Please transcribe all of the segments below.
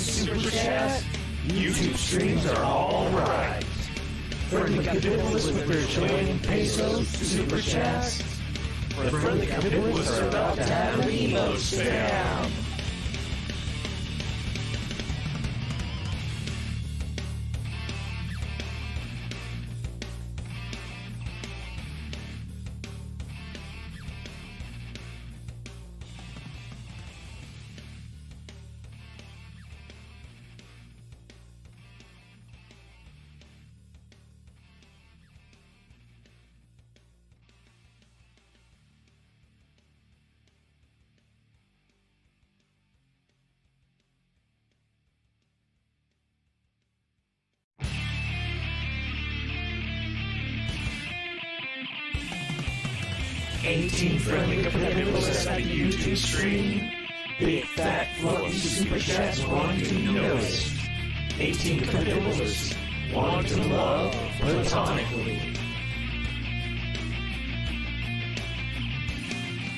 cents super chat. YouTube streams are alright. Friendly capitalists with their Chilean pesos super chats. The friendly capitalists are about to have an emo spam. Friendly capitalists at the YouTube stream. Big fat fluffy super chats want to be noticed. 18 capitalists want to love platonically.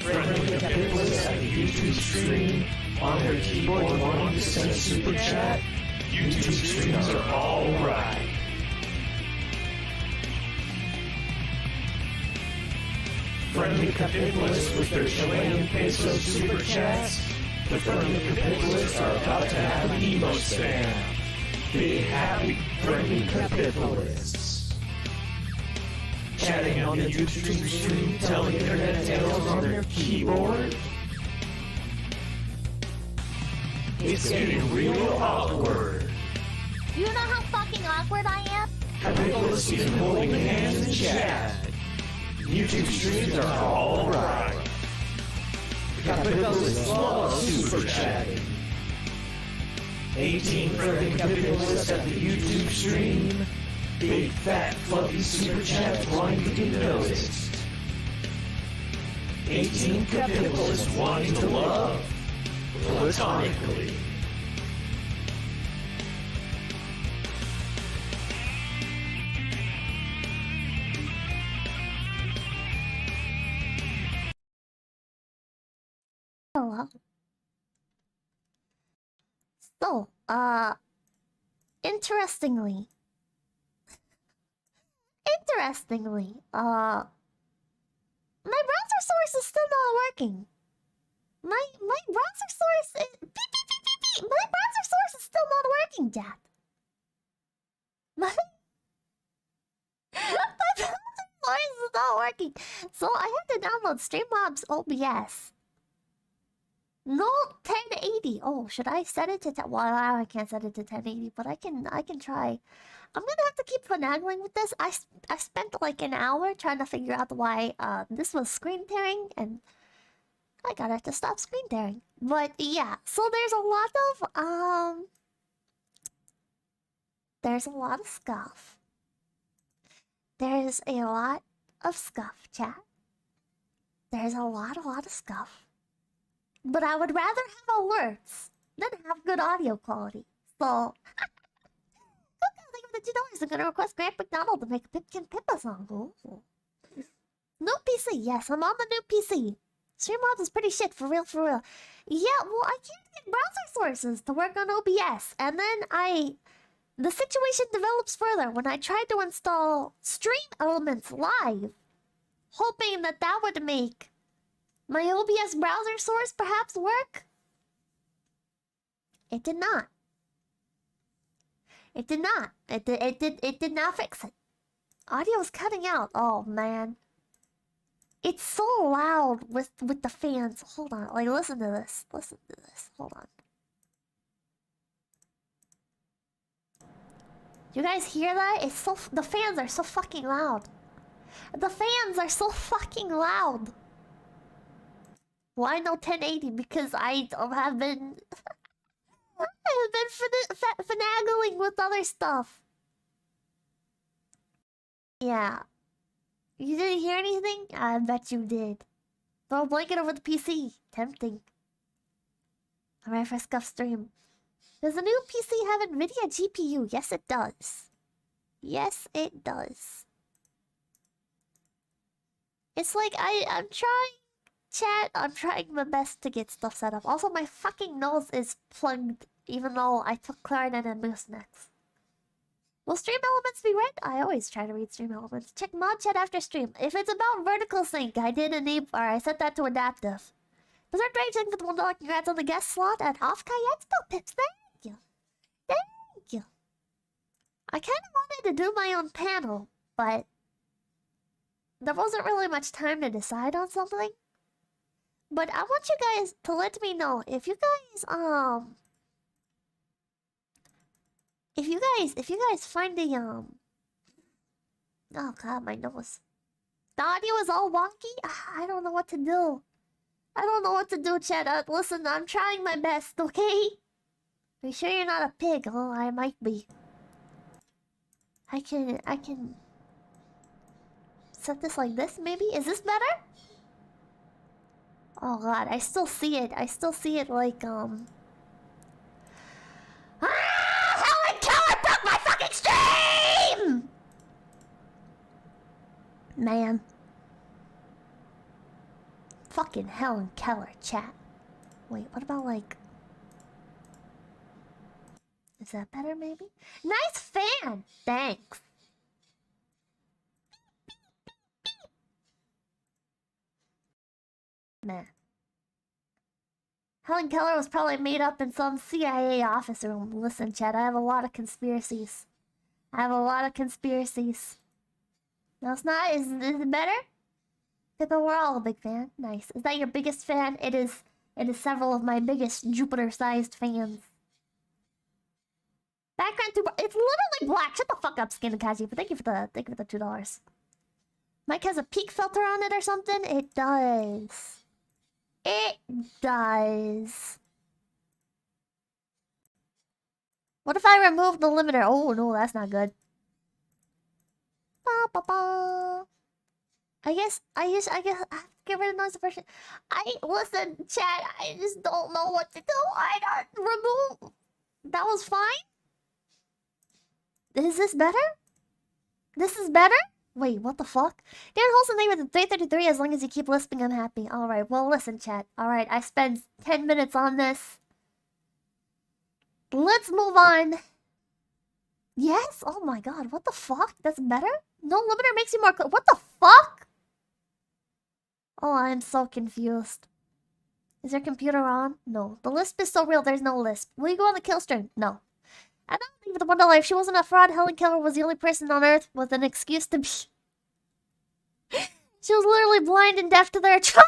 Friendly capitalists at the YouTube stream on their keyboard wanting to send a super chat. YouTube streams are alright. Friendly capitalists with their Chilean peso super chats. The friendly capitalists are about to have an emo spam. Big happy friendly capitalists. Chatting on the YouTube stream, telling internet tales on their keyboard. It's getting real awkward. You know how fucking awkward I am? Capitalists even holding hands in chat. YouTube streams are alright. Capitalists love super chatting. 18 friendly capitalists at the YouTube stream. Big fat fluffy super chats wanting to be noticed. 18 capitalists wanting to love platonically. Hello. So, interestingly, my browser source is still not working. My browser source is my browser source is still not working, Dad. My browser source is not working. So I had to download Streamlabs OBS. No 1080. Oh, should I set it to 10? Well, I can't set it to 1080, but I can try. I'm gonna have to keep finagling with this. I spent like an hour trying to figure out why this was screen tearing, and I gotta have to stop screen tearing. But yeah, so there's a lot of scuff. There's a lot of scuff, chat. There's a lot of scuff. But I would rather have alerts than have good audio quality. So, thank you for the $2. I'm gonna request Grant McDonald to make a Pipkin Pippa song. Ooh. New PC, yes, I'm on the new PC. Streamlabs is pretty shit, for real, for real. Yeah, well, I can't get browser sources to work on OBS, and then the situation develops further when I tried to install Stream Elements Live, hoping that that would make my OBS browser source perhaps work. It did not. It did not. It did not fix it. Audio's cutting out. Oh man. It's so loud with the fans. Hold on. Like listen to this. Listen to this. Hold on. You guys hear that? It's so the fans are so fucking loud. The fans are so fucking loud. Why no 1080? Because I have been finagling with other stuff. Yeah. You didn't hear anything? I bet you did. Throw a blanket over the PC. Tempting. Alright for Scuff Stream. Does the new PC have NVIDIA GPU? Yes, it does. Yes, it does. It's like I'm trying, chat. I'm trying my best to get stuff set up. Also, my fucking nose is plugged even though I took clarinet and moose next. Will stream elements be read? I always try to read stream elements. Check mod chat after stream. If it's about vertical sync, I did enable, or I set that to adaptive. Berserk Rage, thank you for the $1. Congrats on the guest slot at Off Kayetsko Pips. Thank you. Thank you. I kind of wanted to do my own panel, but there wasn't really much time to decide on something. But I want you guys to let me know if you guys if you guys find the oh god, my nose. The audio is all wonky. I don't know what to do. I don't know what to do, chat. Listen, I'm trying my best, okay? Are you sure you're not a pig? Oh, I might be. I can set this like this, maybe? Is this better? Oh god, I still see it. I still see it like, Helen Keller broke my fucking stream! Man. Fucking Helen Keller, chat. Wait, what about like... Is that better, maybe? Nice fan! Thanks. Man. Helen Keller was probably made up in some CIA office room. Listen, chat, I have a lot of conspiracies. I have a lot of conspiracies. No, it's not. Is it better? Pippa, we're all a big fan. Nice. Is that your biggest fan? It is. It is several of my biggest Jupiter-sized fans. Background too. It's literally black. Shut the fuck up, Skinakaji. But thank you for the $2. Mike has a peak filter on it or something. It does. It does. What if I remove the limiter? Oh no, that's not good. Ba, ba, ba. I guess I have to get rid of noise suppression. Listen, chat, I just don't know what to do. I don't remove. That was fine. Is this better? This is better? Wait, what the fuck? Dan Holson, thank you for the 333. As long as you keep lisping, I'm happy. Alright, well, listen, chat. Alright, I spent 10 minutes on this. Let's move on. Yes? Oh my god, what the fuck? That's better? No limiter makes you more clear. What the fuck? Oh, I'm so confused. Is your computer on? No. The lisp is so real, there's no lisp. Will you go on the kill stream? No. I don't think for the $1. If she wasn't a fraud, Helen Keller was the only person on Earth with an excuse to be... She was literally blind and deaf to their atrocities.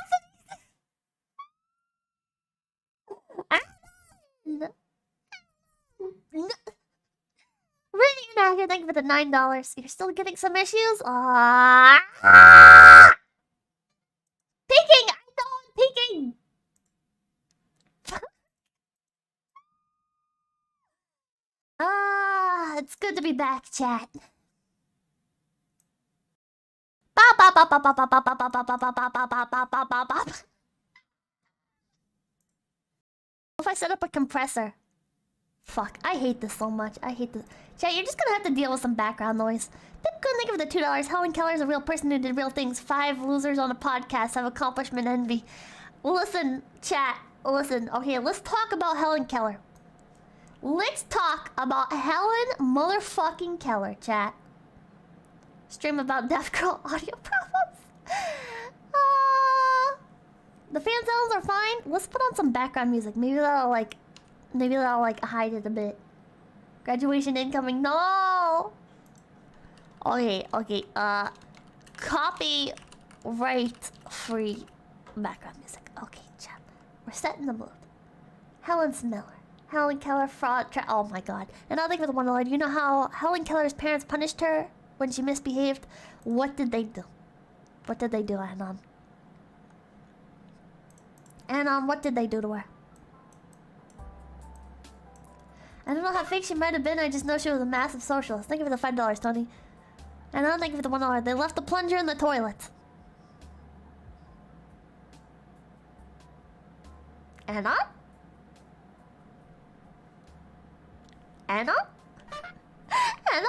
Really, you're not here. Thank you for the $9. You're still getting some issues? Peeking! I know I'm peeking! It's good to be back, chat. If I set up a compressor. Fuck, I hate this so much. I hate this. Chat, you're just gonna have to deal with some background noise. Pipkin, thank you for the $2. Helen Keller is a real person who did real things. 5 losers on a podcast have accomplishment envy. Listen, chat. Listen. Okay, let's talk about Helen Keller. Let's talk about Helen motherfucking Keller, chat. Stream about deaf girl audio problems. The fan sounds are fine. Let's put on some background music. Maybe that'll like hide it a bit. Graduation incoming. No. Okay. Copyright free background music. Okay, chat. We're setting the mood. Helen Miller. Helen Keller fraud. Oh my god. And I'll think of the $1. You know how Helen Keller's parents punished her when she misbehaved? What did they do? What did they do, Anon? Anon, what did they do to her? I don't know how fake she might have been. I just know she was a massive socialist. Thank you for the $5, Tony. Anon, thank you for the $1. They left the plunger in the toilet. Anon? Anna? Anna? Anna,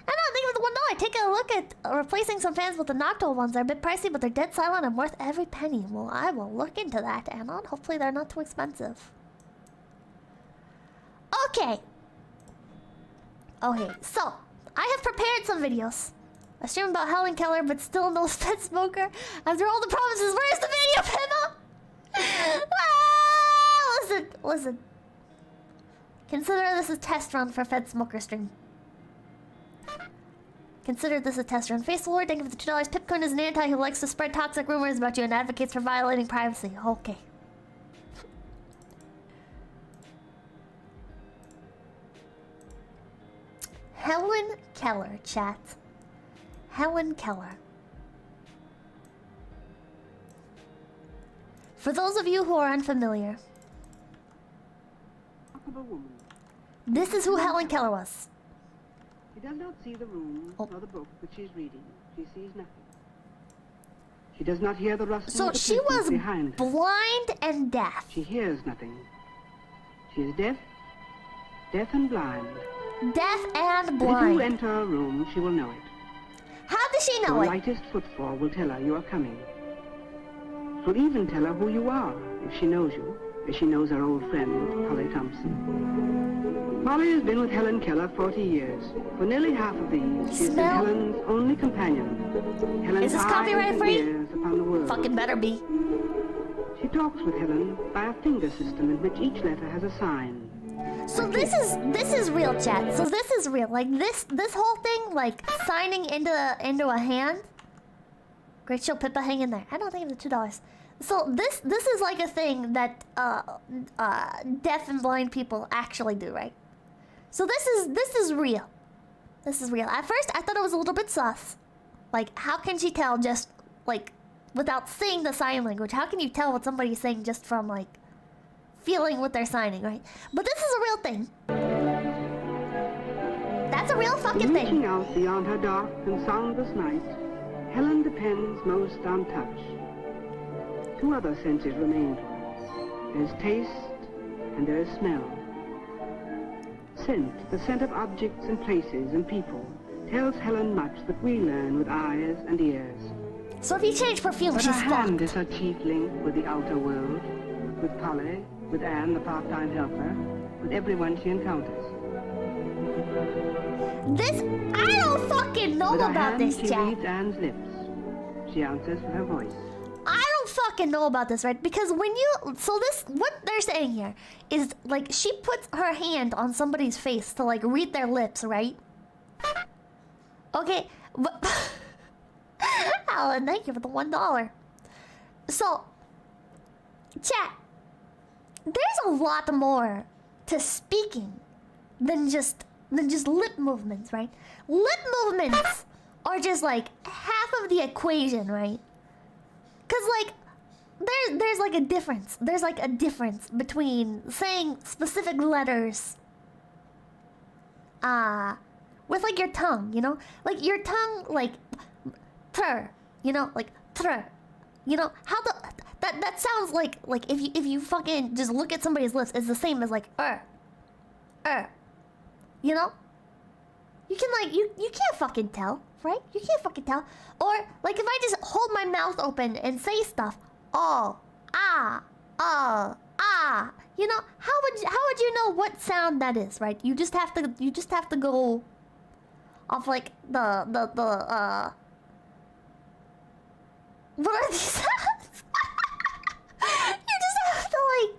thank you for the $1. Take a look at replacing some fans with the Nocto ones. They're a bit pricey, but they're dead silent and worth every penny. Well, I will look into that, Anna. Hopefully they're not too expensive. Okay. Okay, so I have prepared some videos. I stream about Helen Keller, but still no pet smoker. After all the promises, where's the video, Pippa? Listen. Consider this a test run for Fed Smoker stream. Consider this a test run. Face the Lord, thank you for the $2. Pipcoin is an anti who likes to spread toxic rumors about you and advocates for violating privacy. Okay. Helen Keller, chat. Helen Keller. For those of you who are unfamiliar, this is who Helen Keller was. She does not see the room nor the book that she's reading. She sees nothing. She does not hear the rustling So of the she pavement was behind her. blind and deaf. She hears nothing. She is deaf and blind. Deaf and But if you blind. enter a room, she will know it. How does she know The it? lightest footfall will tell her you are coming. It will even tell her who you are, if she knows you, as she knows her old friend, Polly Thompson. Polly has been with Helen Keller 40 years. For nearly half of these, she has been Smell? Helen's only companion. Helen's Is this eyes copyright and free? ears upon the world. Fucking better be. She talks with Helen by a finger system in which each letter has a sign. So this is real, chat. So this is real. Like this whole thing, like signing into a hand. Great show, Pippa. Hang in there. I don't think it's the $2. So this is like a thing that deaf and blind people actually do, right? So this is real. This is real. At first, I thought it was a little bit sus. Like, how can she tell just like without seeing the sign language? How can you tell what somebody's saying just from like feeling what they're signing, right? But this is a real thing. That's a real fucking thing. Reaching out beyond her dark and soundless night, Helen depends most on touch. Two other senses remain to her. There's taste and there is smell. Scent, the scent of objects and places and people, tells Helen much that we learn with eyes and ears. So if you change perfume, But she's her hand fucked. is her chief link with the outer world, with Polly, with Anne, the part-time helper, with everyone she encounters. This I don't fucking know With her about hand, this, she chat. reads Anne's lips. She answers with her voice. I don't fucking know about this, right? Because when you... So this... What they're saying here is, like, she puts her hand on somebody's face to, like, read their lips, right? Okay, but... Alan, thank you for the $1. So... Chat. There's a lot more to speaking than just lip movements, right? Lip movements are just, like, half of the equation, right? Cause like, there's like a difference. There's like a difference between saying specific letters, with like your tongue, you know, like your tongue, like, tr, you know, like tr, you know how that sounds like if you fucking just look at somebody's lips, it's the same as like you know. You can like you can't fucking tell, right? You can't fucking tell. Or like if I just hold my mouth open and say stuff, oh, you know, how would you know what sound that is, right? You just have to go off like the what are these sounds? You just have to like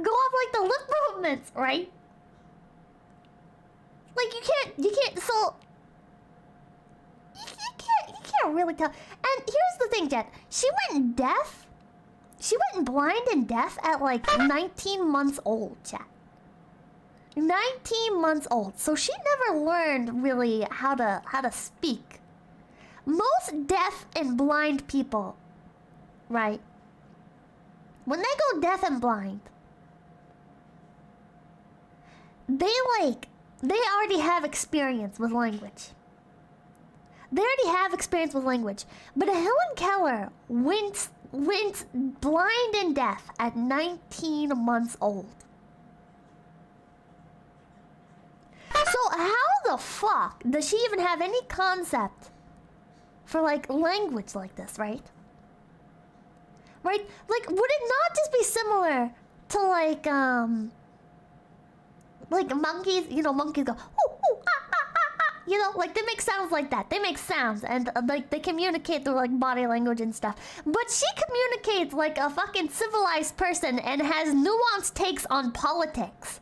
go off like the lip movements, right? Like you can't so you can't really tell. And here's the thing, Jet. She went deaf. She went blind and deaf at like 19 months old, chat. 19 months old. So she never learned really how to speak. Most deaf and blind people, right? When they go deaf and blind, they already have experience with language. But Helen Keller went blind and deaf at 19 months old. So how the fuck does she even have any concept for like language like this, right? Right? Like, would it not just be similar to like like monkeys, you know, monkeys go, ooh, ooh, ah, ah, ah, ah. You know, like they make sounds like that. They make sounds and like they communicate through like body language and stuff. But she communicates like a fucking civilized person and has nuanced takes on politics.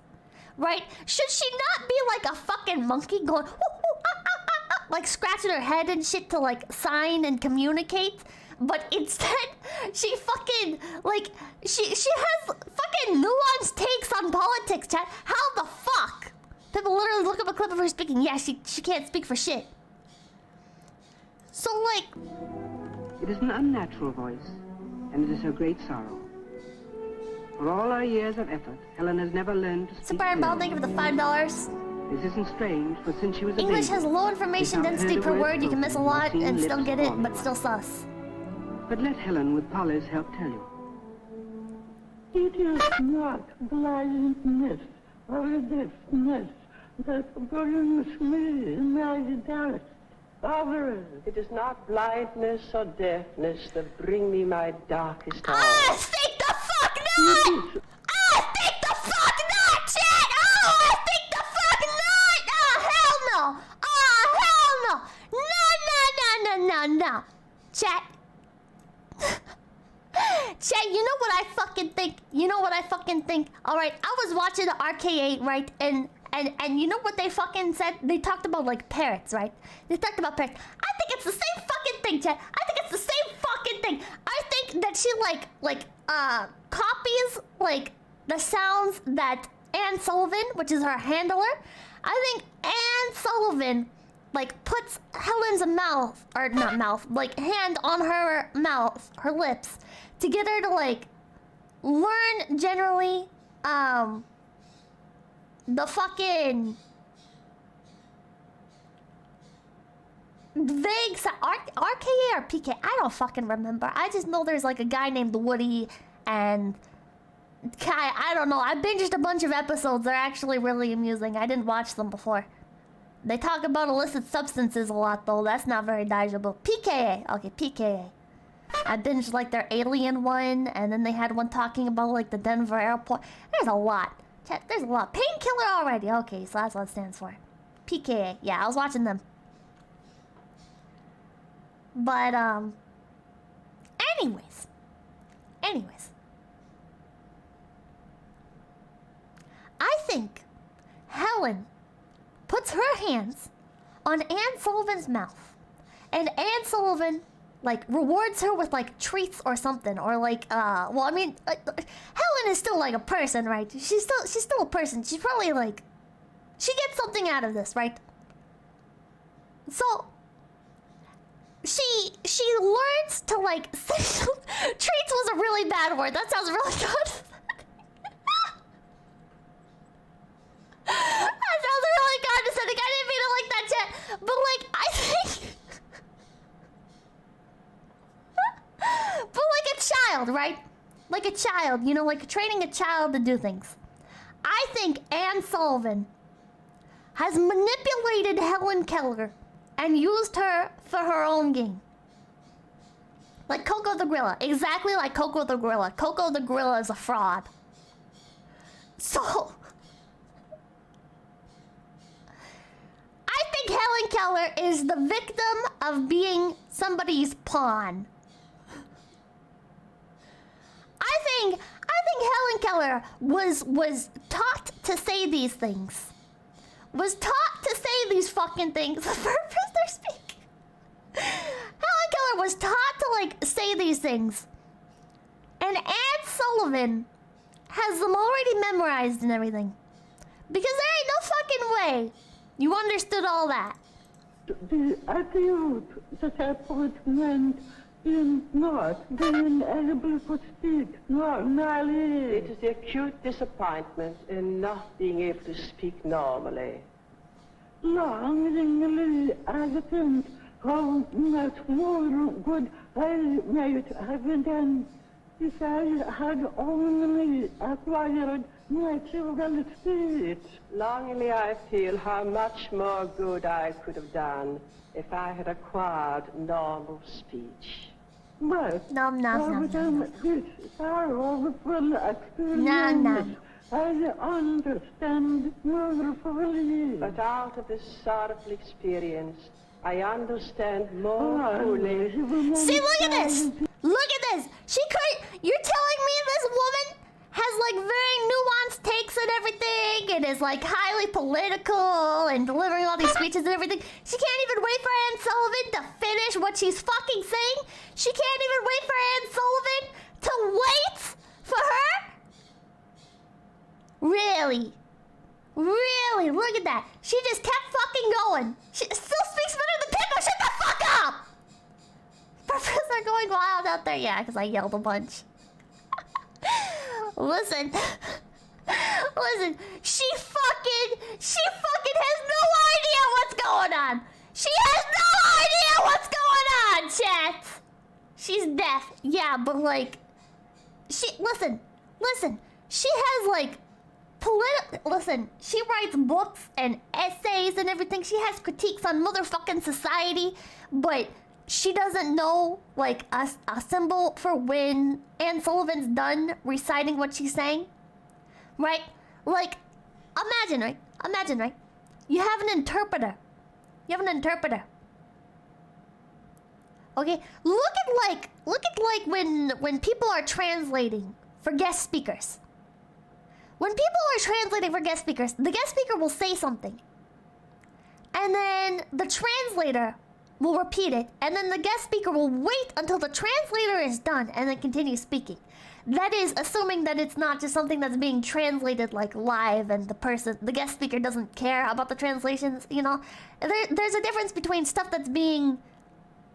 Right? Should she not be like a fucking monkey going, ooh, ooh, ah, ah, ah, ah, like scratching her head and shit to like sign and communicate? But instead, she fucking, like, she has fucking nuanced takes on politics, chat. How the fuck? People literally look up a clip of her speaking. Yeah, she can't speak for shit. So, like... It is an unnatural voice, and it is her great sorrow. For all our years of effort, Helen has never learned to speak Super Iron Ball, clearly. thank you for the $5. This isn't strange, for since she was a English baby, has low information without density heard a per word word. You can miss a spoken, lot seen and still lips get it, formed. but still sus. But let Helen, with Polly's help, tell you. It is not blindness or deafness that brings me my dark hours. It is not blindness or deafness that bring me my darkest hour. Ah, think the fuck not! Ah, think the fuck not, chat! Oh, I think the fuck not! Oh, hell no! Oh, hell no! No. Chat. Chat, you know what I fucking think? You know what I fucking think? Alright, I was watching the RK8, right? And you know what they fucking said? They talked about, like, parrots, right? They talked about parrots. I think it's the same fucking thing, chat. I think it's the same fucking thing. I think that she, copies, like, the sounds that Anne Sullivan, which is her handler, I think Anne Sullivan, like, puts Helen's mouth, or not mouth, like, hand on her mouth, her lips, to get her to, like, learn generally, the fucking vague RKA or PK. I don't fucking remember. I just know there's like a guy named Woody and Kai. I don't know. I binged a bunch of episodes. They're actually really amusing. I didn't watch them before. They talk about illicit substances a lot though. That's not very digestible. PKA. Okay, PKA. I binged like their alien one, and then they had one talking about like the Denver airport. There's a lot. There's a lot. Painkiller already. Okay, so that's what it stands for. PKA. Yeah, I was watching them. But, anyways. I think Helen puts her hands on Anne Sullivan's mouth. And Anne Sullivan, like, rewards her with, like, treats or something. Or, like, Helen is still, like, a person, right? She's still a person. She's probably, like... She gets something out of this, right? So... She learns to, like... treats was a really bad word. That sounds really good. That sounds really condescending. I didn't mean it like that, chat. But, like, I think... But like a child, right? Like a child, you know, like training a child to do things. I think Anne Sullivan has manipulated Helen Keller and used her for her own gain. Like Coco the Gorilla. Exactly like Coco the Gorilla. Coco the Gorilla is a fraud. So... I think Helen Keller is the victim of being somebody's pawn. I think Helen Keller was taught to say these things. Was taught to say these fucking things for prisoner speak. Helen Keller was taught to like say these things. And Anne Sullivan has them already memorized and everything. Because there ain't no fucking way you understood all that. The attitude that I put meant in not being able to speak normally. It is the acute disappointment in not being able to speak normally. Longingly, I think how much more good I might have done if I had only acquired natural speech. Longingly I feel how much more good I could have done if I had acquired normal speech. But Nom nom nom nom. this sorrowful experience, Nom nom. I understand more fully. But out of this sorrowful experience, I understand more fully. See, look at this! Look at this! You're telling me this woman has like very nuanced takes and everything, and is like highly political and delivering all these speeches and everything. She can't even wait for Anne Sullivan to finish what she's fucking saying. She can't even wait for Anne Sullivan to wait for her. Really? Really? Look at that. She just kept fucking going. She still speaks better than Pippa. Shut the fuck up! Professor going wild out there. Yeah, because I yelled a bunch. Listen. Listen. She fucking has no idea what's going on. She has no idea what's going on, chat. She's deaf. Yeah, but like... Listen. She has like... Listen, she writes books and essays and everything. She has critiques on motherfucking society, but she doesn't know like a symbol for when Anne Sullivan's done reciting what she's saying, right? Like, imagine, right? You have an interpreter. Okay, look at like when people are translating for guest speakers. When people are translating for guest speakers, the guest speaker will say something. And then the translator will repeat it. And then the guest speaker will wait until the translator is done and then continue speaking. That is assuming that it's not just something that's being translated like live and the guest speaker doesn't care about the translations, you know? There's a difference between stuff that's being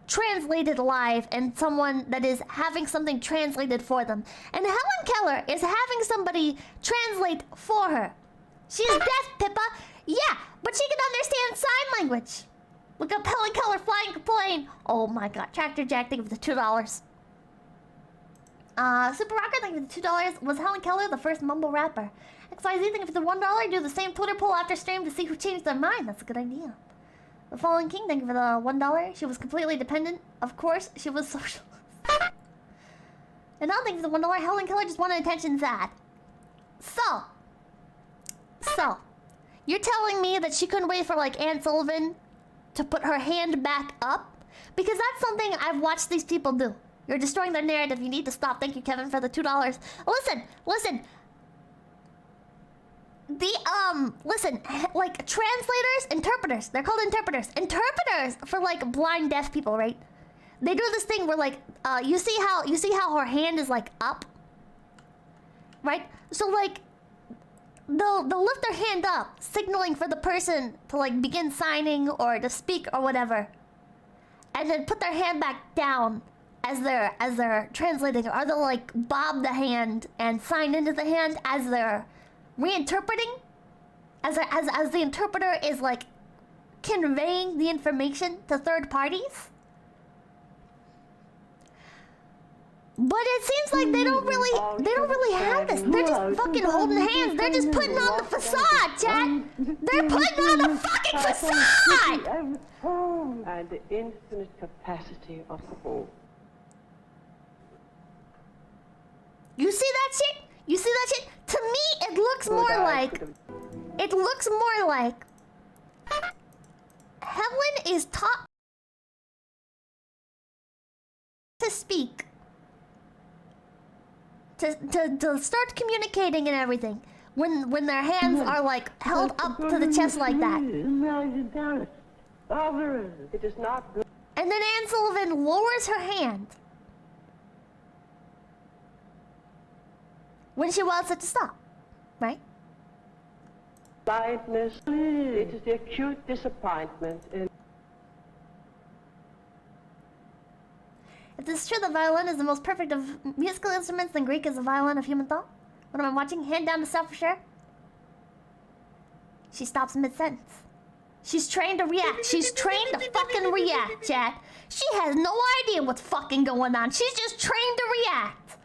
translated live and someone that is having something translated for them. And Helen Keller is having somebody translate for her. She's deaf, Pippa. Yeah, but she can understand sign language. Look up Helen Keller flying a plane. Oh my god. Tractor Jack, think of the $2. Super Rocker, think of the $2. Was Helen Keller the first mumble rapper? XYZ, think of the $1. Do the same Twitter poll after stream to see who changed their mind. That's a good idea. The Fallen King, thank you for the $1. She was completely dependent. Of course, she was socialist. And now thank you for the $1. Helen Keller just wanted attention, sad. So, you're telling me that she couldn't wait for like Anne Sullivan to put her hand back up? Because that's something I've watched these people do. You're destroying their narrative. You need to stop. Thank you, Kevin, for the $2. Listen. Listen, like translators, interpreters. They're called interpreters. Interpreters for like blind deaf people, right? They do this thing where like, you see how her hand is like up, right? So like, they'll lift their hand up, signaling for the person to like begin signing or to speak or whatever, and then put their hand back down as they're translating, or they'll like bob the hand and sign into the hand as they're reinterpreting, as the interpreter is like conveying the information to third parties. But it seems like they don't really have this. They're just fucking holding hands. They're just putting on the facade, chat. They're putting on the fucking facade. And the infinite capacity of the whole. You see that shit? To me, it looks more like Helen is taught to speak, to start communicating and everything when their hands are like held up to the chest like that. It is not good. And then Anne Sullivan lowers her hand when she wants it to stop, right? Blindness. It is the acute disappointment in... If this is true, the violin is the most perfect of musical instruments, then Greek is the violin of human thought. What am I watching? Hand down to self for sure. She stops mid-sentence. She's trained to react. She's trained to fucking react, chat. She has no idea what's fucking going on. She's just trained to react.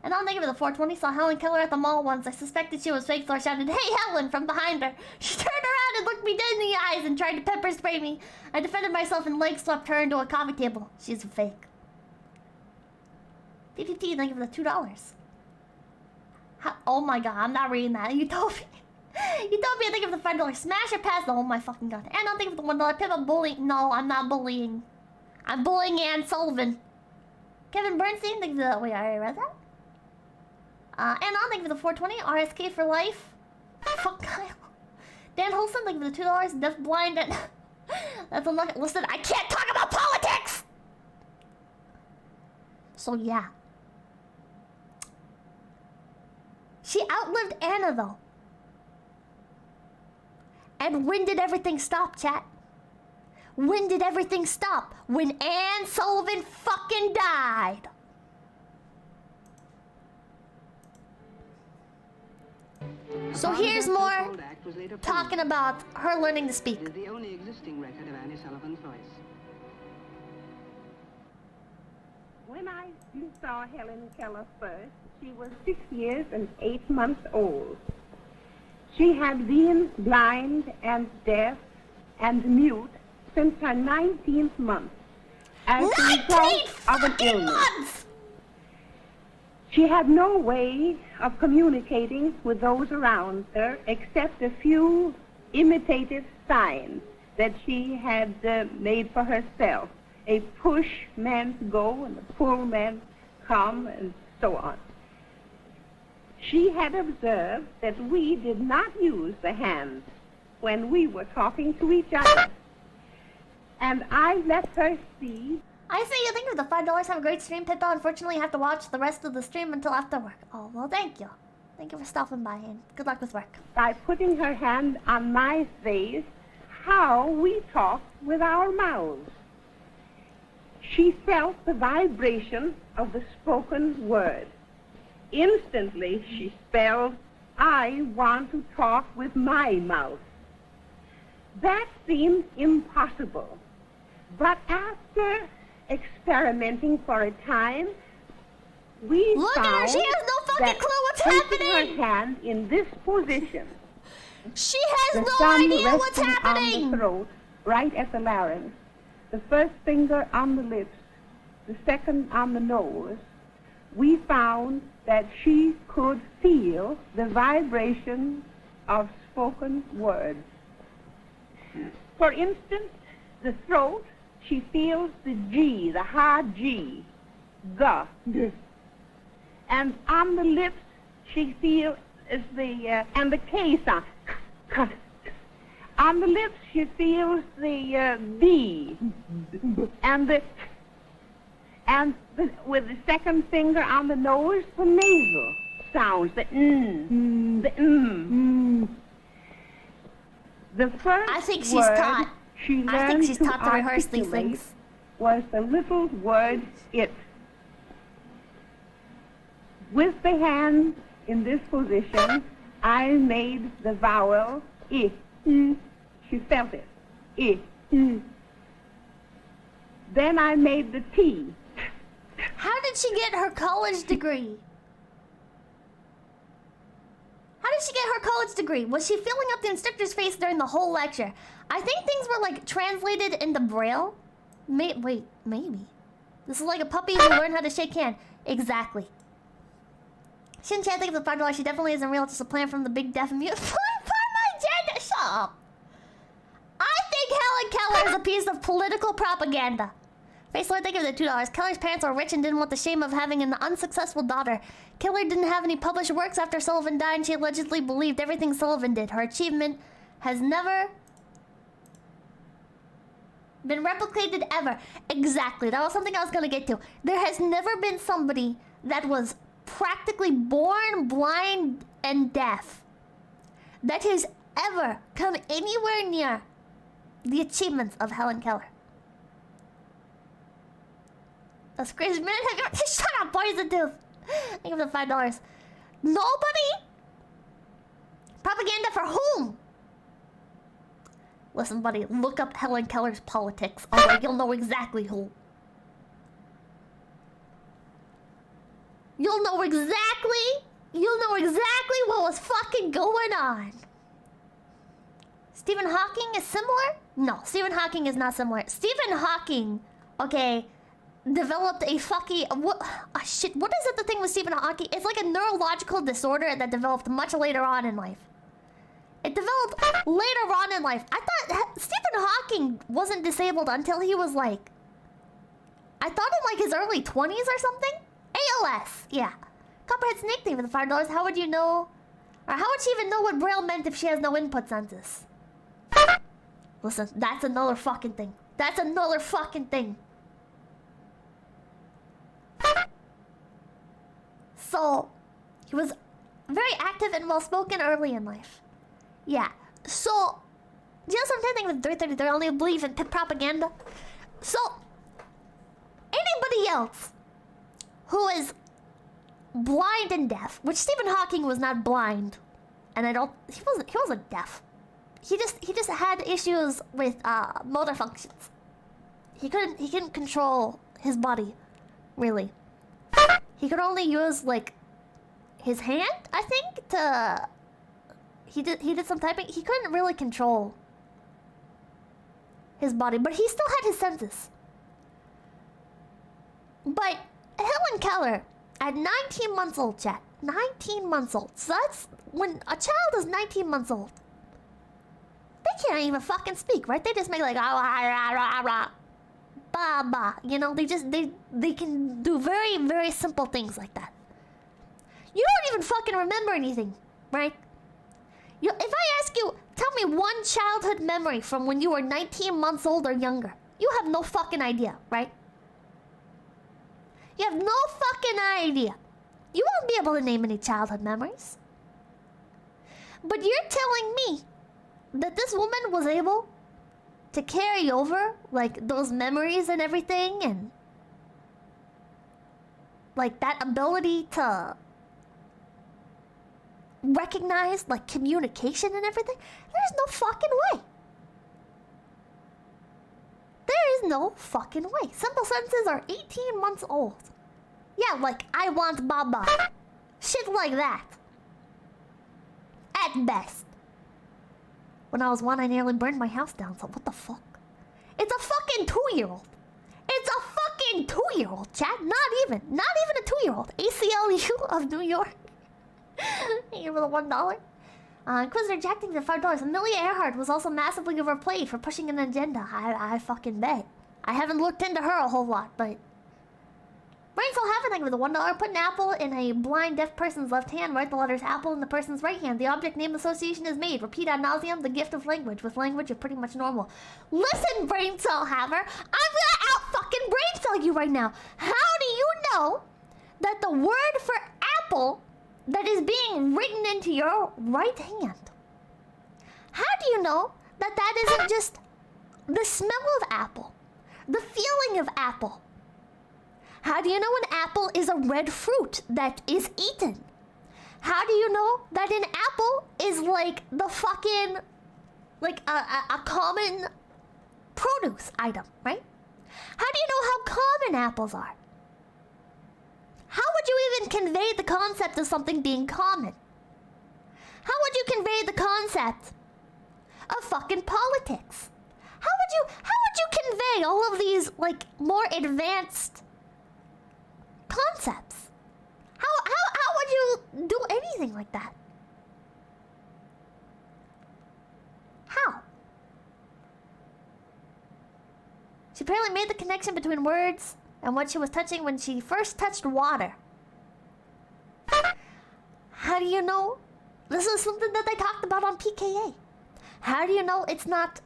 And I'll think of it, the 420 saw Helen Keller at the mall once. I suspected she was fake, so I shouted, "Hey, Helen!" from behind her. She turned around and looked me dead in the eyes and tried to pepper spray me. I defended myself and leg swept her into a coffee table. She's a fake. PPT, thank you for the $2. Oh my god, I'm not reading that. Utopia. Utopia, think of the $5 smash or pass. Oh my fucking god. And I'll think of the $1 Pippa bullying. No, I'm not bullying. I'm bullying Ann Sullivan. Kevin Bernstein, think of the... Wait, I already read that? And I'll think of the 420. RSK for life. Fuck Kyle. Dan Holson, think of the $2. Deaf blind and... That's unlucky. Listen, I can't talk about politics! So yeah. She outlived Anna though. And when did everything stop, chat? When did everything stop? When Ann Sullivan fucking died. So here's more talking about her learning to speak. It is the only existing record of Annie Sullivan's voice. When I saw Helen Keller first, she was 6 years and 8 months old. She had been blind and deaf and mute since her 19th month as a result of an illness. She had no way of communicating with those around her except a few imitative signs that she had made for herself. A push meant go and a pull meant come and so on. She had observed that we did not use the hands when we were talking to each other. And I let her see. I say you think of the $5. Have a great stream, Pippa. Unfortunately, you have to watch the rest of the stream until after work. Oh, well, thank you. Thank you for stopping by, and good luck with work. By putting her hand on my face, how we talk with our mouths. She felt the vibration of the spoken word. Instantly, she spelled, I want to talk with my mouth. That seemed impossible. But after experimenting for a time, we Look found at her, she has no fucking that clue what's placing happening. her hand in this position, She has the no thumb idea what's resting happening. on the throat, right at the larynx, the first finger on the lips, the second on the nose, we found that she could feel the vibration of spoken words. For instance, the throat, she feels the G, the hard G, the. And on the lips, she feels the, and the K sound. On the lips, she feels the B, with the second finger on the nose, the nasal sounds, the the The first I think she's word taught. she I learned think she's to taught to rehearse these articulate things. was the little word it. With the hand in this position, I made the vowel I. She felt it. I. Then I made the T. How did she get her college degree? How did she get her college degree? Was she filling up the instructor's face during the whole lecture? I think things were like translated into Braille. Wait, maybe. This is like a puppy who learned how to shake hand. Exactly. Shouldn't Chan think of the $5? She definitely isn't real. It's just a plan from the big deaf and mute. Shut up. I think Helen Keller is a piece of political propaganda. Facelord, think of the $2. Keller's parents were rich and didn't want the shame of having an unsuccessful daughter. Keller didn't have any published works after Sullivan died, and she allegedly believed everything Sullivan did. Her achievement has never been replicated ever. Exactly. That was something I was going to get to. There has never been somebody that was practically born blind and deaf that has ever come anywhere near the achievements of Helen Keller. That's crazy, man. Shut up, Poison Tooth. Think of the $5. Nobody? Propaganda for whom? Listen, buddy, look up Helen Keller's politics. Alright, you'll know exactly who. You'll know exactly what was fucking going on. Stephen Hawking is similar? No, Stephen Hawking is not similar. Stephen Hawking, okay, developed a fucking what? Shit! What is it? The thing with Stephen Hawking? It's like a neurological disorder that developed much later on in life. It developed later on in life. I thought Stephen Hawking wasn't disabled until he was like, I thought in like his early 20s or something. ALS, yeah. Copperhead's nickname for the $5. How would you know? Or how would she even know what Braille meant if she has no input senses? Listen, that's another fucking thing. That's another fucking thing. So, he was very active and well-spoken early in life. Yeah. So, just something with 333, I only believe in propaganda. So, anybody else who is blind and deaf, which Stephen Hawking was not blind, and he wasn't deaf. He just had issues with motor functions. He couldn't control his body, really. He could only use like his hand, I think, to he did some typing. He couldn't really control his body, but he still had his senses. But Helen Keller, at 19 months old, chat. 19 months old. So that's when a child is 19 months old. They can't even fucking speak, right? They just make like ba ba. You know, they can do very, very simple things like that. You don't even fucking remember anything, right? If I ask you, tell me one childhood memory from when you were 19 months old or younger, you have no fucking idea, right? You have no fucking idea. You won't be able to name any childhood memories. But you're telling me that this woman was able to carry over, like, those memories and everything, and like, that ability to recognize, like, communication and everything? There's no fucking way. There is no fucking way. Simple sentences are 18 months old. Yeah, like, I want Baba. Shit like that. At best. When I was 1, I nearly burned my house down, so what the fuck? It's a fucking 2-year-old. It's a fucking 2-year-old, chat. Not even a 2-year-old. ACLU of New York. Here for the $1. Inquisitor Jack thinks at $5. Amelia Earhart was also massively overplayed for pushing an agenda. I fucking bet. I haven't looked into her a whole lot, but Brain Cell Happening with the $1. Put an apple in a blind deaf person's left hand. Write the letters apple in the person's right hand. The object name association is made. Repeat ad nauseum the gift of language. With language, you're pretty much normal. Listen, Brain Cell Haver. I'm gonna out fucking brain cell you right now. How do you know that the word for apple that is being written into your right hand, how do you know that that isn't just the smell of apple, the feeling of apple? How do you know an apple is a red fruit that is eaten? How do you know that an apple is like the fucking, like a common produce item, right? How do you know how common apples are? How would you even convey the concept of something being common? How would you convey the concept of fucking politics? How would you convey all of these, like, more advanced concepts? How would you do anything like that? How? She apparently made the connection between words and what she was touching when she first touched water. How do you know? This is something that they talked about on PKA. How do you know it's not,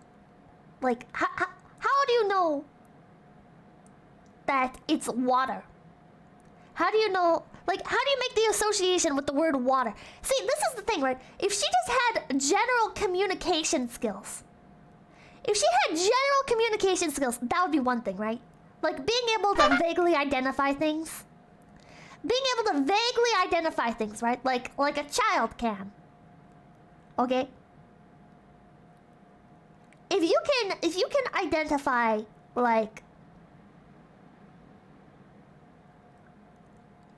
like, how do you know that it's water? How do you know, like, how do you make the association with the word water? See, this is the thing, right? If she just had general communication skills, that would be one thing, right? Like, being able to vaguely identify things. Right? Like a child can. Okay? If you can identify, like,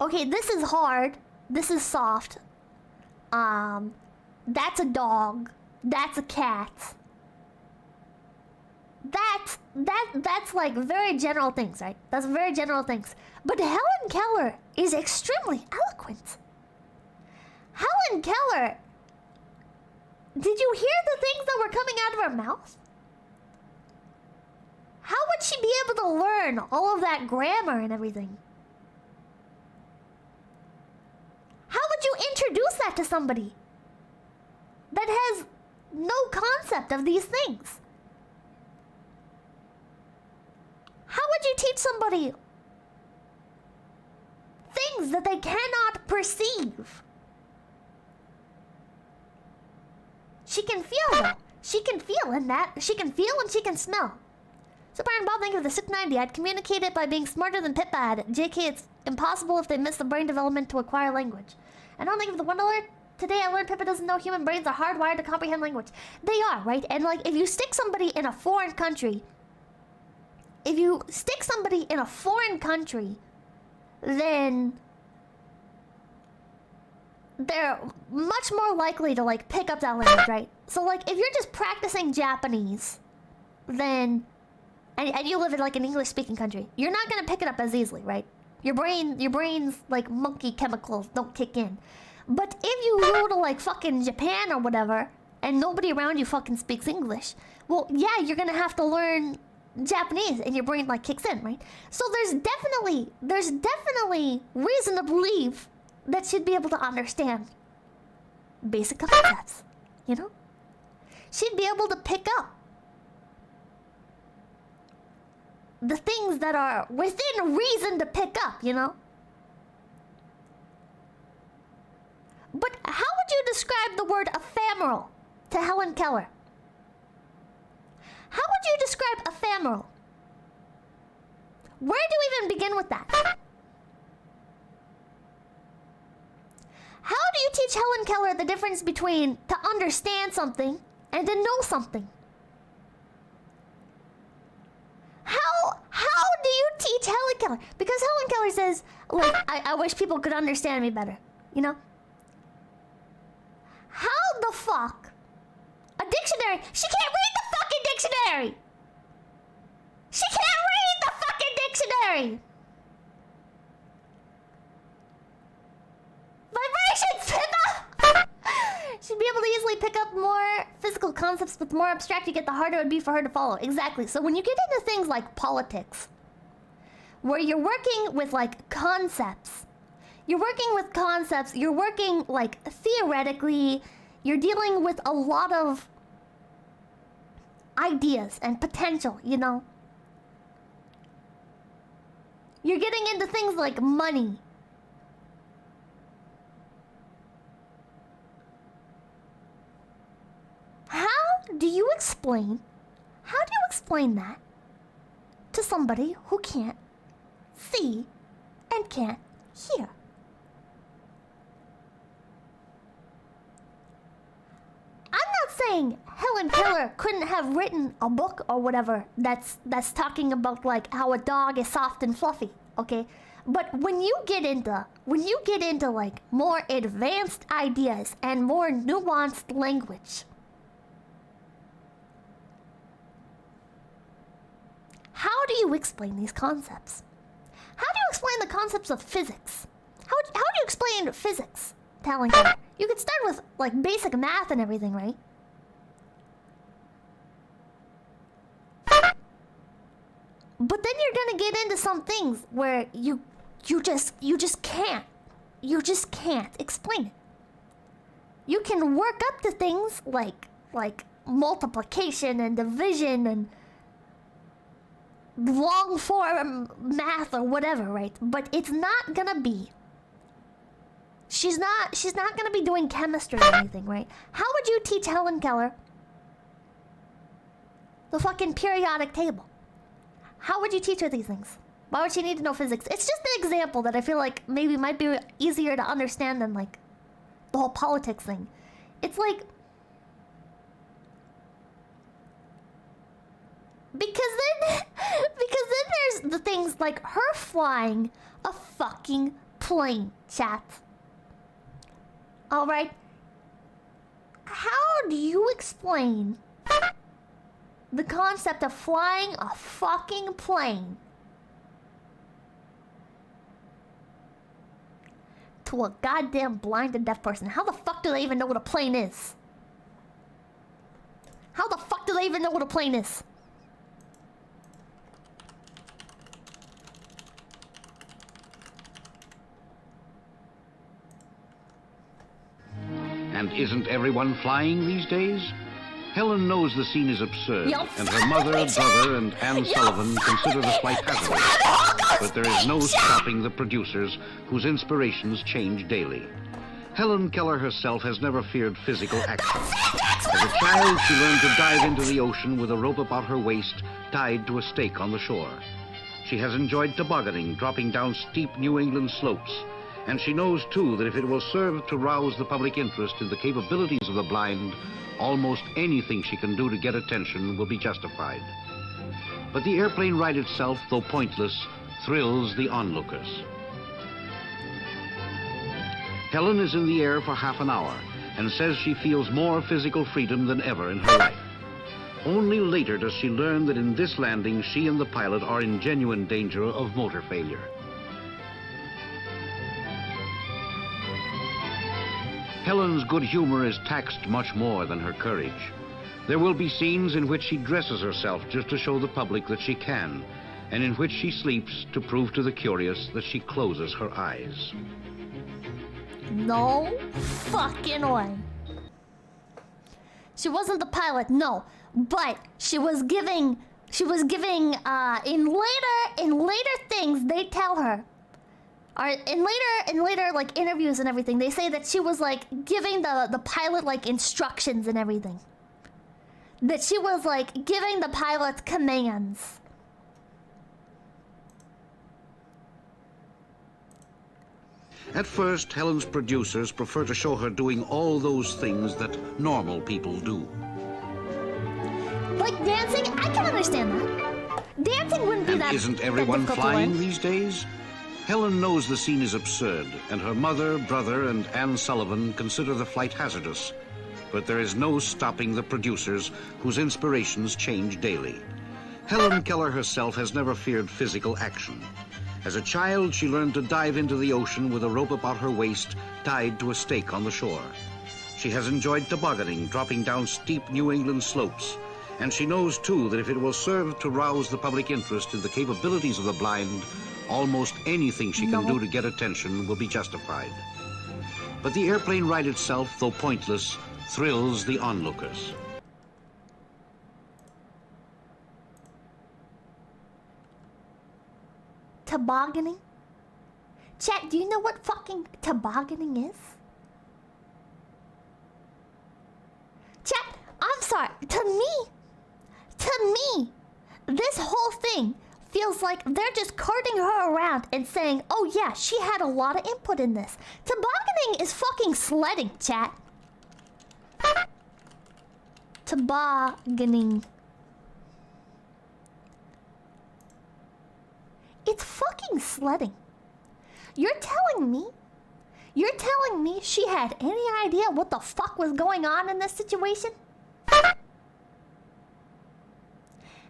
okay, this is hard, this is soft, that's a dog, that's a cat. That's like very general things, right? That's very general things. But Helen Keller is extremely eloquent. Helen Keller, did you hear the things that were coming out of her mouth? How would she be able to learn all of that grammar and everything? How would you introduce that to somebody that has no concept of these things? How would you teach somebody things that they cannot perceive? She can feel though. She can feel in that. She can feel and she can smell. So Brian Bob, thank you for the 690. I'd communicate it by being smarter than Pippa had. JK, it's impossible if they miss the brain development to acquire language. And I don't think of the one alert. Today I learned Pippa doesn't know human brains are hardwired to comprehend language. They are, right? And like, if you stick somebody in a foreign country, then they're much more likely to like pick up that language, right? So like, if you're just practicing Japanese, then and you live in like an English-speaking country, you're not gonna pick it up as easily, right? Your brain's like monkey chemicals don't kick in. But if you go to like fucking Japan or whatever, and nobody around you fucking speaks English, well, yeah, you're gonna have to learn Japanese, and your brain like kicks in, right? So there's definitely reason to believe that she'd be able to understand basic concepts, you know? She'd be able to pick up the things that are within reason to pick up, you know? But how would you describe the word ephemeral to Helen Keller? How would you describe ephemeral? Where do we even begin with that? How do you teach Helen Keller the difference between to understand something and to know something? How do you teach Helen Keller? Because Helen Keller says, like, I wish people could understand me better, you know? How the fuck? A dictionary? She can't read the fucking dictionary! She can't read the fucking dictionary! Vibrations, Pippa! She'd be able to easily pick up more physical concepts, but the more abstract you get, the harder it would be for her to follow. Exactly. So when you get into things like politics, where you're working with like concepts, you're working like theoretically, you're dealing with a lot of ideas and potential, you know? You're getting into things like money. How do you explain that to somebody who can't see and can't hear? I'm not saying Helen Keller couldn't have written a book or whatever that's talking about like how a dog is soft and fluffy, okay? But when you get into like more advanced ideas and more nuanced language, how do you explain these concepts? How do you explain the concepts of physics? How do you explain physics to Helen Keller? You could start with like basic math and everything, right? But then you're gonna get into some things where you just can't explain it. You can work up to things like multiplication and division and long form math or whatever, right? But it's not gonna be. She's not gonna be doing chemistry or anything, right? How would you teach Helen Keller the fucking periodic table? How would you teach her these things? Why would she need to know physics? It's just an example that I feel like maybe might be easier to understand than like the whole politics thing. It's like, because then there's the things like her flying a fucking plane, chat. Alright? How do you explain the concept of flying a fucking plane to a goddamn blind and deaf person. How the fuck do they even know what a plane is? How the fuck do they even know what a plane is? And isn't everyone flying these days? Helen knows the scene is absurd, and her mother, brother, and Anne Sullivan consider the flight hazardous. But there is no stopping the producers, whose inspirations change daily. Helen Keller herself has never feared physical action. As a child, she learned to dive into the ocean with a rope about her waist, tied to a stake on the shore. She has enjoyed tobogganing, dropping down steep New England slopes. And she knows, too, that if it will serve to rouse the public interest in the capabilities of the blind, almost anything she can do to get attention will be justified. But the airplane ride itself, though pointless, thrills the onlookers. Helen is in the air for half an hour and says she feels more physical freedom than ever in her life. Only later does she learn that in this landing, she and the pilot are in genuine danger of motor failure. Helen's good humor is taxed much more than her courage. There will be scenes in which she dresses herself just to show the public that she can, and in which she sleeps to prove to the curious that she closes her eyes. No fucking way. She wasn't the pilot, no, but she was giving in later things they tell her, or in later like interviews and everything, they say that she was like giving the pilot like instructions and everything. That she was like giving the pilot commands. At first, Helen's producers prefer to show her doing all those things that normal people do. Like dancing, I can understand that. Dancing wouldn't be that. Isn't everyone flying these days? Helen knows the scene is absurd, and her mother, brother, and Anne Sullivan consider the flight hazardous. But there is no stopping the producers, whose inspirations change daily. Helen Keller herself has never feared physical action. As a child, she learned to dive into the ocean with a rope about her waist, tied to a stake on the shore. She has enjoyed tobogganing, dropping down steep New England slopes. And she knows, too, that if it will serve to rouse the public interest in the capabilities of the blind, almost anything she can do to get attention will be justified. But the airplane ride itself, though pointless, thrills the onlookers. Tobogganing? Chat, do you know what fucking tobogganing is? Chat, I'm sorry. To me, this whole thing feels like they're just carting her around and saying, oh yeah, she had a lot of input in this. Tobogganing is fucking sledding, chat. Tobogganing. It's fucking sledding. You're telling me she had any idea what the fuck was going on in this situation?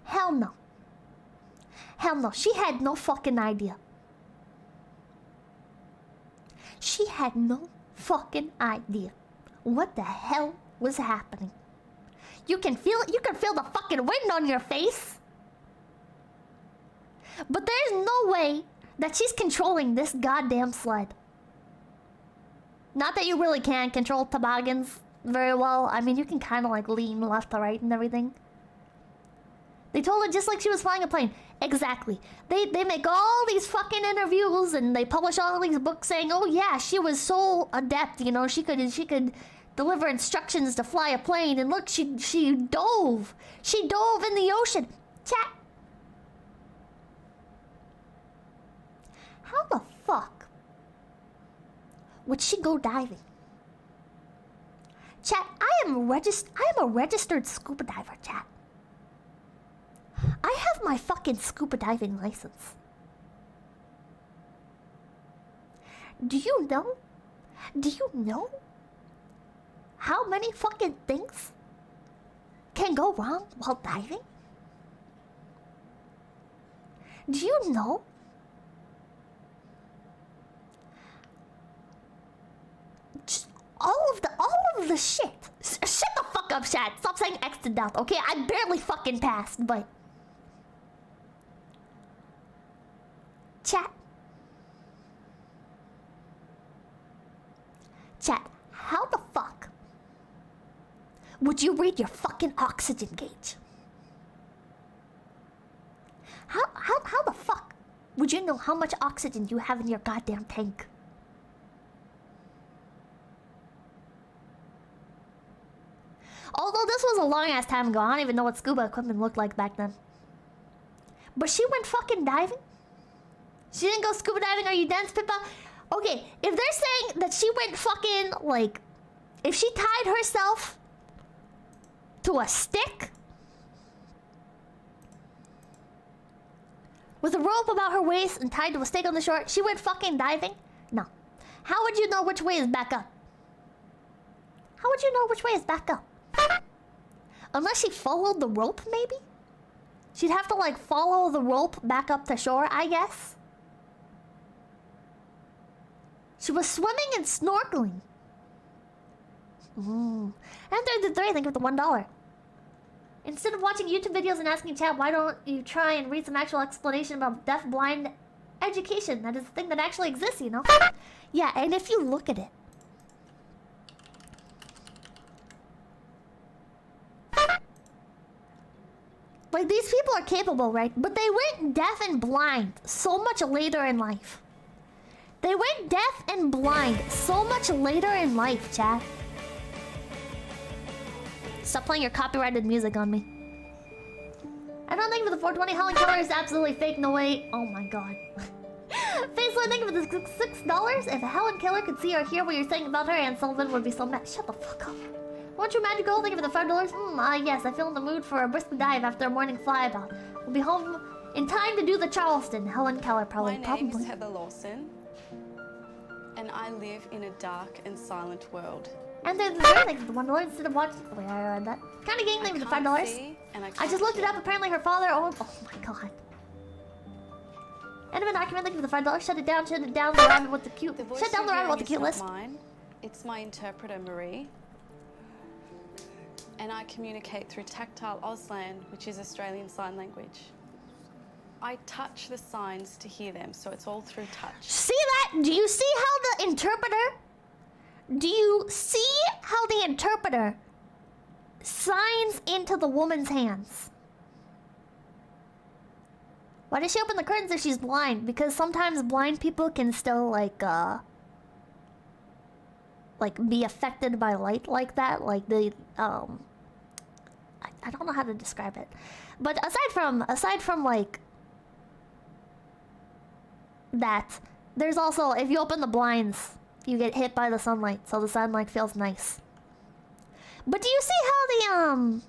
Hell no. Hell no, she had no fucking idea. She had no fucking idea what the hell was happening. You can feel the fucking wind on your face. But there's no way that she's controlling this goddamn sled. Not that you really can control toboggans very well. I mean, you can kind of like lean left to right and everything. They told her just like she was flying a plane. Exactly. They make all these fucking interviews and they publish all these books saying, oh yeah, she was so adept, you know, she could deliver instructions to fly a plane, and look, she dove. She dove in the ocean. Chat. How the fuck would she go diving? Chat, I am a registered scuba diver, chat. I have my fucking scuba diving license. Do you know how many fucking things can go wrong while diving? Do you know? Just all of the shit. Shut the fuck up, chat. Stop saying X to death, okay? I barely fucking passed, but chat. Chat, how the fuck would you read your fucking oxygen gauge? How the fuck would you know how much oxygen you have in your goddamn tank? Although this was a long ass time ago, I don't even know what scuba equipment looked like back then. But she went fucking diving? She didn't go scuba diving, are you dense, Pippa? Okay, if they're saying that she went fucking, like, if she tied herself to a stick with a rope about her waist and tied to a stake on the shore, she went fucking diving? No. How would you know which way is back up? How would you know which way is back up? Unless she followed the rope, maybe? She'd have to, like, follow the rope back up to shore, I guess. She was swimming and snorkeling. And 33, think of the $1. Instead of watching YouTube videos and asking chat, why don't you try and read some actual explanation about deaf-blind education? That is a thing that actually exists, you know? Yeah, and if you look at it, like, these people are capable, right? But they went deaf and blind so much later in life. They went deaf and blind so much later in life, chat. Stop playing your copyrighted music on me. I don't think for the 420 Helen Keller is absolutely fake, no way. Oh my god. Faceless, thank you for the $6. If Helen Keller could see or hear what you're saying about her, Anne Sullivan would be so mad. Shut the fuck up. Want your magical? Thank you for the $5. Yes, I feel in the mood for a brisk dive after a morning flyabout. We'll be home in time to do the Charleston. Helen Keller, probably. My name is Heather Lawson, and I live in a dark and silent world. And there's the very thing for the $1 instead of watching. Wait, I read that. Kind of gang thing for the $5. I just looked it up. Apparently, her father owned. Oh my god. Enemy document. Thank you for the $5. Shut it down. Shut it down. The rabbit with the cute. Shut down the rabbit with the cute list. Mine. It's my interpreter, Marie. And I communicate through tactile Auslan, which is Australian Sign Language. I touch the signs to hear them, so it's all through touch. See that? Do you see how the interpreter? Do you see how the interpreter signs into the woman's hands? Why does she open the curtains if she's blind? Because sometimes blind people can still like be affected by light like that. Like they I don't know how to describe it. But aside from like that, there's also, if you open the blinds, you get hit by the sunlight, so the sunlight feels nice. But do you see how the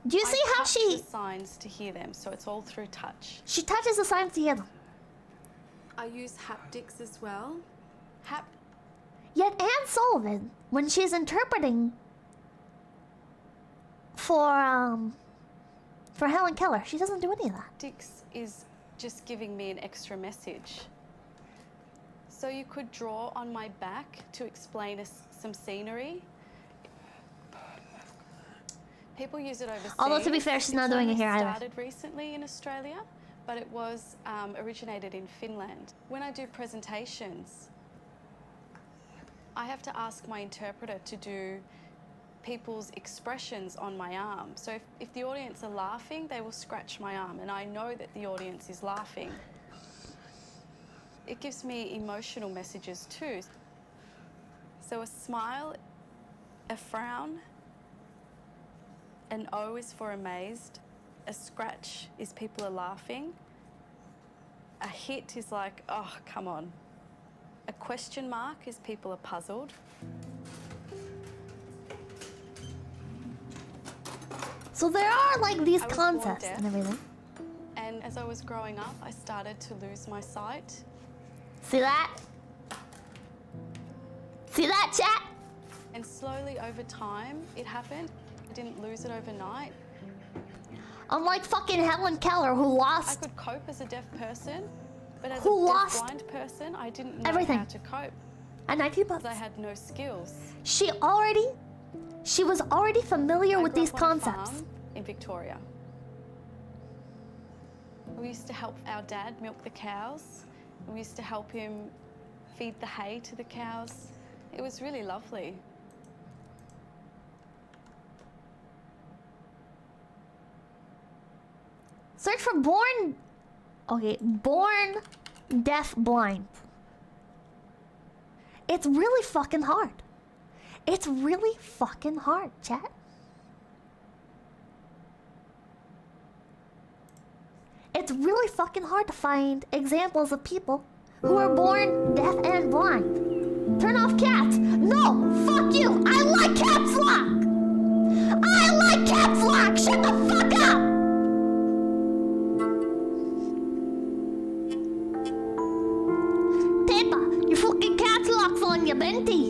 do you see how she the signs to hear them, so it's all through touch. She touches the signs to hear them. I use haptics as well. Yet Anne Sullivan, when she's interpreting for Helen Keller, she doesn't do any of that. Haptics is just giving me an extra message. So you could draw on my back to explain some scenery. People use it overseas. Although to be fair, she's not doing it here either. It started recently in Australia, but it was originated in Finland. When I do presentations, I have to ask my interpreter to do people's expressions on my arm. So if the audience are laughing, they will scratch my arm, and I know that the audience is laughing. It gives me emotional messages too. So a smile, a frown, an O is for amazed, a scratch is people are laughing, a hit is like, oh, come on. A question mark is people are puzzled. So there are like these concepts and everything. And as I was growing up, I started to lose my sight. See that? See that, chat? And slowly over time, it happened. didn't lose it overnight. Unlike fucking Helen Keller, who I lost could cope as a deaf person, but as Who a lost deaf-blind person, I didn't know everything. how to cope an IQ because buff. I had no skills. She was already familiar I with grew these up on a concepts. farm in Victoria. We used to help our dad milk the cows. We used to help him feed the hay to the cows. It was really lovely. Search for born deaf blind. It's really fucking hard. It's really fucking hard, chat. It's really fucking hard to find examples of people who are born deaf and blind. Turn off cats. No, fuck you. I like caps lock. I like caps lock. Shut the fuck up. Pippa, your fucking caps lock's on your Benty.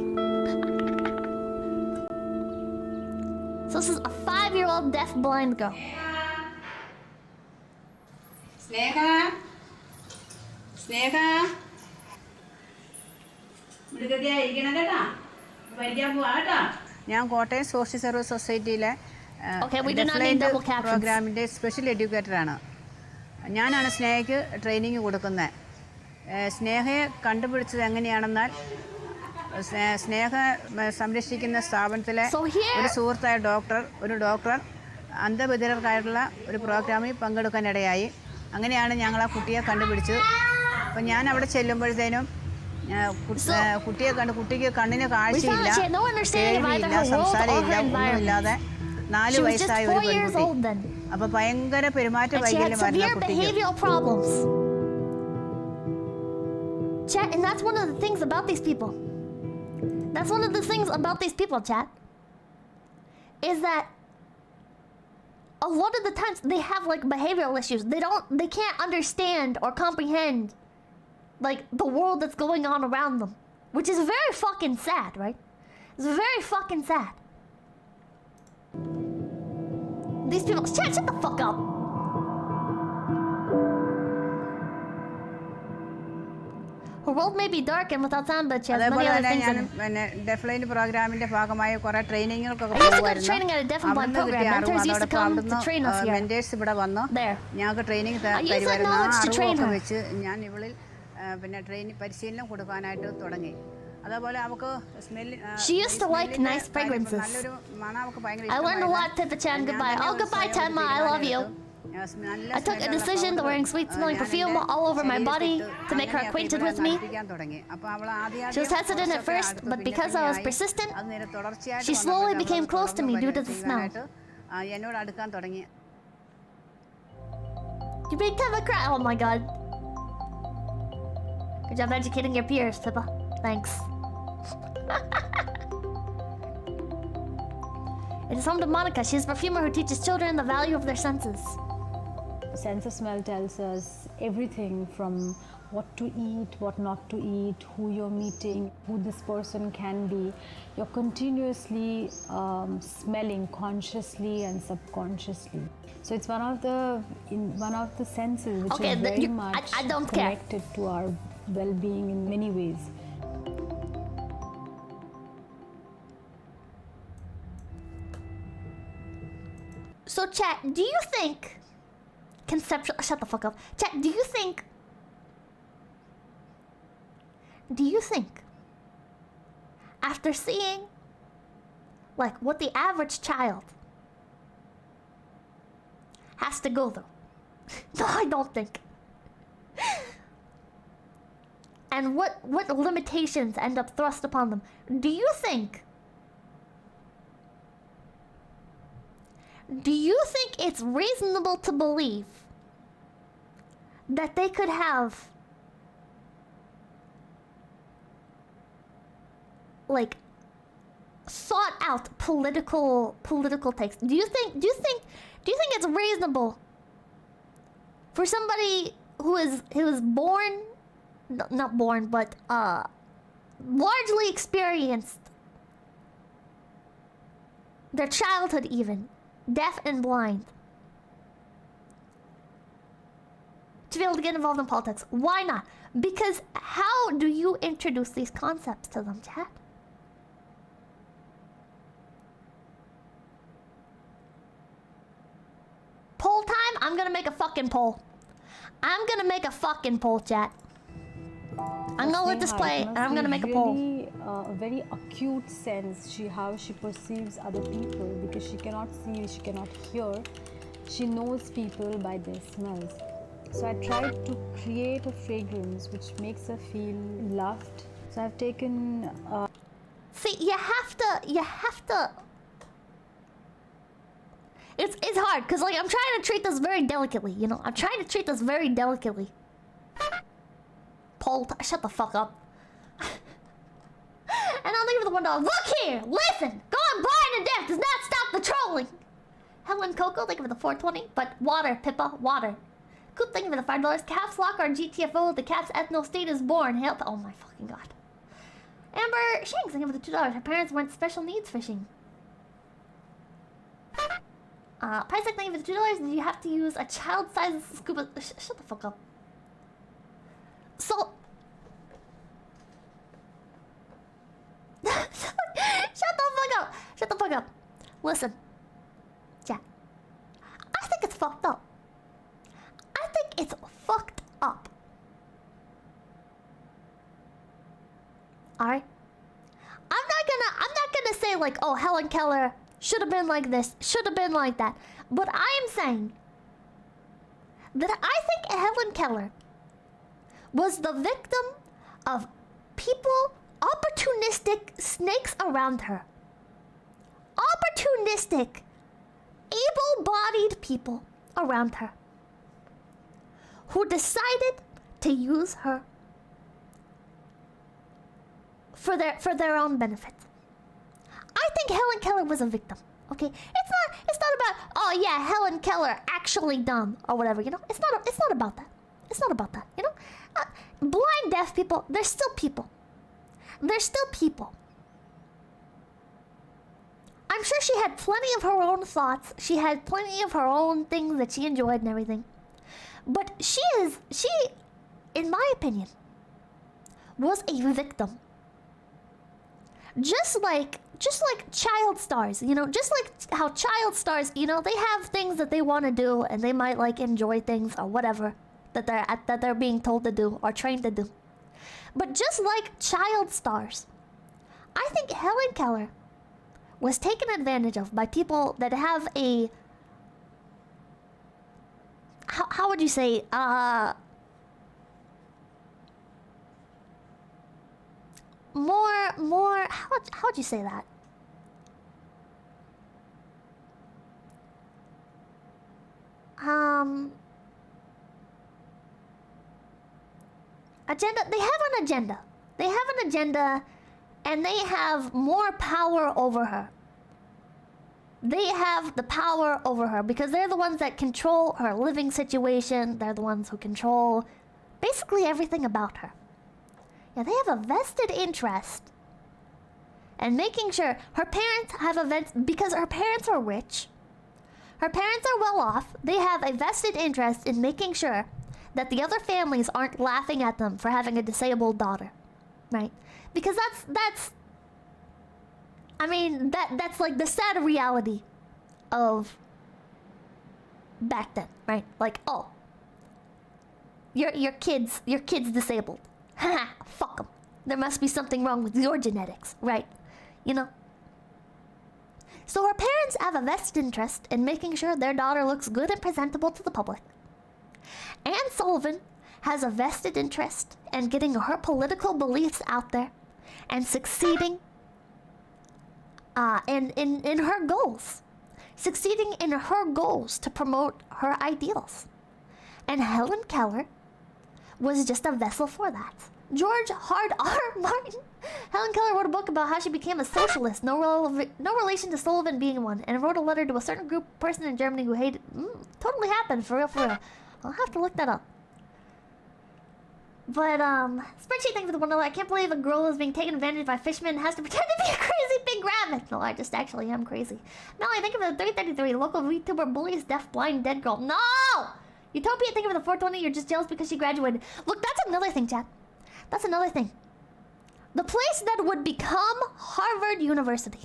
So this is a 5-year-old deaf blind girl. Sneha? Sneha? ഞാൻ Kottayam social service സൊസൈറ്റിയിലെ പ്രോഗ്രാമിൻ്റെ special എഡ്യൂക്കേറ്ററാണ്. ഞാനാണ് സ്നേഹയ്ക്ക് training കൊടുക്കുന്നത്. സ്നേഹയെ കണ്ടുപിടിച്ചത് എങ്ങനെയാണെന്നാൽ സ്നേഹ സംരക്ഷിക്കുന്ന സ്ഥാപനത്തിലെ ഒരു സുഹൃത്തായ ഒരു ഡോക്ടർ അന്ധബധിരർക്കായിട്ടുള്ള ഒരു പ്രോഗ്രാമിൽ പങ്കെടുക്കാനിടയായി. അങ്ങനെയാണ് ഞങ്ങൾ ആ കുട്ടിയെ കണ്ടുപിടിച്ചത്. അപ്പം ഞാൻ അവിടെ ചെല്ലുമ്പോഴത്തേനും കുട്ടിക്ക് കണ്ണിന് കാഴ്ചയില്ല, കേൾവിയില്ല, സംസാരമില്ല, ഒന്നുമില്ലാതെ 4 വയസ്സായ ഒരു പെൺകുട്ടി. അപ്പോൾ ഭയങ്കര പെരുമാറ്റ വൈകല്യമായിരുന്നു കുട്ടിക്ക്. Chat, and that's one of the things about these people. That's one of the things about these people, chat. Is that a lot of the times they have like behavioral issues. They can't understand or comprehend like the world that's going on around them, which is very fucking sad, right? It's very fucking sad. These people, chat, shut the fuck up. Her world may be dark and without sound, but she has many other things in it. ഡെഫ്ലൈൻ പ്രോഗ്രാമിന്റെ ഭാഗമായി കുറെ ട്രെയിനിങ്ങുകൾക്കൊക്കെ I used to go to training at a deaf and blind program. Mentors used to come to train us here. Mentors ഇവിടെ വന്നു ഞങ്ങൾക്ക് training തരുമായിരുന്നു. ആ അറിവൊക്കെ വെച്ച് ഞാൻ ഇവളിൽ പിന്നെ പരിശീലനം കൊടുക്കാനായിട്ട് തുടങ്ങി. അതേപോലെ അവൾക്ക് She used to like nice fragrances. നല്ലൊരു മണം അവൾക്ക് ഭയങ്കര I learned a lot, Pippa-chan. Goodbye. Oh, goodbye, Tanma. I love you. I took a decision to wearing sweet-smelling perfume all over my body to make her acquainted with me. She was hesitant at first, but because I was persistent, she slowly became close to me due to the smell. You made Pippa cry. Oh my god. Good job educating your peers, Pippa. Thanks. It is home to Monica. She's a perfumer who teaches children the value of their senses. Sense of smell tells us everything from what to eat, what not to eat, who you're meeting, who this person can be. You're continuously smelling consciously and subconsciously. So it's one of the senses which is very much connected to our well-being in many ways. So chat, do you think shut the fuck up. Chat, do you think after seeing like what the average child has to go through? No, I don't think. And what limitations end up thrust upon them? Do you think it's reasonable to believe that they could have like sought out political takes? Do you think it's reasonable for somebody who is born, not born, but largely experienced their childhood even, deaf and blind, to be able to get involved in politics. Why not? Because how do you introduce these concepts to them, chat? Poll time? I'm gonna make a fucking poll. I'm gonna make a fucking poll, chat. I'm gonna let this play, and I'm gonna make a poll. A very acute sense, how she perceives other people, because she cannot see, she cannot hear. She knows people by their smells. So I tried to create a fragrance which makes her feel loved. So I've taken. See, you have to. It's hard because like I'm trying to treat this very delicately. You know, I'm trying to treat this very delicately. Shut the fuck up. And I'll leave the window. Look here, listen. Going blind and deaf does not stop the trolling. Helen Coco, thank you for the 420. But water, Pippa, water. Cool, thank you for the $5. Caps lock our GTFO. The cat's ethno state is born. Help! Oh my fucking god. Amber Shanks, thank you for the $2. Her parents went special needs fishing. Pisek, thank you for the $2. Did you have to use a child-sized scuba? Shut the fuck up. So. Shut the fuck up. Shut the fuck up. Listen. Jack. I think it's fucked up. I think it's fucked up. Alright? I'm not gonna say like, oh, Helen Keller should have been like this, should have been like that. But I am saying that I think Helen Keller was the victim of people, opportunistic snakes around her. Opportunistic, able-bodied people around her who decided to use her for their own benefit. I think Helen Keller was a victim. Okay, it's not about, oh yeah, Helen Keller actually dumb or whatever. You know, it's not about that. It's not about that. You know, blind deaf people, they're still people. They're still people. I'm sure she had plenty of her own thoughts. She had plenty of her own things that she enjoyed and everything. But she, in my opinion, was a victim. Just like child stars, you know, just like how child stars, you know, they have things that they want to do and they might like enjoy things or whatever that they're being told to do or trained to do. But just like child stars, I think Helen Keller was taken advantage of by people that have a, how would you say, more, how would you say that? Agenda, they have an agenda. They have an agenda and they have more power over her. They have the power over her because they're the ones that control her living situation. They're the ones who control basically everything about her. Yeah, they have a vested interest in making sure her parents have because her parents are rich. Her parents are well off. They have a vested interest in making sure that the other families aren't laughing at them for having a disabled daughter, right? Because that's like the sad reality of back then, right? Like, oh, your kid's disabled. Haha, fuck them. There must be something wrong with your genetics, right? You know? So her parents have a vested interest in making sure their daughter looks good and presentable to the public. Anne Sullivan has a vested interest in getting her political beliefs out there and succeeding in her goals. Succeeding in her goals to promote her ideals. And Helen Keller was just a vessel for that. George Hard R. Martin. Helen Keller wrote a book about how she became a socialist, no relation to Sullivan being one, and wrote a letter to a certain person in Germany who hated... totally happened, for real. I'll have to look that up. But, Spreadsheet, thank you for the $1. I can't believe a girl is being taken advantage by fishermen and has to pretend to be a crazy fucking grab it. No, I just actually am crazy. Melly, think of the 333. Local VTuber bullies deaf, blind, dead girl. No! Utopia, think of the 420. You're just jealous because she graduated. Look, that's another thing, chat. That's another thing. The place that would become Harvard University.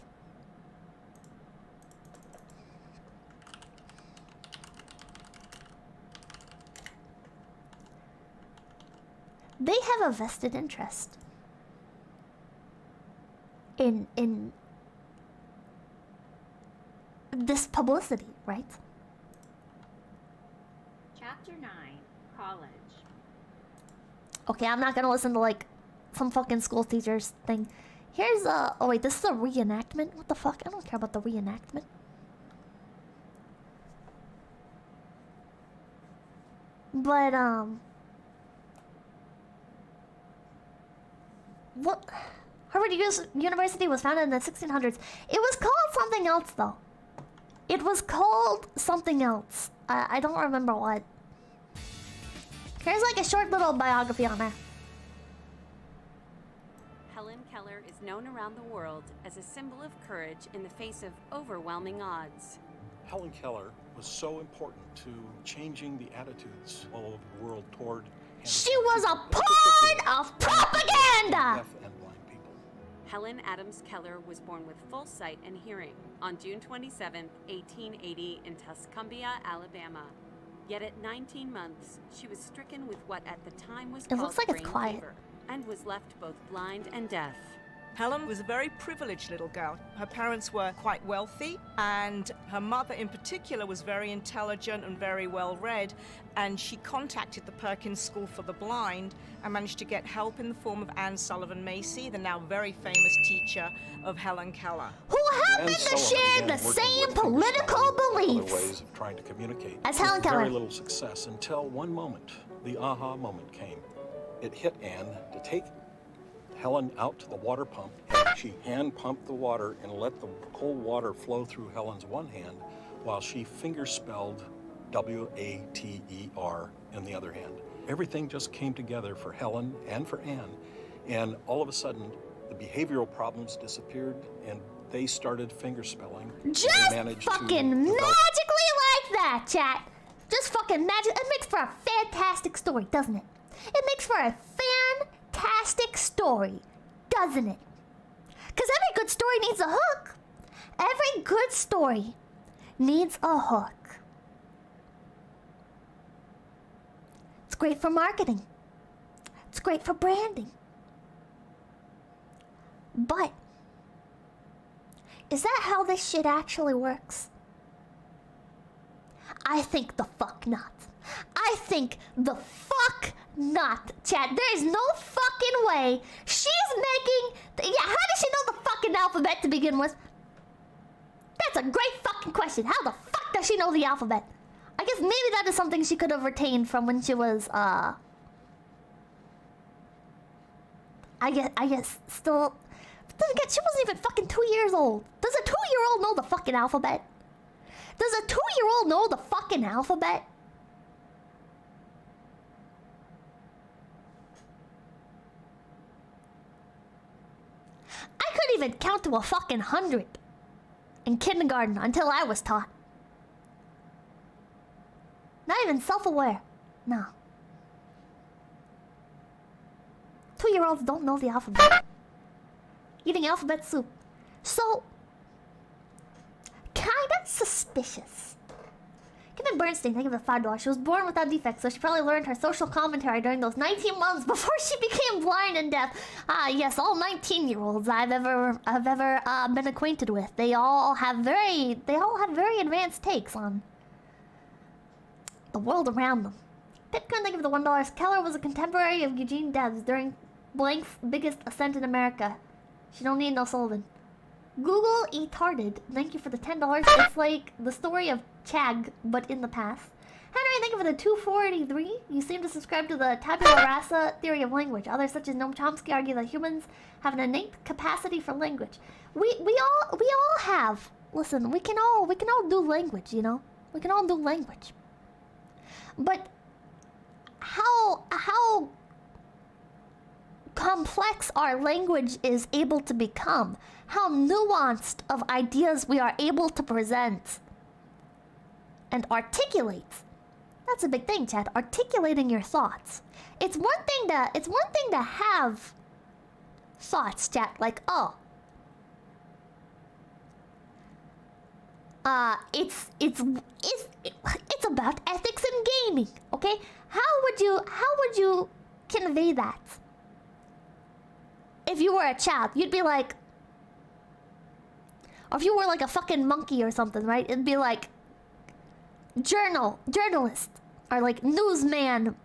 They have a vested interest in this publicity, right? Chapter 9, College. Okay, I'm not gonna listen to like some fucking school teachers thing. Here's a... Oh wait, this is a reenactment? What the fuck? I don't care about the reenactment. But, what? Harvard University was founded in the 1600s. It was called something else, though. It was called something else. I don't remember what. Here's like a short little biography on her. Helen Keller is known around the world as a symbol of courage in the face of overwhelming odds. Helen Keller was so important to changing the attitudes all over the world toward... She was a part of propaganda! Helen Adams Keller was born with full sight and hearing on June 27, 1880 in Tuscumbia, Alabama. Yet at 19 months, she was stricken with what at the time was called brain fever and was left both blind and deaf. Helen was a very privileged little girl. Her parents were quite wealthy, and her mother in particular was very intelligent and very well read, and she contacted the Perkins School for the Blind and managed to get help in the form of Anne Sullivan Macy, the now very famous teacher of Helen Keller. Who happened to share the same political beliefs ways of trying to communicate as Helen Keller. Very little success until one moment, the aha moment came. It hit Anne to take Helen out to the water pump, and she hand pumped the water and let the cold water flow through Helen's one hand while she finger spelled W-A-T-E-R in the other hand. Everything just came together for Helen and for Anne, and all of a sudden the behavioral problems disappeared and they started finger spelling. Just fucking magically like that, chat. Just fucking magic. It makes for a fantastic story, doesn't it? It makes for a fantastic story, doesn't it? Because every good story needs a hook. Every good story needs a hook. It's great for marketing. It's great for branding. But is that how this shit actually works? I think the fuck not. I think the fuck not, chat. There is no fucking way she's making... Yeah, how does she know the fucking alphabet to begin with? That's a great fucking question. How the fuck does she know the alphabet? I guess maybe that is something she could have retained from when she was, I guess, still... But then again, she wasn't even fucking 2 years old. Does a 2-year-old know the fucking alphabet? Does a 2-year-old know the fucking alphabet? I couldn't even count to a fucking 100 in kindergarten until I was taught. Not even self-aware. No. 2-year-olds don't know the alphabet. Eating alphabet soup. So, kinda suspicious. Kevin Bernstein, thank you for the $5. She was born without defects, so she probably learned her social commentary during those 19 months before she became blind and deaf. Ah, yes, all 19-year-olds I've ever been acquainted with. They all have very advanced takes on the world around them. Pipkin, thank you for the $1. Keller was a contemporary of Eugene Debs during Blank's biggest ascent in America. She don't need no Sullivan. Google Etarded, thank you for the $10. It's like the story of Chag, but in the past. Henry, thank you for the $2.43. You seem to subscribe to the tabula rasa theory of language. Others, such as Noam Chomsky, argue that humans have an innate capacity for language. We all have. Listen, we can all do language, you know. We can all do language. But how complex our language is able to become, how nuanced of ideas we are able to present and articulate. That's a big thing, Chad. Articulating your thoughts. It's one thing to have thoughts, Chad. Like, oh, it's about ethics in gaming. Okay, how would you convey that? If you were a child, you'd be like, or if you were like a fucking monkey or something, right? It'd be like journalist, or like newsman,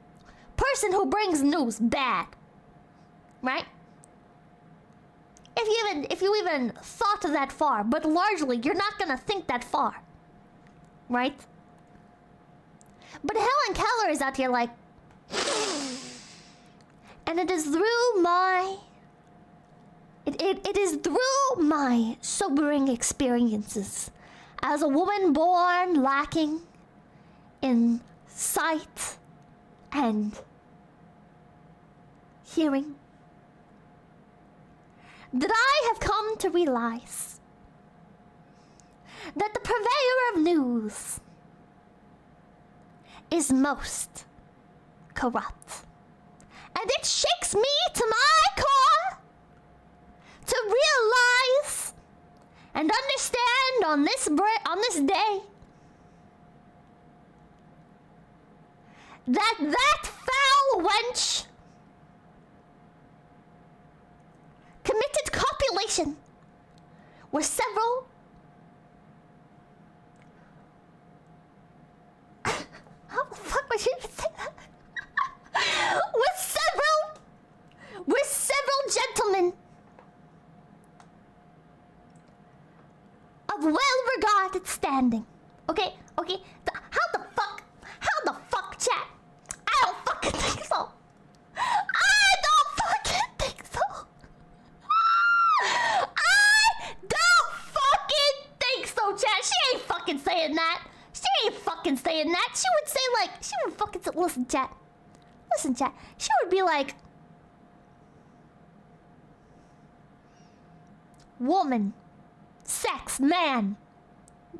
person who brings news, bad, right? If you even thought that far, but largely you're not gonna think that far, right? But Helen Keller is out here like, and it is through my it is through my sobering experiences as a woman born lacking in sight and hearing that I have come to realize that the purveyor of news is most corrupt. And it shakes me to my core to realize and understand on this day that foul wench committed copulation with several how the fuck would you even say that? with several gentlemen of well-regarded standing. Okay? How the fuck, chat? I don't fucking think so. I don't fucking think so. Chat. She ain't fucking saying that. She would fucking say, listen, chat. She would be like, woman, sex, man,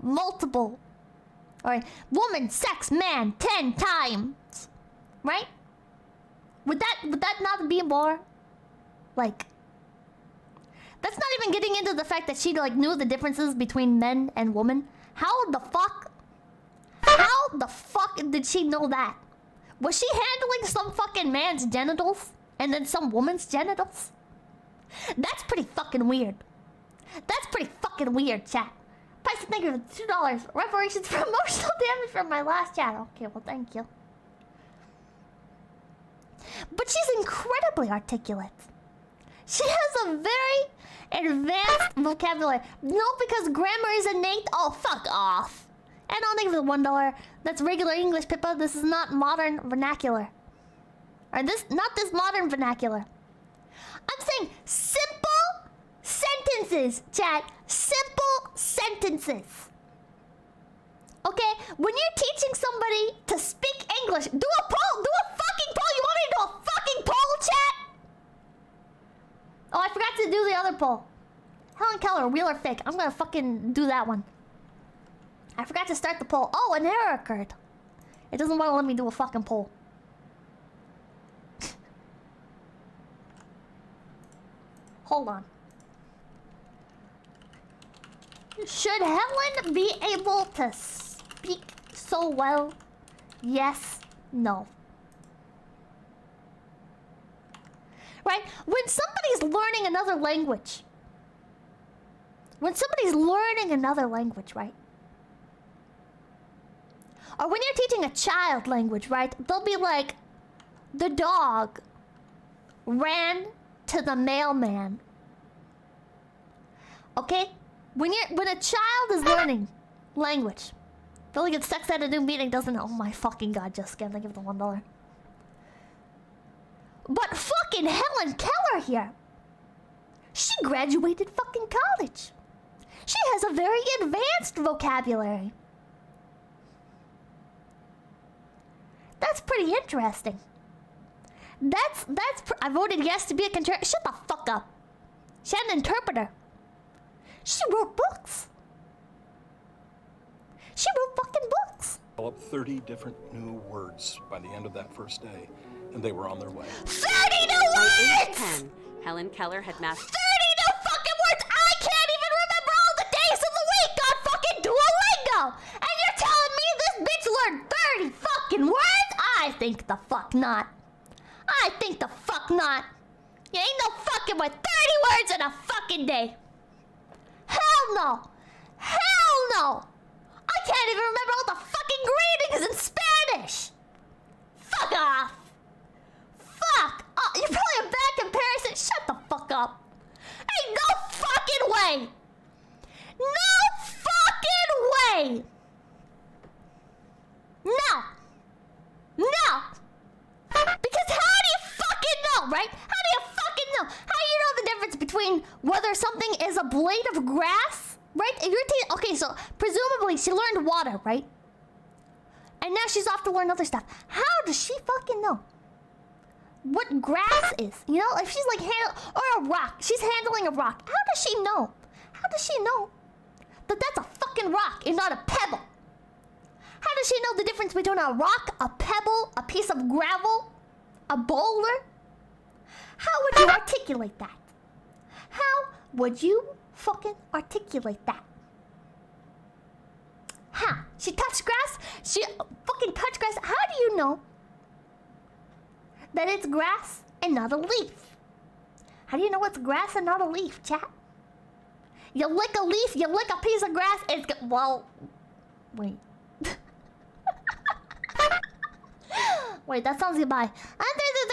multiple. Alright, woman, sex, man, 10 times. Right? Would that not be more like, that's not even getting into the fact that she like knew the differences between men and women. How the fuck did she know that? Was she handling some fucking man's genitals and then some woman's genitals? That's pretty fucking weird. Chat. Price of negative $2. Reparations for emotional damage from my last chat. Okay, well, thank you. But she's incredibly articulate. She has a very advanced vocabulary. No, because grammar is innate. Oh, fuck off. And I'll give it $1. That's regular English, Pippa. This is not modern vernacular. Or not this modern vernacular. I'm saying simple sentences, chat. Simple sentences. Okay? When you're teaching somebody to speak English, do a poll. Do a fucking poll. You want me to do a fucking poll, chat? Oh, I forgot to do the other poll. Helen Keller, real or fake? I'm gonna fucking do that one. I forgot to start the poll. Oh, an error occurred. It doesn't want to let me do a fucking poll. Hold on. Should Helen be able to speak so well? Yes. No. Right? When somebody's learning another language. Right? Or when you're teaching a child language, right? They'll be like, the dog ran to the mailman. Okay? When a child is learning language, they'll get sex at a new meeting, doesn't it? Oh my fucking god, just scan. I give them $1. But fucking Helen Keller here. She graduated fucking college. She has a very advanced vocabulary. That's pretty interesting. I voted yes to be a contrarian. Shut the fuck up. She had an interpreter. She wrote books. She wrote fucking books. Developed 30 different new words by the end of that first day, and they were on their way. 30 new By age words! 10, Helen Keller had mastered 30 new fucking words! I can't even remember all the days of the week on fucking Duolingo! And you're telling me this bitch learned 30 fucking words? I think the fuck not. I think the fuck not. You ain't no fucking with 30 words in a fucking day. Hell no. Hell no. I can't even remember all the fucking greetings in Spanish. Fuck off. Fuck. Oh, you're probably a bad comparison. Shut the fuck up. Ain't no fucking way. No fucking way. No. No. Because how do you fucking know, right? How do you fucking know? How do you know the difference between whether something is a blade of grass, right? If you're okay, so presumably she learned water, right? And now she's off to learn other stuff. How does she fucking know what grass is? You know, if she's like or a rock. She's handling a rock. How does she know? How does she know that that's a fucking rock and not a pebble? How does she know the difference between a rock, a pebble, a piece of gravel, a boulder? How would you articulate that? How would you fucking articulate that? How? She touched grass? She fucking touched grass? How do you know that it's grass and not a leaf? How do you know it's grass and not a leaf, chat? You lick a leaf, you lick a piece of grass, well, wait. Wait, that sounds goodbye.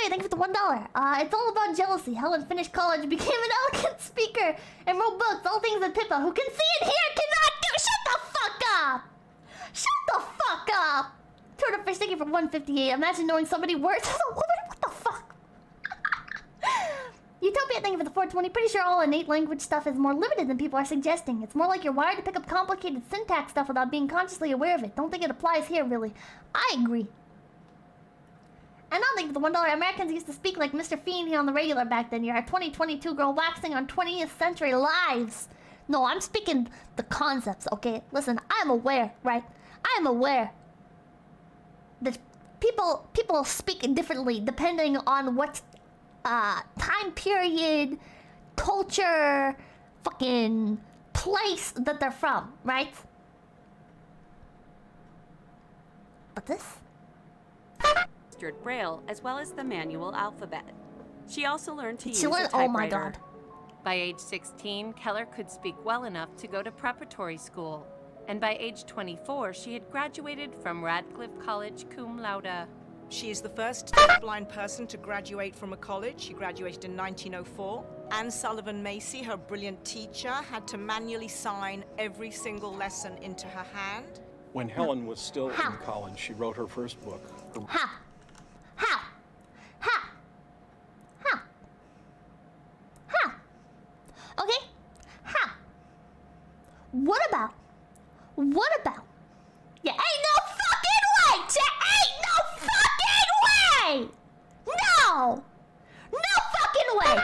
Thank you for the $1. It's all about jealousy. Helen finished college, became an elegant speaker, and wrote books. All things that Pippa, who can see and hear, cannot do. Shut the fuck up! Shut the fuck up! Turtle fish, thank you for 158. Imagine knowing somebody works as a woman. What the fuck? Utopia, thank you for the 420. Pretty sure all innate language stuff is more limited than people are suggesting. It's more like you're wired to pick up complicated syntax stuff without being consciously aware of it. Don't think it applies here, really. I agree. And I think the $1 Americans used to speak like Mr. Feeney on the regular back then. You're a 2022 girl waxing on 20th century lives. No, I'm speaking the concepts, okay? Listen, I'm aware, right? I'm aware that people speak differently depending on what time period, culture, fucking place that they're from, right? But this? Braille as well as the manual alphabet. She also learned to use a typewriter. Oh my god. By age 16, Keller could speak well enough to go to preparatory school. And by age 24, she had graduated from Radcliffe College cum laude. She is the first blind person to graduate from a college. She graduated in 1904. Anne Sullivan Macy, her brilliant teacher, had to manually sign every single lesson into her hand. When Helen was still in college, she wrote her first book. How? Okay? How? What about? Yeah, ain't no fucking way! Ain't no fucking way! No! No fucking way!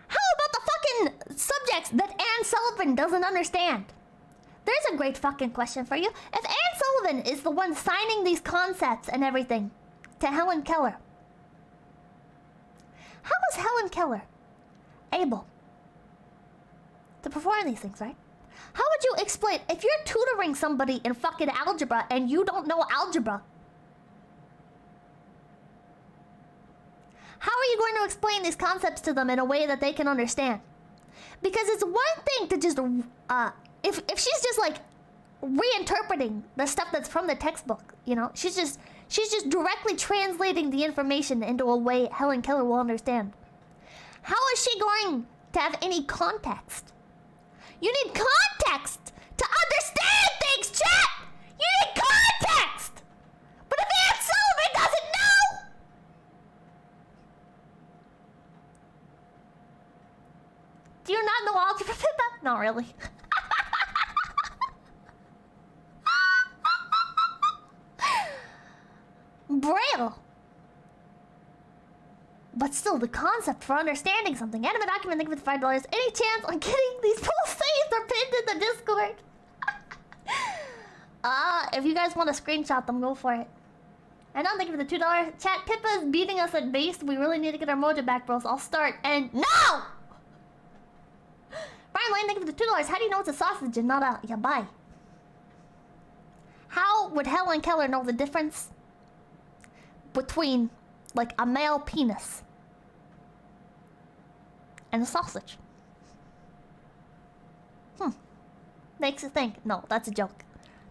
How about the fucking subjects that Anne Sullivan doesn't understand? There's a great fucking question for you. If Anne Sullivan is the one signing these concepts and everything to Helen Keller, how was Helen Keller able to perform these things, right? How would you explain if you're tutoring somebody in fucking algebra and you don't know algebra? How are you going to explain these concepts to them in a way that they can understand? Because it's one thing to just if she's just like reinterpreting the stuff that's from the textbook, you know, she's just directly translating the information into a way Helen Keller will understand. How is she going to have any context? You need context to understand things, chat! You need context! But if Anne Sullivan doesn't know... Do you not know algebra, Pippa? Not really. Braille. But still, the concept for understanding something. Anime document, thank you for the $5. Any chance on getting these polls saved or pinned in the Discord? If you guys want to screenshot them, go for it. And now thank you for the $2. Chat, Pippa is beating us at base. We really need to get our mojo back, bros. I'll start and... No! Brian Lane, thank you for the $2. How do you know it's a sausage and not a yabai? How would Helen Keller know the difference between, like, a male penis and a sausage? Makes you think. No, that's a joke.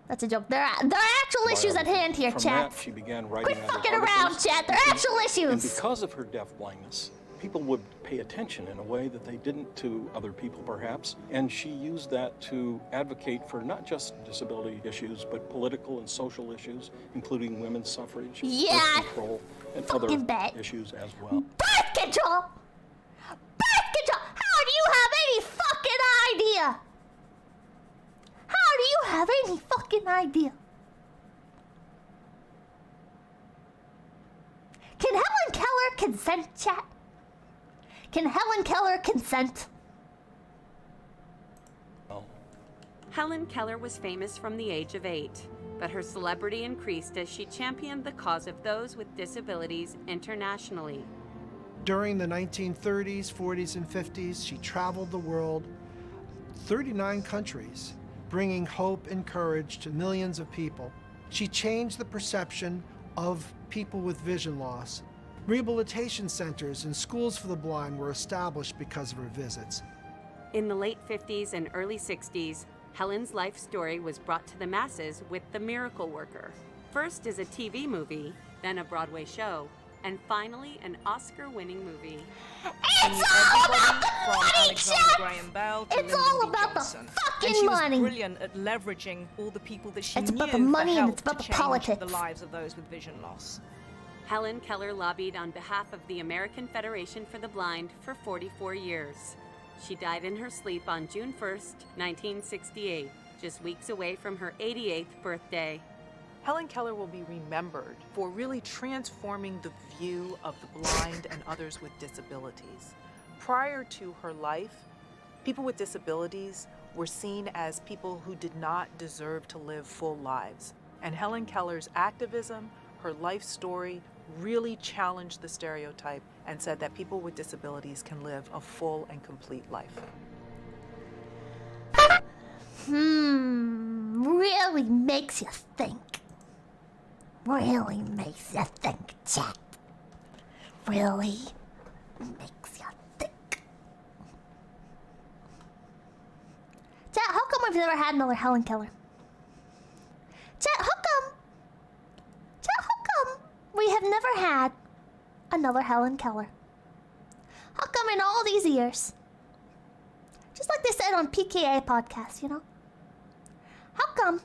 That's a joke. There are actual issues at hand here, chat. That, she began writing Quit fucking around, chat. There are actual issues. And because of her deaf blindness, people would pay attention in a way that they didn't to other people, perhaps. And she used that to advocate for not just disability issues, but political and social issues, including women's suffrage, birth control, and other issues as well. Birth control! Birth control! How do you have any fucking idea? How do you have any fucking idea? Can Helen Keller consent, chat? Can Helen Keller consent? Helen Keller was famous from the age of 8, but her celebrity increased as she championed the cause of those with disabilities internationally. During the 1930s, 40s, and 50s, she traveled the world, 39 countries, bringing hope and courage to millions of people. She changed the perception of people with vision loss. Rehabilitation centers and schools for the blind were established because of her visits. In the late 50s and early 60s, Helen's life story was brought to the masses with The Miracle Worker, first as a TV movie, then a Broadway show, and finally an Oscar-winning movie. It's all about the money, Chat! It's all about the fucking money! And she was brilliant at leveraging all the people that she knew about the money for and help it's about to the change politics. the lives of those with vision loss. Helen Keller lobbied on behalf of the American Federation for the Blind for 44 years. She died in her sleep on June 1st, 1968, just weeks away from her 88th birthday. Helen Keller will be remembered for really transforming the view of the blind and others with disabilities. Prior to her life, people with disabilities were seen as people who did not deserve to live full lives. And Helen Keller's activism, her life story, really challenged the stereotype and said that people with disabilities can live a full and complete life. Really makes you think. Really makes you think, chat. Really makes you think. Chat, how come we've never had another Helen Keller? Chat, how come? Chat, how come we have never had another Helen Keller? How come in all these years? Just like they said on PKA podcast, you know? How come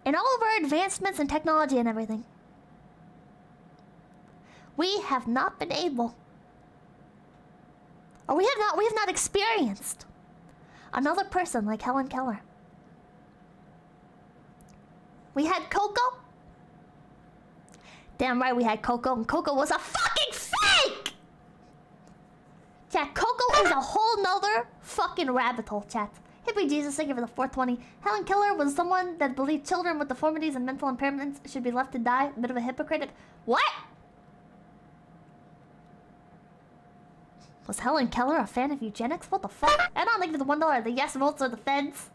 in all of our advancements in technology and everything, we have not been able, or we have not experienced another person like Helen Keller? We had Coco. Damn right we had Coco, and Coco was a fucking fake! Chat, Coco is a whole nother fucking rabbit hole, chat. Hippie Jesus, thank you for the 420. Helen Keller was someone that believed children with deformities and mental impairments should be left to die. A bit of a hypocrite. What? Was Helen Keller a fan of eugenics? What the fuck? And I'll thank you for the $1. The yes votes are the feds.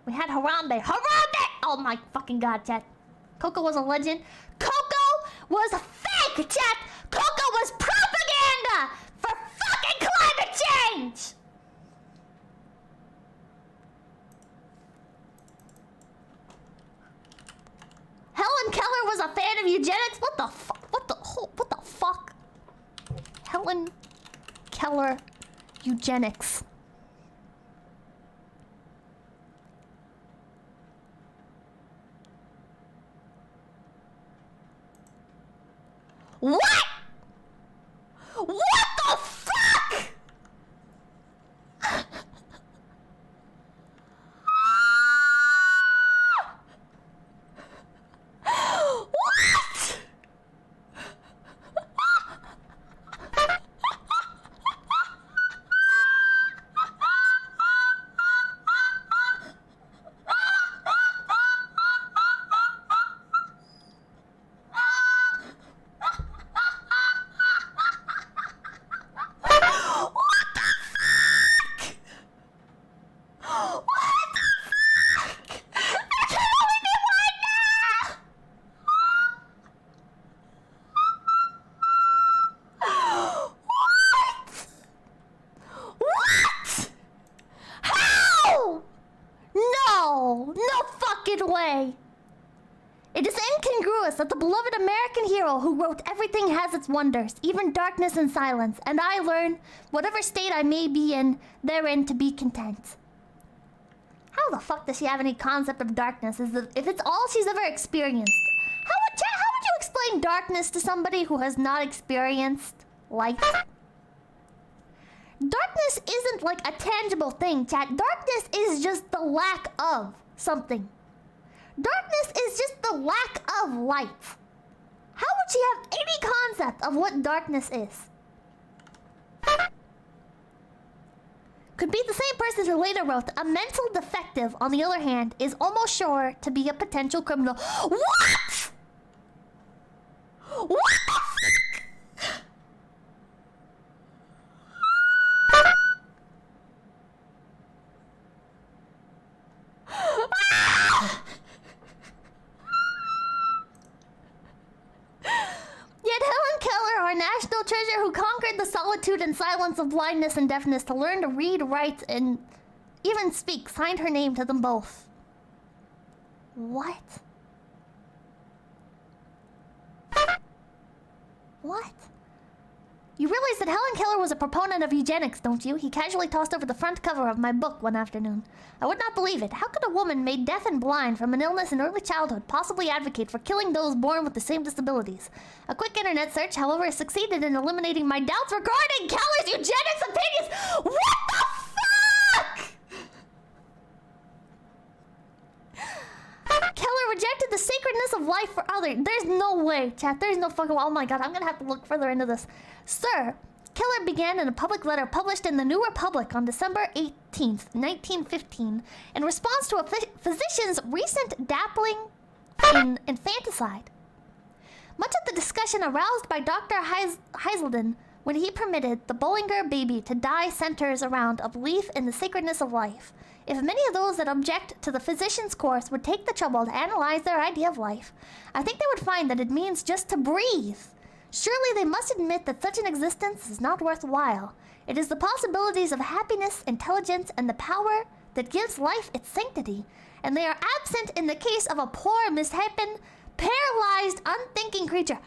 We had Harambe. Harambe! Oh my fucking god, chat. Coco was a legend. Coco was a fake, chat! Coco was propaganda for fucking climate change! Helen Keller was a fan of eugenics? What the fuck? What the fuck? Helen Keller eugenics. What? What the fuck? What? No fucking way! It is incongruous that the beloved American hero who wrote everything has its wonders, even darkness and silence, and I learn, whatever state I may be in, therein to be content. How the fuck does she have any concept of darkness if it's all she's ever experienced? How would you explain darkness to somebody who has not experienced light? Darkness isn't like a tangible thing, chat. Darkness is just the lack of something. Darkness is just the lack of light. How would she have any concept of what darkness is? Could be the same person who later wrote, a mental defective, on the other hand, is almost sure to be a potential criminal. What?! What the fuck?! Yet Helen Keller, our national treasure who conquered the solitude and silence of blindness and deafness to learn to read, write, and even speak, signed her name to them both. What? What? You realize that Helen Keller was a proponent of eugenics, don't you? He casually tossed over the front cover of my book one afternoon. I would not believe it. How could a woman made deaf and blind from an illness in early childhood possibly advocate for killing those born with the same disabilities? A quick internet search, however, succeeded in eliminating my doubts regarding Keller's eugenics opinions. What the fuck?! Keller rejected the sacredness of life for others. There's no way, chat. There's no fucking... Oh my god, I'm gonna have to look further into this. Sir, Keller began in a public letter published in the New Republic on December 18th, 1915, in response to a physician's recent dabbling in infanticide. Much of the discussion aroused by Dr. Heiselden when he permitted the Bollinger baby to die centers around a belief in the sacredness of life. If many of those that object to the physician's course would take the trouble to analyze their idea of life, I think they would find that it means just to breathe. Surely they must admit that such an existence is not worthwhile. It is the possibilities of happiness, intelligence, and the power that gives life its sanctity, and they are absent in the case of a poor, misshapen, paralyzed, unthinking creature.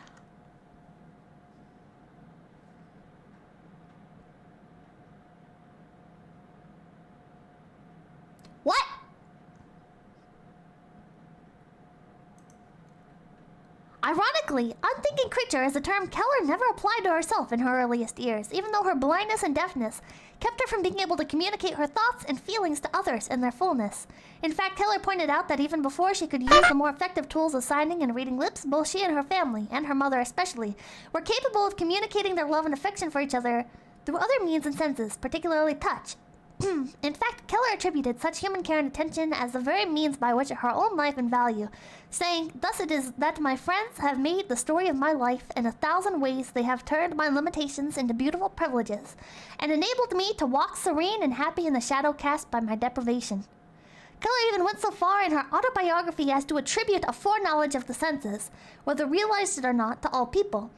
What? Ironically, unthinking creature is a term Keller never applied to herself in her earliest years, even though her blindness and deafness kept her from being able to communicate her thoughts and feelings to others in their fullness. In fact, Keller pointed out that even before she could use the more effective tools of signing and reading lips, both she and her family, and her mother especially, were capable of communicating their love and affection for each other through other means and senses, particularly touch. In fact, Keller attributed such human care and attention as the very means by which her own life and value, saying, "Thus it is that my friends have made the story of my life. In 1,000 ways they have turned my limitations into beautiful privileges, and enabled me to walk serene and happy in the shadow cast by my deprivation." Keller even went so far in her autobiography as to attribute a foreknowledge of the senses, whether realized it or not, to all people.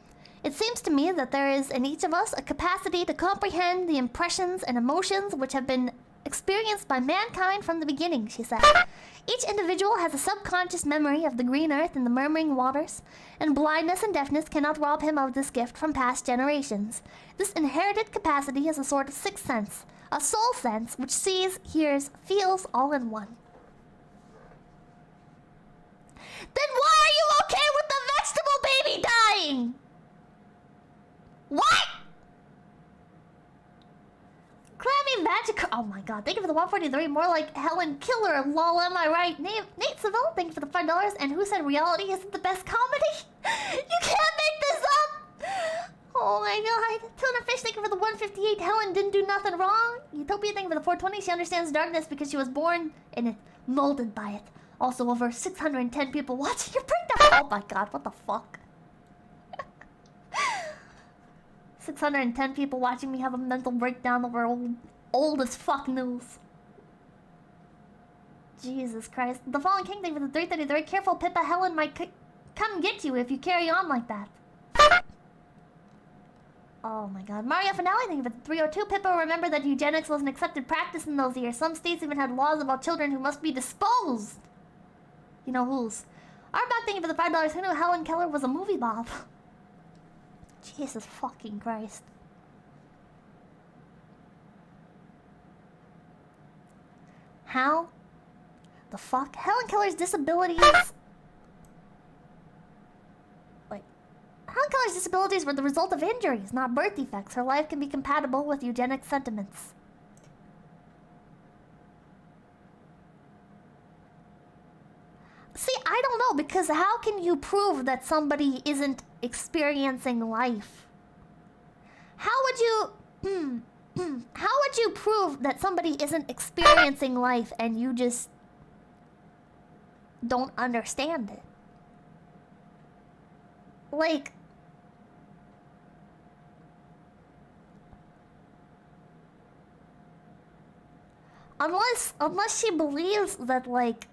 It seems to me that there is in each of us a capacity to comprehend the impressions and emotions which have been experienced by mankind from the beginning, she said. Each individual has a subconscious memory of the green earth and the murmuring waters, and blindness and deafness cannot rob him of this gift from past generations. This inherited capacity is a sort of sixth sense, a soul sense which sees, hears, feels all in one. Then why are you okay with the vegetable baby dying? What? Clammy magic. Oh my god, thank you for the 143. More like Helen Killer. Lol, am I right? Nate Seville, thank you for the $5. And who said reality isn't the best comedy? You can't make this up! Oh my god. Tuna Fish, thank you for the 158. Helen didn't do nothing wrong. Utopia, thank you for the 420. She understands darkness because she was born in it, molded by it. Also, over 610 people watching your breakdown. Oh my god, what the fuck? 610 people watching me have a mental breakdown over old as fuck news. Jesus Christ. The Fallen King, thank you for the 333. Careful, Pippa, Helen might come get you if you carry on like that. Oh my god. Mario Finale, thank you for the 302. Pippa, remember that eugenics was an accepted practice in those years. Some states even had laws about children who must be disposed. You know who's. Arbach, thank you for the $5. Who knew Helen Keller was a movie Bob? Jesus fucking Christ. How the fuck? Helen Keller's disabilities... Helen Keller's disabilities were the result of injuries, not birth defects. Her life can be compatible with eugenic sentiments. See, I don't know, because how can you prove that somebody isn't experiencing life? How would you... how would you prove that somebody isn't experiencing life and you just don't understand it? Like... Unless she believes that, like,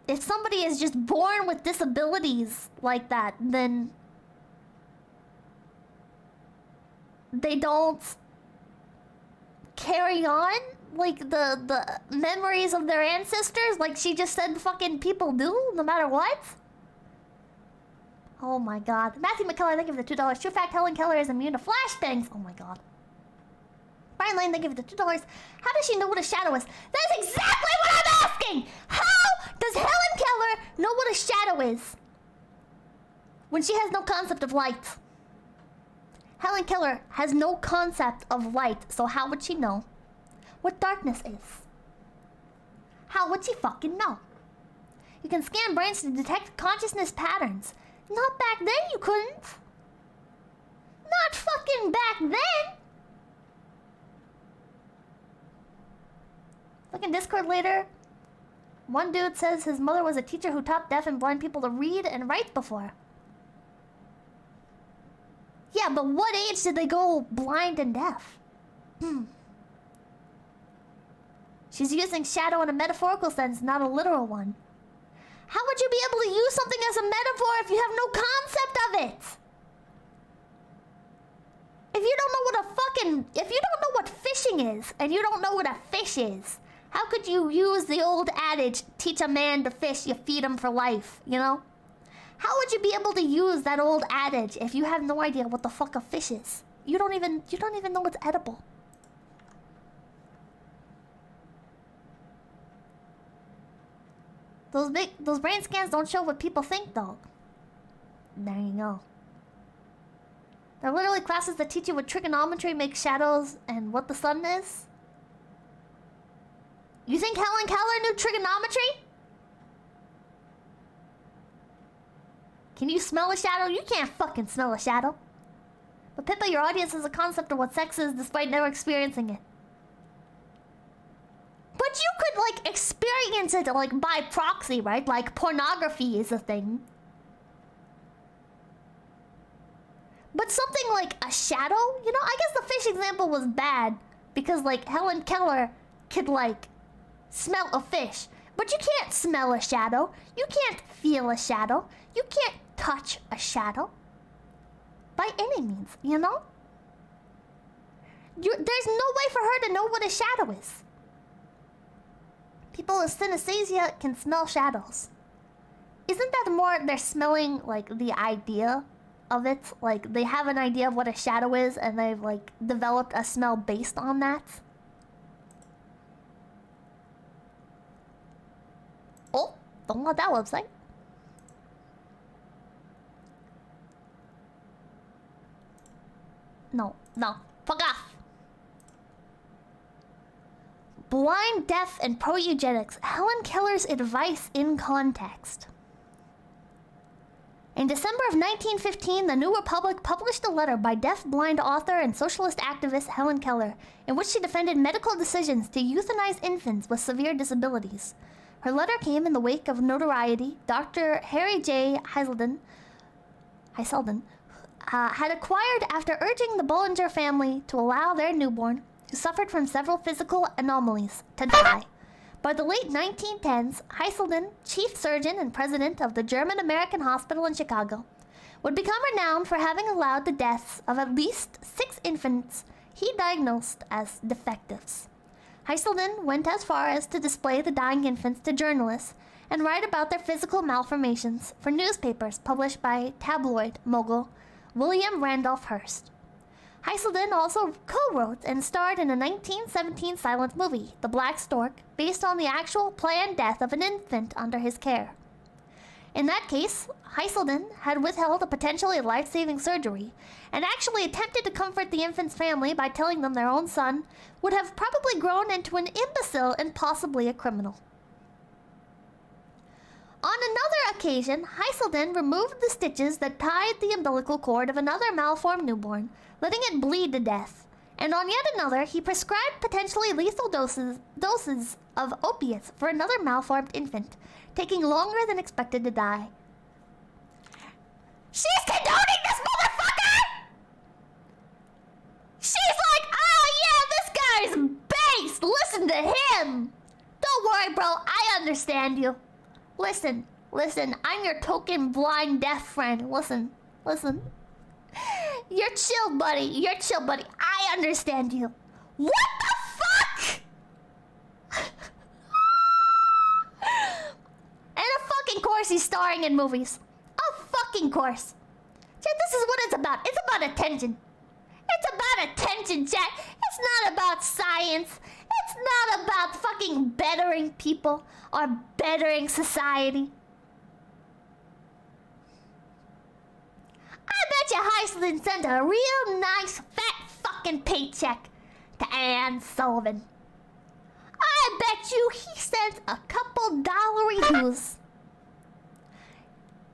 if somebody is just born with disabilities like that, then they don't carry on, like, the memories of their ancestors, like she just said fucking people do, no matter what? Oh my god. Matthew McKellar, thank you for the $2. True fact, Helen Keller is immune to flashbangs. Oh my god. Brian Lane, thank you for the $2. How does she know what a shadow is? That's exactly what I'm asking! How does Helen Keller know what a shadow is? When she has no concept of light. Helen Keller has no concept of light, so how would she know what darkness is? How would she fucking know? You can scan brains to detect consciousness patterns. Not back then you couldn't. Not fucking back then! Look in Discord later. One dude says his mother was a teacher who taught deaf and blind people to read and write before. Yeah, but what age did they go blind and deaf? She's using shadow in a metaphorical sense, not a literal one. How would you be able to use something as a metaphor if you have no concept of it? If you don't know what a fucking... If you don't know what fishing is, and you don't know what a fish is, how could you use the old adage, teach a man to fish, you feed him for life, you know? How would you be able to use that old adage if you have no idea what the fuck a fish is? You don't even know it's edible. Those brain scans don't show what people think, though. There you go. There are literally classes that teach you what trigonometry makes shadows and what the sun is. You think Helen Keller knew trigonometry? Can you smell a shadow? You can't fucking smell a shadow. But Pippa, your audience has a concept of what sex is despite never experiencing it. But you could, like, experience it, like, by proxy, right? Like, pornography is a thing. But something like a shadow? You know, I guess the fish example was bad. Because, like, Helen Keller could, like, smell a fish. But you can't smell a shadow. You can't feel a shadow. You can't touch a shadow. By any means, you know? There's no way for her to know what a shadow is. People with synesthesia can smell shadows. Isn't that more they're smelling, like, the idea of it? Like, they have an idea of what a shadow is, and they've, like, developed a smell based on that? Oh, don't want that website. No, fuck off. Blind, deaf, and pro-eugenics. Helen Keller's advice in context. In December of 1915, the New Republic published a letter by deaf, blind author and socialist activist Helen Keller, in which she defended medical decisions to euthanize infants with severe disabilities. Her letter came in the wake of notoriety Dr. Harry J. Heiselden had acquired after urging the Bollinger family to allow their newborn, who suffered from several physical anomalies, to die. By the late 1910s, Heiselden, chief surgeon and president of the German-American Hospital in Chicago, would become renowned for having allowed the deaths of at least 6 infants he diagnosed as defectives. Heselden went as far as to display the dying infants to journalists and write about their physical malformations for newspapers published by tabloid mogul William Randolph Hearst. Heselden also co-wrote and starred in a 1917 silent movie, The Black Stork, based on the actual planned death of an infant under his care. In that case, Heselden had withheld a potentially life-saving surgery and actually attempted to comfort the infant's family by telling them their own son would have probably grown into an imbecile and possibly a criminal. On another occasion, Heselden removed the stitches that tied the umbilical cord of another malformed newborn, letting it bleed to death. And on yet another, he prescribed potentially lethal doses of opiates for another malformed infant, taking longer than expected to die. She's condoning this motherfucker! She's like, oh yeah, this guy's based! Listen to him! Don't worry, bro, I understand you. Listen, I'm your token blind deaf friend. Listen. You're chill, buddy. I understand you. What the fuck? And of fucking course he's starring in movies. Of fucking course. Chat, this is what it's about. It's about attention. It's about attention, chat. It's not about science. It's not about fucking bettering people or bettering society. I bet you Heselden sent a real nice fat fucking paycheck to Anne Sullivan. I bet you he sent a couple dollary dues.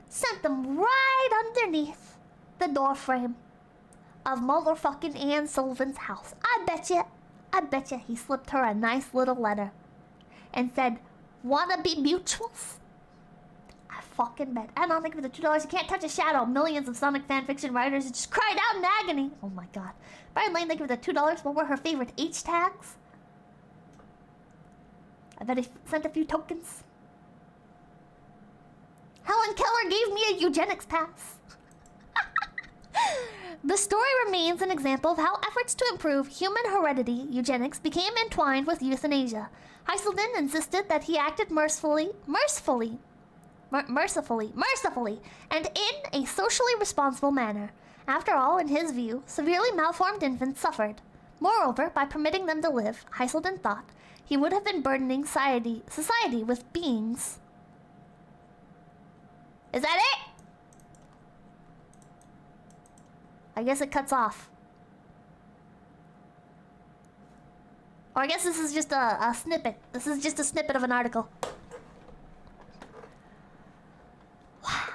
Sent them right underneath the doorframe of motherfucking Anne Sullivan's house. I bet you he slipped her a nice little letter and said, "Wanna be mutuals?" I fucking bet. And I'll give it the $2. You can't touch a shadow. Millions of Sonic fanfiction writers just cried out in agony. Oh my god. Brian Lane, thank you for the $2. What were her favorite H tags? I bet he sent a few tokens. Helen Keller gave me a eugenics pass. The story remains an example of how efforts to improve human heredity, eugenics, became entwined with euthanasia. Heselden insisted that he acted mercifully, and in a socially responsible manner. After all, in his view, severely malformed infants suffered. Moreover, by permitting them to live, Heselden thought he would have been burdening society with beings. Is that it? I guess it cuts off. Or I guess this is just a snippet. This is just a snippet of an article. Wow.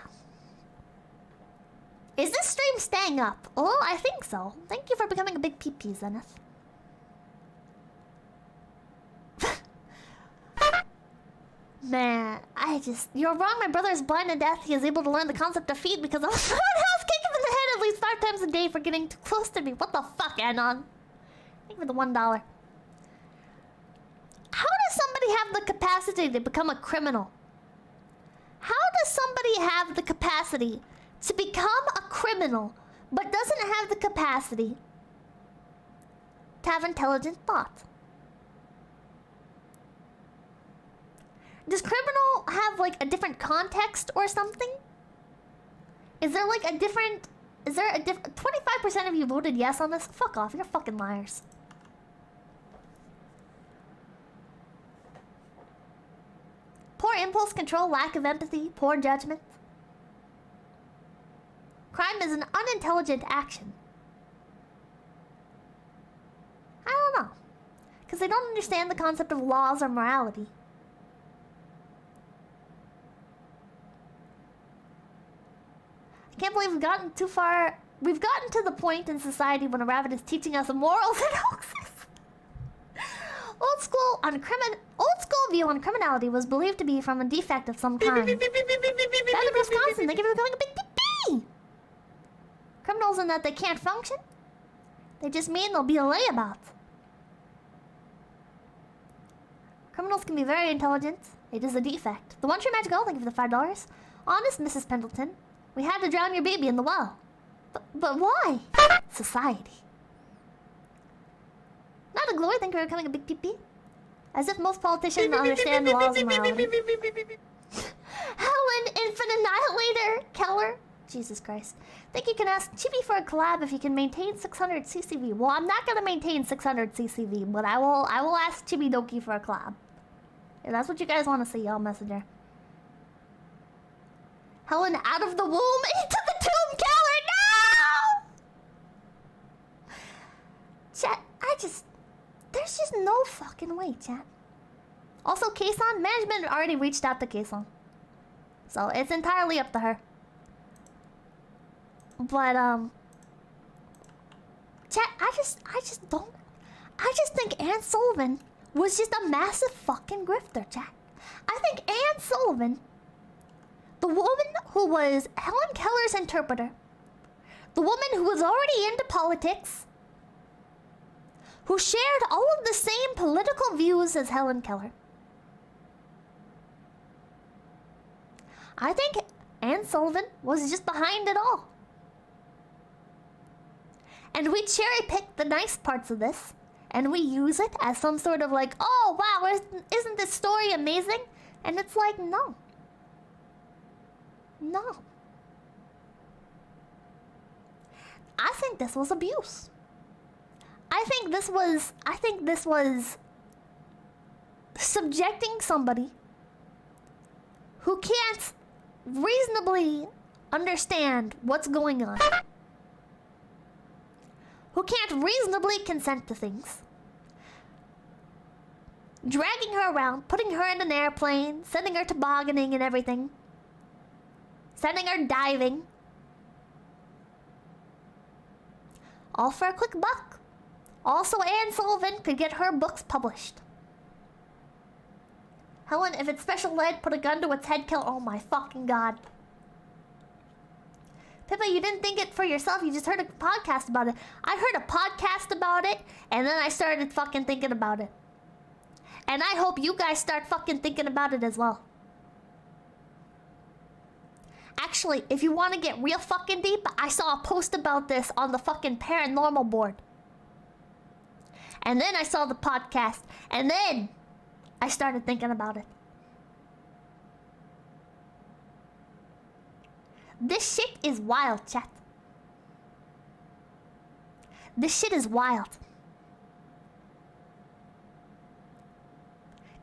Is this stream staying up? Oh, I think so. Thank you for becoming a big PP, Zenith. Man, you're wrong. My brother is blind and deaf. He is able to learn the concept of feed because of someone else kick him in the head at least 5 times a day for getting too close to me. What the fuck, Anon? Thank you for the $1. How does somebody have the capacity to become a criminal? How does somebody have the capacity to become a criminal but doesn't have the capacity to have intelligent thought? Does criminal have like a different context or something? Is there like a different... 25% of you voted yes on this? Fuck off, you're fucking liars. Poor impulse control, lack of empathy, poor judgment. Crime is an unintelligent action. I don't know. Because they don't understand the concept of laws or morality. I can't believe we've gotten too far. We've gotten to the point in society when a rabbit is teaching us morals and hoaxes. Old school view on criminality was believed to be from a defect of some kind. Back in Wisconsin, they give it becoming a big pee. Criminals in that they can't function. They just mean they'll be a layabout. Criminals can be very intelligent. It is a defect. The One True Magic Girl, thank you for the $5. Honest Mrs. Pendleton. We had to drown your baby in the well. But why? Society. Not a glory, thank you for becoming a big pee-pee. As if most politicians understand the laws of morality. Helen, Infinite Annihilator, Keller. Jesus Christ. Think you can ask Chibi for a collab if you can maintain 600 CCV. Well, I'm not gonna maintain 600 CCV, but I will ask Chibi Doki for a collab. If that's what you guys want to see, y'all messenger. Helen out of the womb into the tomb, Keller, no! Chat, there's just no fucking way, chat. Also, Kason, management already reached out to Kason. So, it's entirely up to her. But, chat, I just think Anne Sullivan was just a massive fucking grifter, chat. I think Anne Sullivan, the woman who was Helen Keller's interpreter, the woman who was already into politics, who shared all of the same political views as Helen Keller. I think Anne Sullivan was just behind it all. And we cherry-pick the nice parts of this, and we use it as some sort of like, oh wow, isn't this story amazing? And it's like, no. No. I think this was abuse. I think this was subjecting somebody who can't reasonably understand what's going on, who can't reasonably consent to things, dragging her around, putting her in an airplane, sending her tobogganing and everything, sending her diving, all for a quick buck. Also, Anne Sullivan could get her books published. Helen, if it's special ed, put a gun to its head, kill. Oh my fucking god. Pippa, you didn't think it for yourself, you just heard a podcast about it. I heard a podcast about it, and then I started fucking thinking about it. And I hope you guys start fucking thinking about it as well. Actually, if you want to get real fucking deep, I saw a post about this on the fucking paranormal board. And then I saw the podcast, and then I started thinking about it. This shit is wild, chat. This shit is wild.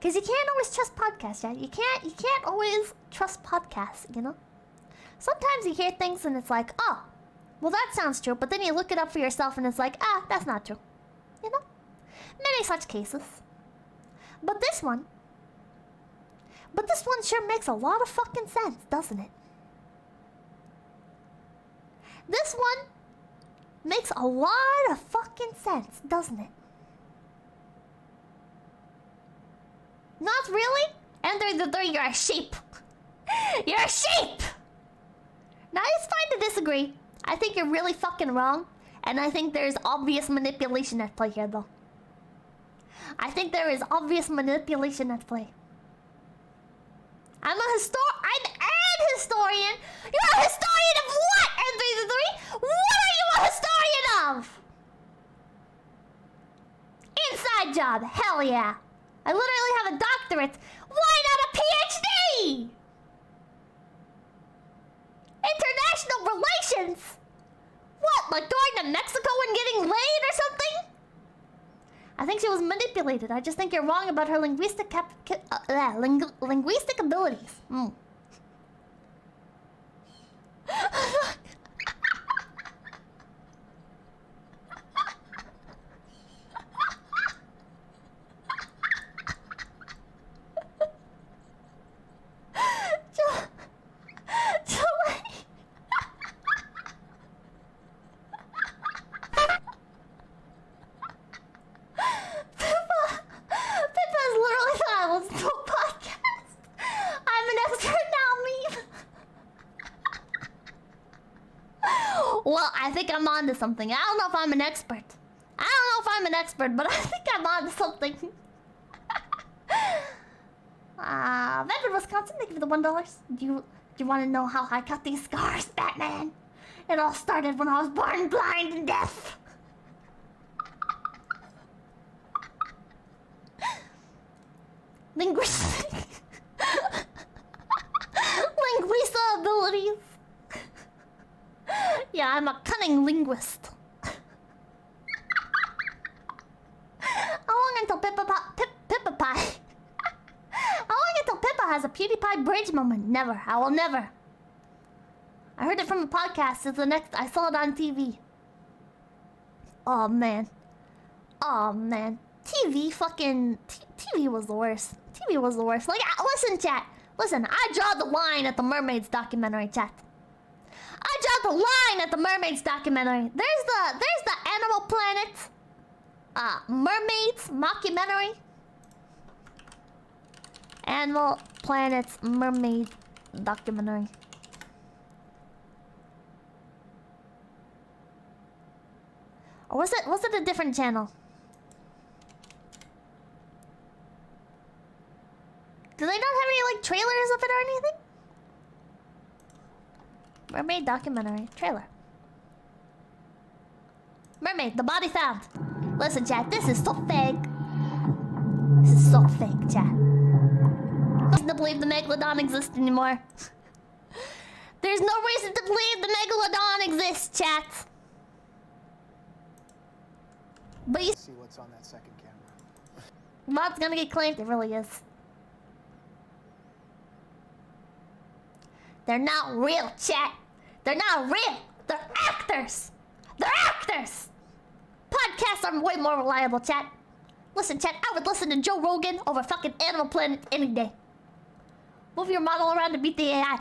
Cause you can't always trust podcasts, chat. You can't always trust podcasts, you know? Sometimes you hear things and it's like, oh, well that sounds true, but then you look it up for yourself and it's like, ah, that's not true. You know? Many such cases. But this one sure makes a lot of fucking sense, doesn't it? This one makes a lot of fucking sense, doesn't it? Not really? Enter the door, you're a sheep. You're a sheep! Now it's fine to disagree. I think you're really fucking wrong. And I think there's obvious manipulation at play here, though. I think there is obvious manipulation at play. I'm an historian. You're a historian of what, N333? What are you a historian of? Inside job, hell yeah. I literally have a doctorate. Why not a PhD? International relations? What, like going to Mexico and getting laid or something? I think she was manipulated. I just think you're wrong about her linguistic linguistic abilities. Well, I think I'm onto something. I don't know if I'm an expert. But I think I'm onto something. Vapid, Wisconsin, thank you for the $1. You want to know how I got these scars, Batman? It all started when I was born blind and deaf. Linguistic abilities. Yeah, I'm a cunning linguist. How long until Pippa Pie? How long until Pippa has a PewDiePie bridge moment? Never. I will never. I heard it from a podcast. It's the next. I saw it on TV. Oh man. Oh man. TV was the worst. TV was the worst. Like, listen, chat. Listen, I draw the line at the Mermaids documentary, chat. I draw the line at the Mermaids documentary. There's the Animal Planet Mermaids mockumentary. Animal Planet's Mermaid documentary. Or was it a different channel? Do they not have any like trailers of it or anything? Mermaid documentary trailer. Mermaid, the body found. Listen, chat, this is so fake. This is so fake, chat. Doesn't believe the megalodon exists anymore. There's no reason to believe the megalodon exists, chat. But you see what's on that second camera. Mod's gonna get claimed. It really is. They're not real, chat. They're not real. They're actors. They're actors. Podcasts are way more reliable, chat. Listen, chat, I would listen to Joe Rogan over fucking Animal Planet any day. Move your model around to beat the AI.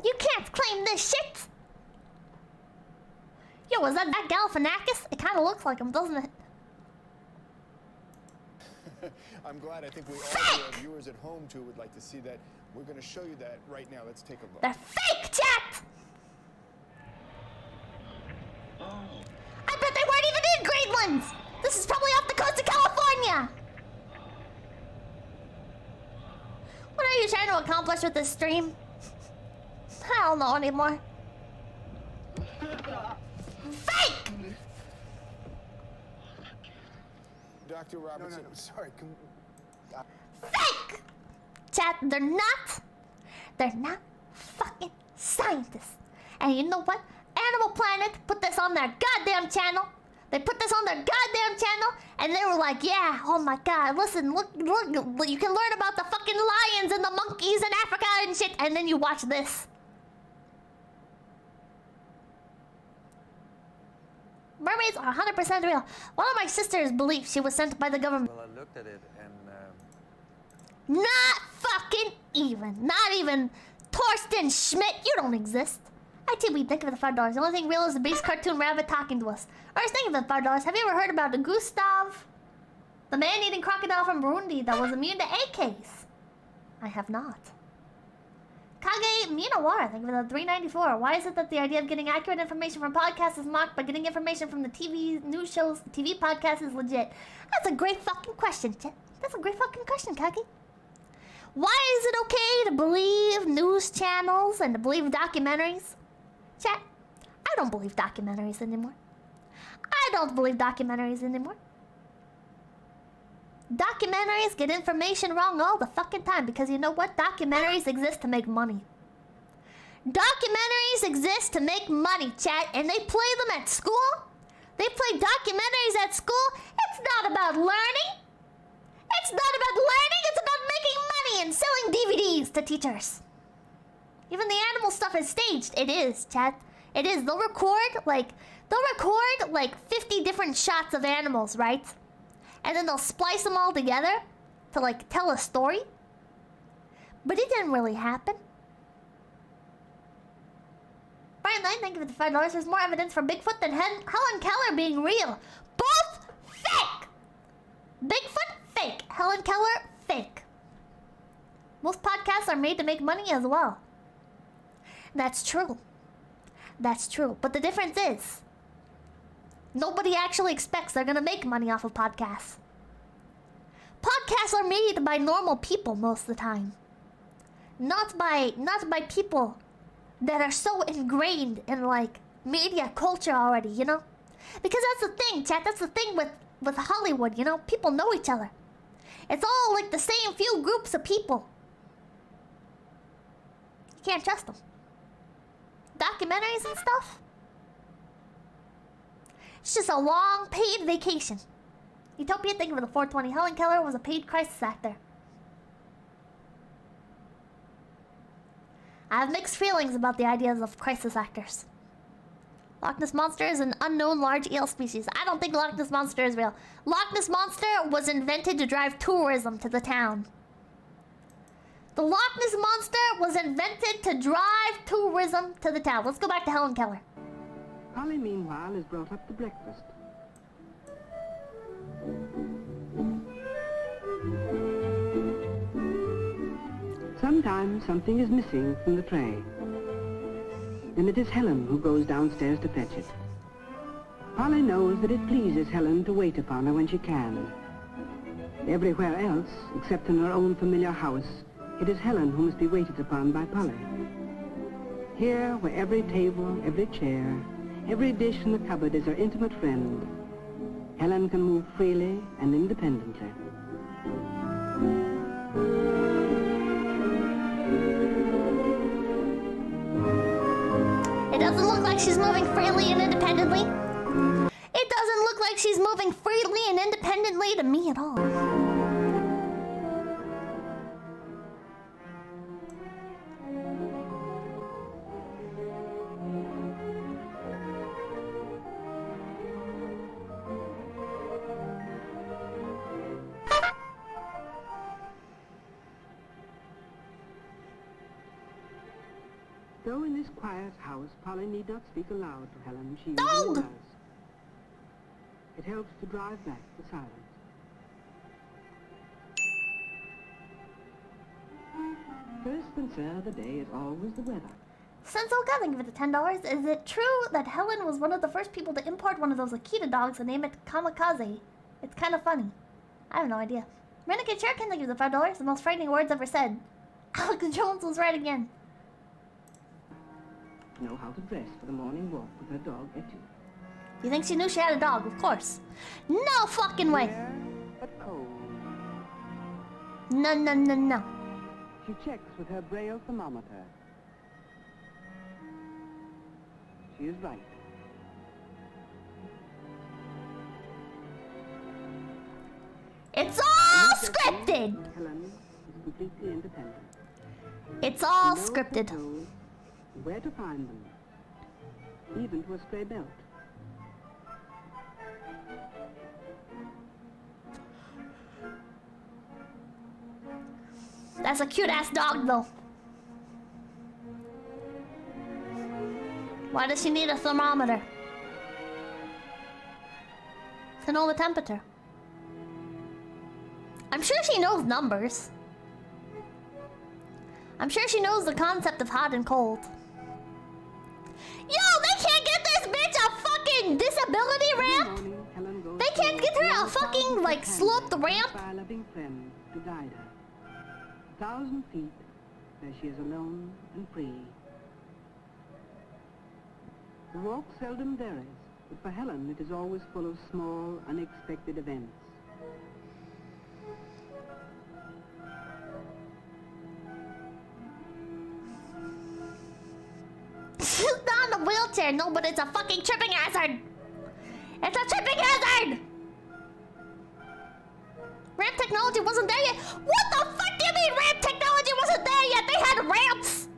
You can't claim this shit. Yo, was that Galifianakis? It kind of looks like him, doesn't it? I'm glad. I think we all of our viewers at home too would like to see that. We're going to show you that right now. Let's take a look. They're fake, chat! I bet they weren't even in Greenland! This is probably off the coast of California! What are you trying to accomplish with this stream? I don't know anymore. Fake! Dr. Robertson, I'm sorry. Fake! Chat, they're not fucking scientists. And you know what? Animal Planet put this on their goddamn channel. They put this on their goddamn channel, and they were like, yeah, oh my god, listen, look, you can learn about the fucking lions and the monkeys in Africa and shit, and then you watch this. Mermaids are 100% real. One of my sisters believes she was sent by the government. Well, I looked at it and... Not fucking even. Not even Torsten Schmidt. You don't exist. ITV, thank you for the $5. The only thing real is the base cartoon rabbit talking to us. Alright, thank you for the $5. Have you ever heard about the Gustav? The man-eating crocodile from Burundi that was immune to AKs? I have not. Kage Minawara, thank you for the $3.94. Why is it that the idea of getting accurate information from podcasts is mocked, but getting information from the TV news shows, TV podcasts is legit? That's a great fucking question, Chet. That's a great fucking question, Kage. Why is it okay to believe news channels and to believe documentaries? Chat, I don't believe documentaries anymore. I don't believe documentaries anymore. Documentaries get information wrong all the fucking time because you know what? Documentaries exist to make money. Documentaries exist to make money, chat, and they play them at school. They play documentaries at school. It's not about learning. It's not about learning. It's about making money and selling DVDs to teachers. Even the animal stuff is staged. It is, chat. It is. They'll record like 50 different shots of animals, right? And then they'll splice them all together to like tell a story. But it didn't really happen. Brian Knight, thank you for the $5. There's more evidence for Bigfoot than Helen Keller being real. Both fake! Bigfoot, fake. Helen Keller, fake. Most podcasts are made to make money as well. That's true. That's true. But the difference is, nobody actually expects they're gonna make money off of podcasts. Podcasts are made by normal people most of the time. Not by people that are so ingrained in like media culture already, you know? Because that's the thing, chat, that's the thing with Hollywood, you know? People know each other. It's all like the same few groups of people. You can't trust them. Documentaries and stuff? It's just a long paid vacation. Utopia, thank you for the 420. Helen Keller was a paid crisis actor. I have mixed feelings about the ideas of crisis actors. Loch Ness Monster is an unknown large eel species. I don't think Loch Ness Monster is real. Loch Ness Monster was invented to drive tourism to the town. The Loch Ness Monster was invented to drive tourism to the town. Let's go back to Helen Keller. Polly, meanwhile, has brought up the breakfast. Sometimes something is missing from the tray. Then it is Helen who goes downstairs to fetch it. Polly knows that it pleases Helen to wait upon her when she can. Everywhere else, except in her own familiar house, it is Helen who must be waited upon by Polly. Here, where every table, every chair, every dish in the cupboard is her intimate friend, Helen can move freely and independently. It doesn't look like she's moving freely and independently. It doesn't look like she's moving freely and independently to me at all. Though in this quiet house, Polly need not speak aloud to Helen. She usually does. It helps to drive back the silence. First concern of the day is always the weather. Senso thank you for the $10. Is it true that Helen was one of the first people to import one of those Akita dogs and name it Kamikaze? It's kind of funny. I have no idea. Renegade Shuriken, thank you for the $5. The most frightening words ever said. Alex Jones was right again. Know how to dress for the morning walk with her dog, Etty. You think she knew she had a dog? Of course. No fucking way. Clear, but cold. No, no, no, no. She checks with her braille thermometer. She is right. It's all scripted. Helen is completely independent. It's all scripted. Where to find them, even to a stray belt. That's a cute-ass dog, though. Why does she need a thermometer? To know the temperature. I'm sure she knows numbers. I'm sure she knows the concept of hot and cold. Yo, they can't get this bitch a fucking disability ramp? They can't get her a fucking, like, sloped ramp? By a loving friend to guide her. 1,000 feet, where she is alone and free. The walk seldom varies, but for Helen it is always full of small, unexpected events. She's not in a wheelchair, no, but it's a fucking tripping hazard! It's a tripping hazard! Ramp technology wasn't there yet. What the fuck do you mean ramp technology wasn't there yet? They had ramps!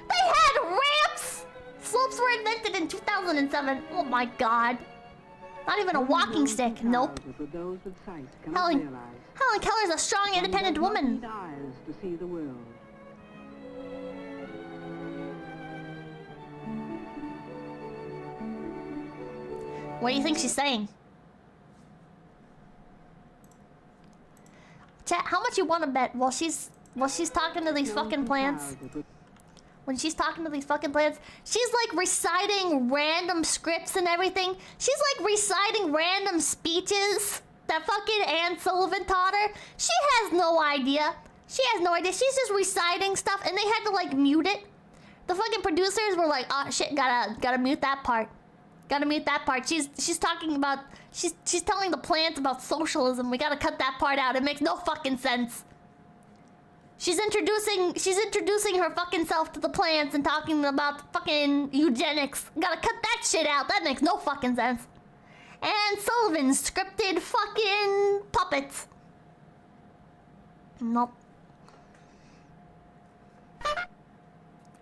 They had ramps! Slopes were invented in 2007. Oh my god. Not even a walking stick. Nope. Helen Keller's a strong, independent woman. Eyes to see the world. What do you think she's saying? Chat, how much you want to bet while she's talking to these fucking plants? When she's talking to these fucking plants, she's like reciting random scripts and everything. She's like reciting random speeches that fucking Anne Sullivan taught her. She has no idea. She has no idea. She's just reciting stuff, and they had to like mute it. The fucking producers were like, "Oh shit, gotta mute that part. Gotta mute that part." She's talking about she's telling the plants about socialism. We gotta cut that part out. It makes no fucking sense. She's introducing her fucking self to the plants and talking about fucking eugenics. Gotta cut that shit out. That makes no fucking sense. And Sullivan's scripted fucking puppets. Nope.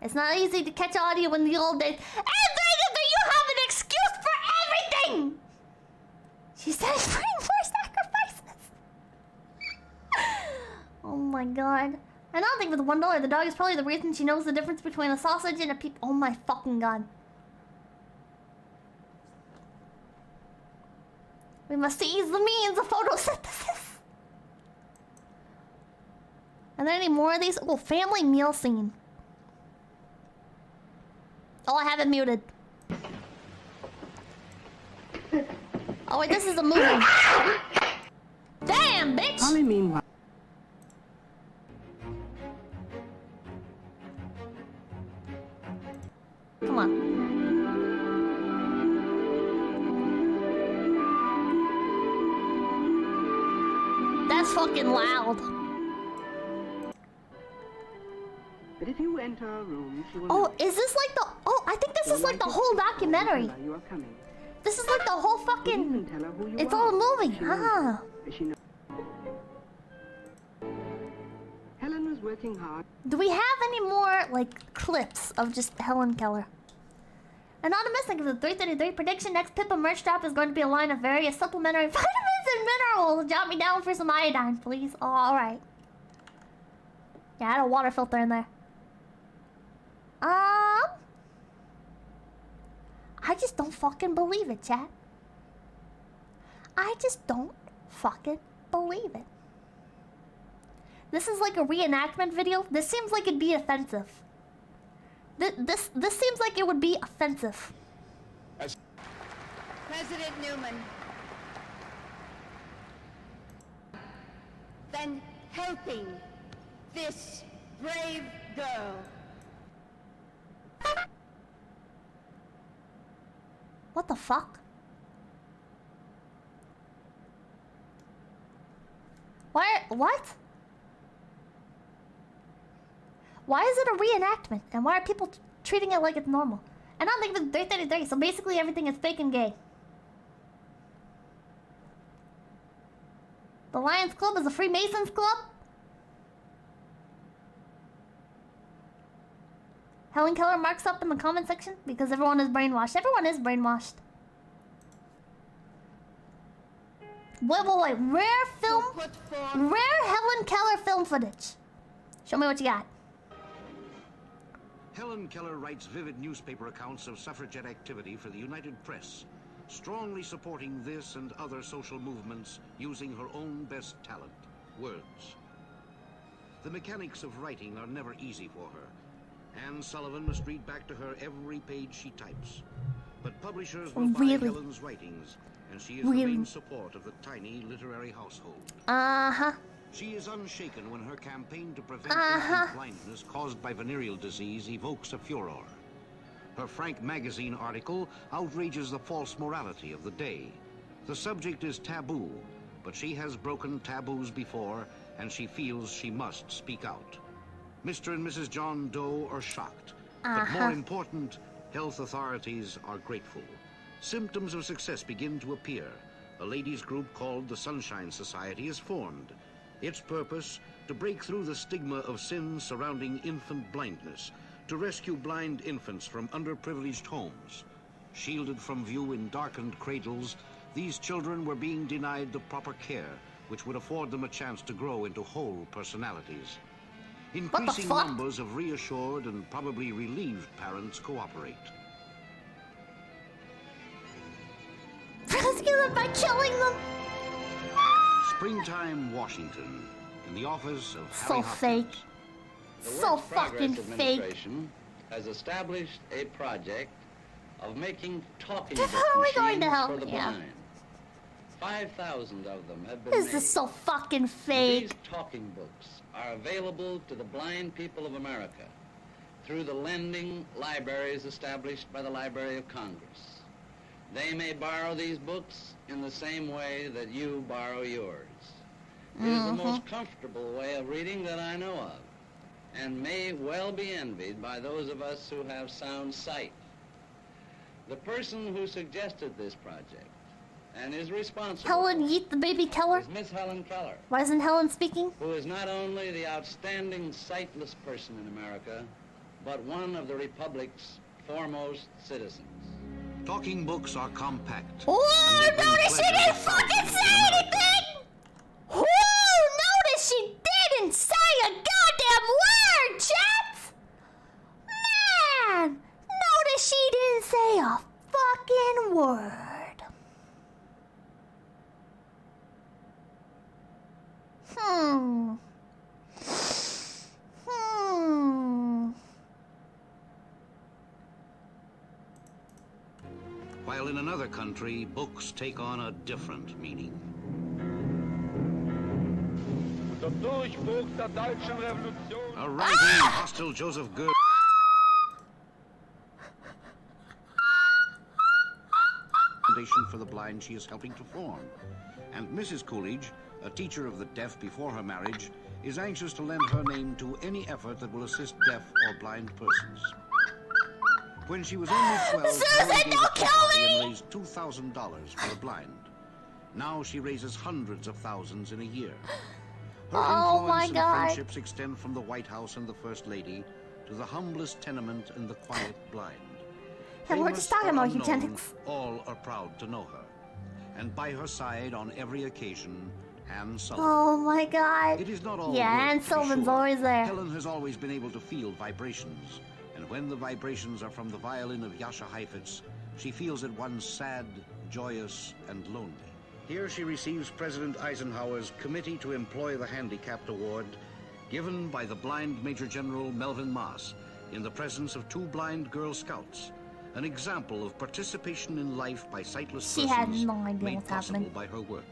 It's not easy to catch audio in the old days. You have an excuse for everything! She said bring more sacrifices. Oh my god. I don't think with $1 the dog is probably the reason she knows the difference between a sausage and a peep. Oh my fucking god. We must seize the means of photosynthesis. Are there any more of these? Oh, family meal scene. Oh, I have it muted. Oh wait, this is a movie. Damn, bitch! Holly, meanwhile. Come on. That's fucking loud. But if you enter a room, she will. Oh, is this like the? Oh, I think this is like the whole documentary. You are coming. This is like the whole fucking. It's all a movie. Ah. Helen was working hard. Do we have any more like clips of just Helen Keller? Anonymous, thank you for the 333 prediction. Next Pippa merch drop is going to be a line of various supplementary vitamins and minerals. Jot me down for some iodine, please. Oh, all right. Yeah, I had a water filter in there. I just don't fucking believe it, chat. I just don't fucking believe it. This is like a reenactment video. This seems like it'd be offensive. This seems like it would be offensive. President Newman. Then helping this brave girl. What the fuck? What? Why is it a reenactment? And why are people treating it like it's normal? And I'm thinking it's 333, so basically everything is fake and gay. The Lions Club is a Freemasons club? Helen Keller marks up in the comment section because everyone is brainwashed. Everyone is brainwashed. Wait. Rare Helen Keller film footage. Show me what you got. Helen Keller writes vivid newspaper accounts of suffragette activity for the United Press, strongly supporting this and other social movements using her own best talent, words. The mechanics of writing are never easy for her. Anne Sullivan must read back to her every page she types. But publishers will buy Helen's writings, and she is the main support of the tiny literary household. Uh-huh. She is unshaken when her campaign to prevent infant blindness caused by venereal disease evokes a furor. Her Frank magazine article outrages the false morality of the day. The subject is taboo, but she has broken taboos before, and she feels she must speak out. Mr. and Mrs. John Doe are shocked, but more important, health authorities are grateful. Symptoms of success begin to appear. A ladies' group called the Sunshine Society is formed. Its purpose, to break through the stigma of sins surrounding infant blindness, to rescue blind infants from underprivileged homes. Shielded from view in darkened cradles, these children were being denied the proper care, which would afford them a chance to grow into whole personalities. Increasing numbers of reassured and probably relieved parents cooperate. Rescue them by killing them! Springtime, Washington, in the office of So fake. So fucking fake. Has established a project of making talking How are we going to help? for the Yeah. blind. 5,000 of them have been This made. is so fucking fake. These talking books are available to the blind people of America through the lending libraries established by the Library of Congress. They may borrow these books in the same way that you borrow yours. It is the most comfortable way of reading that I know of, and may well be envied by those of us who have sound sight. The person who suggested this project and is responsible Helen Yeet the baby Keller? is Miss Helen Keller, Why isn't Helen speaking? who is not only the outstanding sightless person in America, but one of the Republic's foremost citizens. Talking books are compact. Oh, notice she didn't fucking say anything! Oh, notice she didn't say a goddamn word, chat! Man! Notice she didn't say a fucking word. While in another country, books take on a different meaning. A right-wing hostile Joseph Goebbels foundation for the blind she is helping to form. And Mrs. Coolidge, a teacher of the deaf before her marriage, is anxious to lend her name to any effort that will assist deaf or blind persons. When she was only 12, Susan, Helen gave don't a tea kill party me! and raised $2,000 for the blind. Now she raises hundreds of thousands in a year. Her Oh my influence and God. friendships extend from the White House and the First Lady to the humblest tenement and the quiet blind. Yeah, we're Famous just talking or about unknown, eugenics. all are proud to know her. And by her side on every occasion, Anne Sullivan. Oh my God. It is not all Yeah, work, Anne to be Sullivan's sure. always there. Helen has always been able to feel vibrations. And when the vibrations are from the violin of Jascha Heifetz, she feels at once sad, joyous, and lonely. Here she receives President Eisenhower's Committee to Employ the Handicapped Award, given by the blind Major General Melvin Moss in the presence of 2 blind Girl Scouts, an example of participation in life by sightless She persons had no idea made what's possible happening. by her work.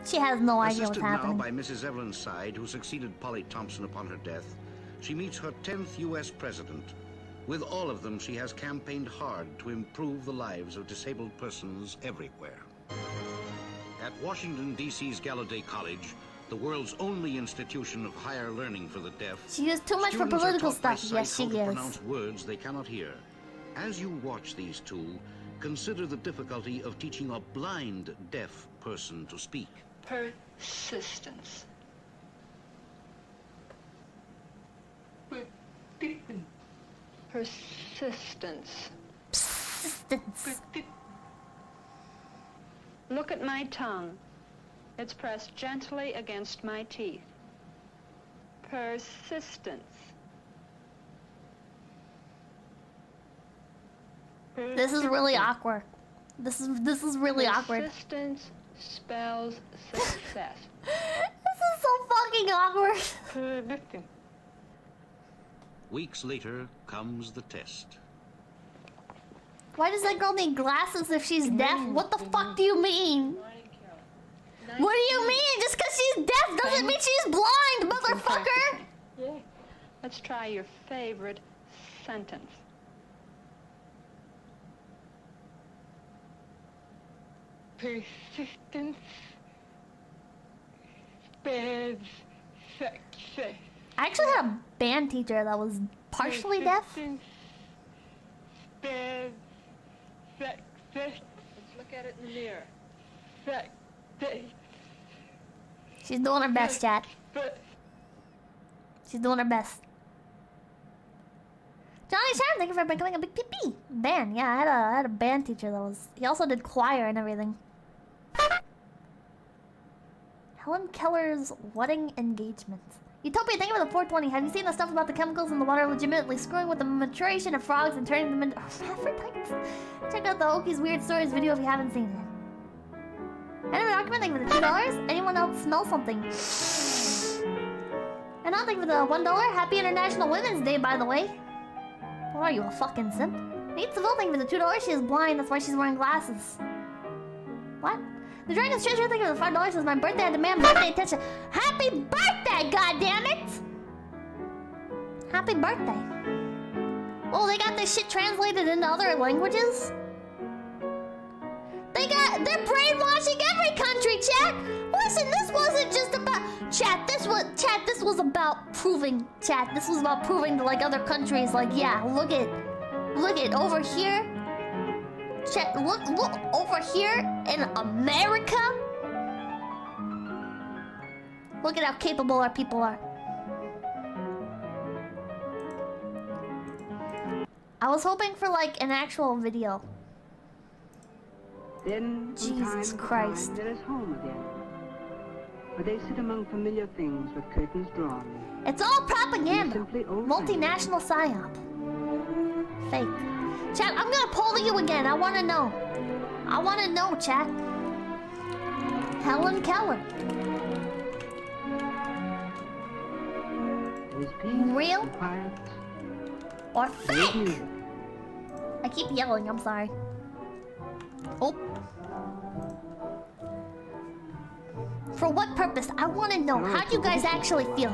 She has no idea what's Assisted now happening. by Mrs. Evelyn Side, who succeeded Polly Thompson upon her death, she meets her 10th U.S. president. With all of them, she has campaigned hard to improve the lives of disabled persons everywhere. At Washington, D.C.'s Gallaudet College, the world's only institution of higher learning for the deaf, She is too much for students are political taught by stuff. Yes, sight she how to is. pronounce words they cannot hear. As you watch these two, consider the difficulty of teaching a blind deaf person to speak. Persistence. Persistence. Persistence. Look at my tongue. It's pressed gently against my teeth. Persistence. This is really awkward. This is really awkward. Persistence spells success. This is so fucking awkward. Weeks later comes the test. Why does that girl need glasses if she's deaf? What the fuck do you mean? What do you mean? Just because she's deaf doesn't mean she's blind, motherfucker! Yeah. Let's try your favorite sentence. Persistence spells success. I actually had a band teacher that was partially deaf. Persistence spells success. Let's look at it in the mirror. Success. She's doing her best, chat. She's doing her best. Johnny Sharon, thank you for becoming a big PP. Band, yeah, I had a band teacher that was. He also did choir and everything. Helen Keller's wedding engagement. Utopia, thank you for the 420. Have you seen the stuff about the chemicals in the water legitimately screwing with the maturation of frogs and turning them into hermaphrodites? Check out the Oki's Weird Stories video if you haven't seen it. Anyway, document, thank you for the $2. Anyone else smell something? And I'll thank you for the $1. Happy International Women's Day, by the way. What are you, a fucking simp? Needs to vote, thank you for the $2. She is blind, that's why she's wearing glasses. What? The Dragon's Treasure thing of the $5 was my birthday. I demand birthday attention. Happy birthday, goddammit! Happy birthday. Oh, they got this shit translated into other languages? They're brainwashing every country, chat! Listen, this wasn't just about... Chat, this was about proving... Chat, this was about proving to, like, other countries, like, yeah, look it, over here. Chat, look over here in America. Look at how capable our people are. I was hoping for, like, an actual video. Then, Jesus Christ. There is home again. Where they sit among familiar things with curtains drawn. It's all propaganda. Multinational psyop. Fake. Chat, I'm gonna poll you again. I wanna know. Chat. Helen Keller. Real? Or fake? I keep yelling, I'm sorry. Oh. For what purpose? I want to know. How do you guys actually feel?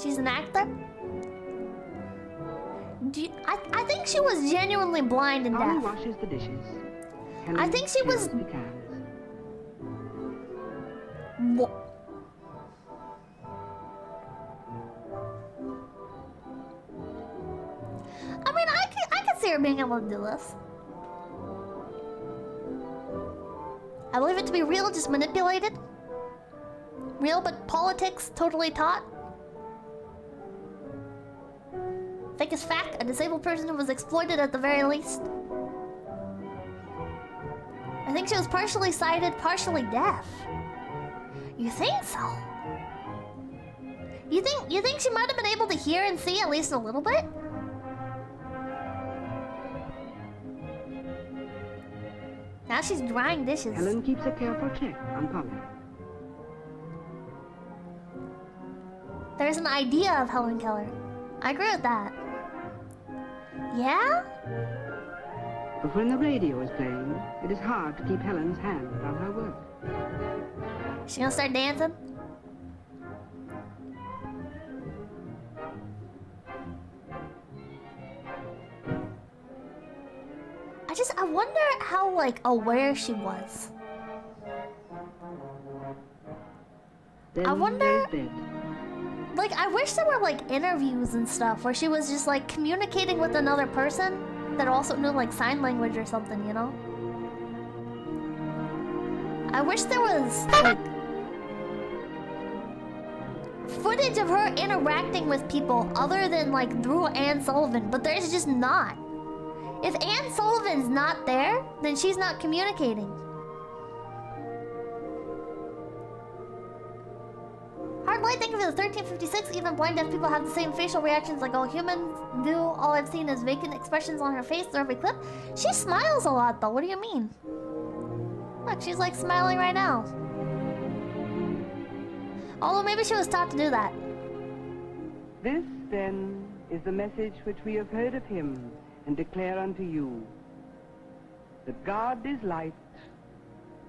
She's an actor? I think she was genuinely blind and deaf. Washes the dishes. I think she was... What? I mean, I can see her being able to do this. I believe it to be real, just manipulated. Real, but politics totally taught. Fake as fact, a disabled person who was exploited at the very least. I think she was partially sighted, partially deaf. You think so? You think she might have been able to hear and see at least a little bit? Now she's drying dishes. Helen keeps a careful check on Polly. There's an idea of Helen Keller. I agree with that. Yeah? But when the radio is playing, it is hard to keep Helen's hand on her work. She gonna start dancing? I wonder how, like, aware she was. Then I wonder... Like, I wish there were, like, interviews and stuff where she was just, like, communicating with another person that also knew, like, sign language or something, you know? I wish there was, like... footage of her interacting with people other than, like, through Anne Sullivan, but there's just not. If Anne Sullivan's not there, then she's not communicating. Hardlight, thank you for the 1356. Even blind deaf people have the same facial reactions like all humans do. All I've seen is vacant expressions on her face through every clip. She smiles a lot though, what do you mean? Look, she's like smiling right now. Although maybe she was taught to do that. This, then, is the message which we have heard of him and declare unto you, that God is light,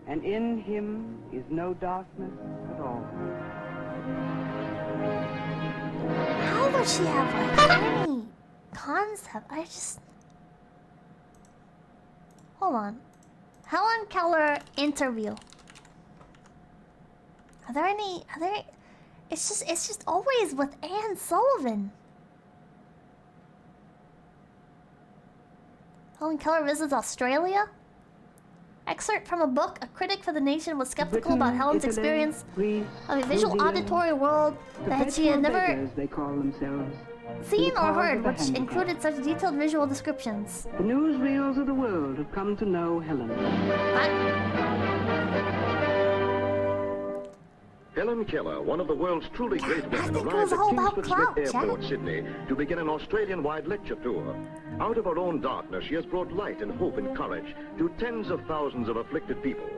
and in him is no darkness at all. How would she have, like, any concept? Hold on. Helen Keller interview. It's just always with Anne Sullivan. Helen Keller visits Australia. Excerpt from a book. A critic for The Nation was skeptical about Helen's experience of a visual auditory world that she had never seen or heard, which included such detailed visual descriptions. The newsreels of the world have come to know Helen. Helen Keller, one of the world's truly great women, arrived at Kingsford Smith Airport, Sydney, to begin an Australian-wide lecture tour. Out of her own darkness, she has brought light and hope and courage to tens of thousands of afflicted people.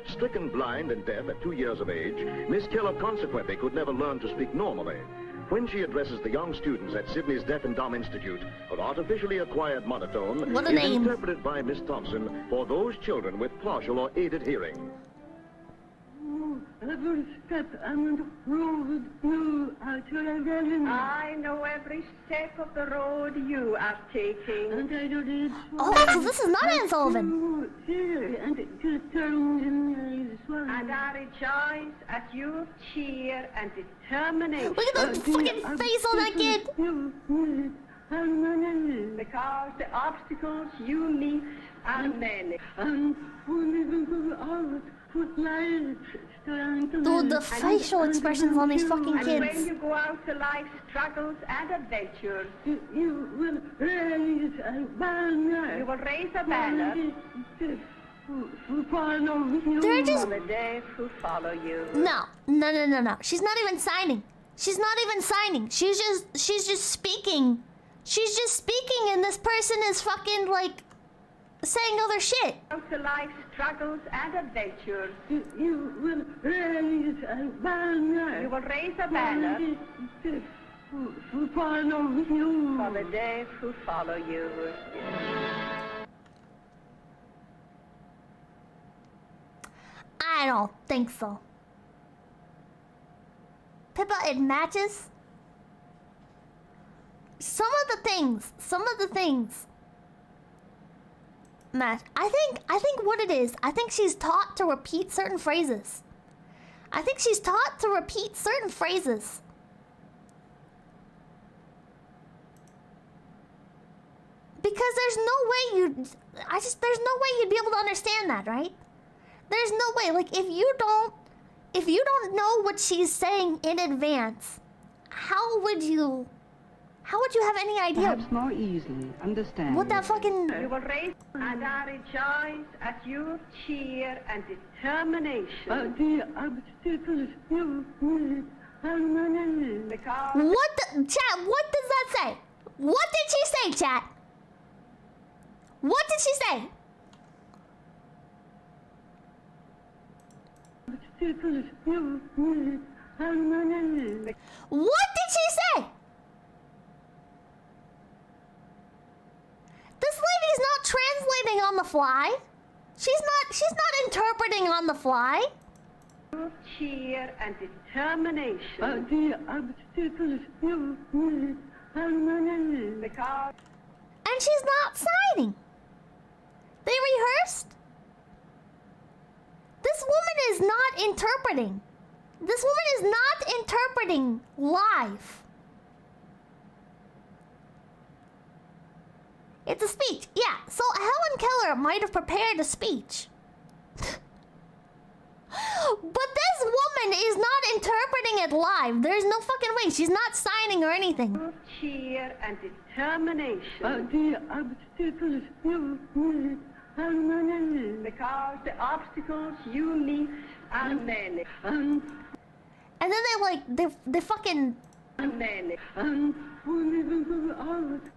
Stricken blind and deaf at 2 years of age, Miss Keller consequently could never learn to speak normally. when she addresses the young students at Sydney's Deaf and Dumb Institute, her artificially acquired monotone What a is name. interpreted by Miss Thompson for those children with partial or aided hearing. Every step I'm going to roll with you until I get in. I know every step of the road you are taking. And I do this. Oh, so this is not Anne Sullivan. And it just turns in this one. And I rejoice at your cheer and determination. Look at the fucking face on that kid. Because the obstacles you meet are many. Dude, the facial expressions on these fucking And kids. when you go out to life's struggles and adventures, you will raise a banner. You will raise a banner. They're just... For the deaf who follow you. No. She's not even signing. She's not even signing. She's just speaking. She's just speaking, and this person is fucking like saying other shit. Out to life's struggles and adventures, you will raise a banner. You will raise a banner. Who follow you. For the deaf who follow you. I don't think so. Pippa, it matches. Some of the things match. I think what it is, I think she's taught to repeat certain phrases. Because there's no way you'd be able to understand that, right? There's no way. Like, if you don't know what she's saying in advance, how would you have any idea? Perhaps more easily understand. What that fucking... You will raise and I rejoice at your cheer and determination. The obstacles you meet are many. Because... Chat, what does that say? What did she say, chat? What did she say? Obstacles you meet are many. What did she say? This lady's not translating on the fly. She's not interpreting on the fly. Cheer and determination. The obstacles you meet are many. Because... And she's not signing. They rehearsed. This woman is not interpreting. This woman is not interpreting live. It's a speech. Yeah, so Helen Keller might have prepared a speech. But this woman is not interpreting it live. There's no fucking way. She's not signing or anything. Cheer and determination. The obstacles you meet are many. Because the obstacles you meet are many. And then they fucking... Many.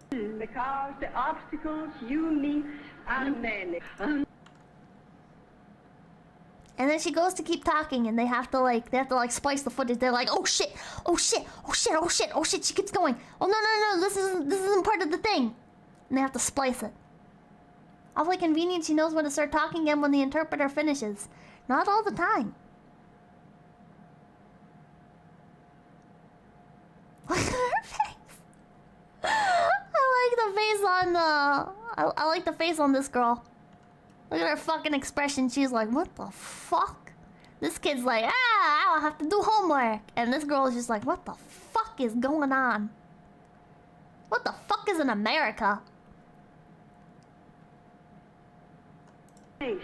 Because the obstacles you meet are many. And then she goes to keep talking, and they have to splice the footage. They're like, oh shit, she keeps going. Oh no, this isn't part of the thing. And they have to splice it. Awfully convenient, she knows when to start talking again when the interpreter finishes. Not all the time. Look at her face. I like the face on this girl. Look at her fucking expression. She's like, what the fuck? This kid's like, I'll have to do homework. And this girl is just like, what the fuck is going on? What the fuck is in America? The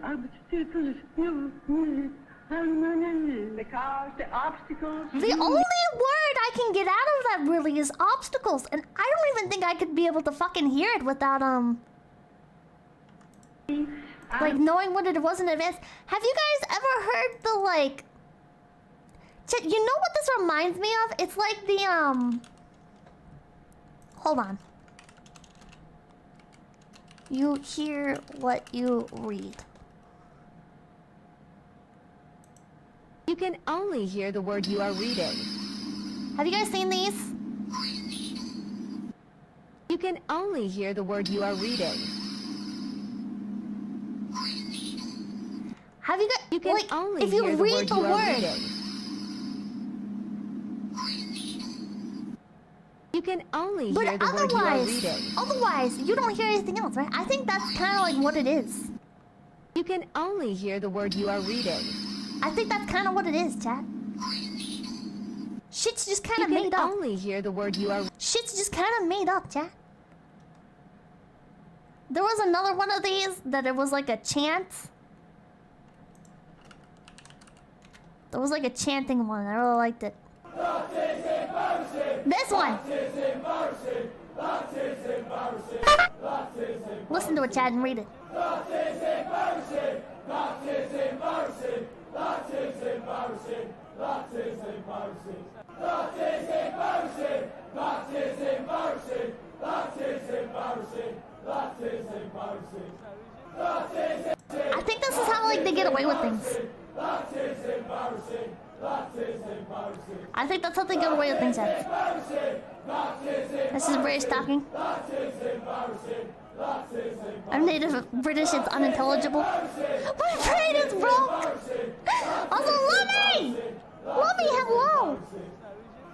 obstacles you meet are many. Because the obstacles... The only word I can get out of that really is obstacles. And I don't even think I could be able to fucking hear it without, like, knowing what it was in advance. Have you guys ever heard the, like... You know what this reminds me of? It's like the, Hold on. You hear what you read. You can only hear the word you are reading. Have you guys seen these? You can only hear the word you are reading. Have you got? You can like, only if you hear read the you are word. reading. You can only But hear the word you are reading. otherwise, you don't hear anything else, right? I think that's kind of like what it is. You can only hear the word you are reading. I think that's kind of what it is, chat. Shit's just kind of made up. You can only hear the word you are. Shit's just kind of made up, chat. There was another one of these that it was like a chant. There was like a chanting one. I really liked it. This one. Listen to it, Chad, and read it. That is embarrassing. That is embarrassing. That is embarrassing. That is embarrassing. That is embarrassing. That is embarrassing. That is embarrassing. That is embarrassing. That is embarrassing. I think this is how like they get away with things. That is embarrassing. That is embarrassing. I think that's how they get away with things, Chad. This is British talking. That is embarrassing. That is embarrassing. I'm native British, it's unintelligible. My brain is broke! Also, Lummy! Lummy, hello!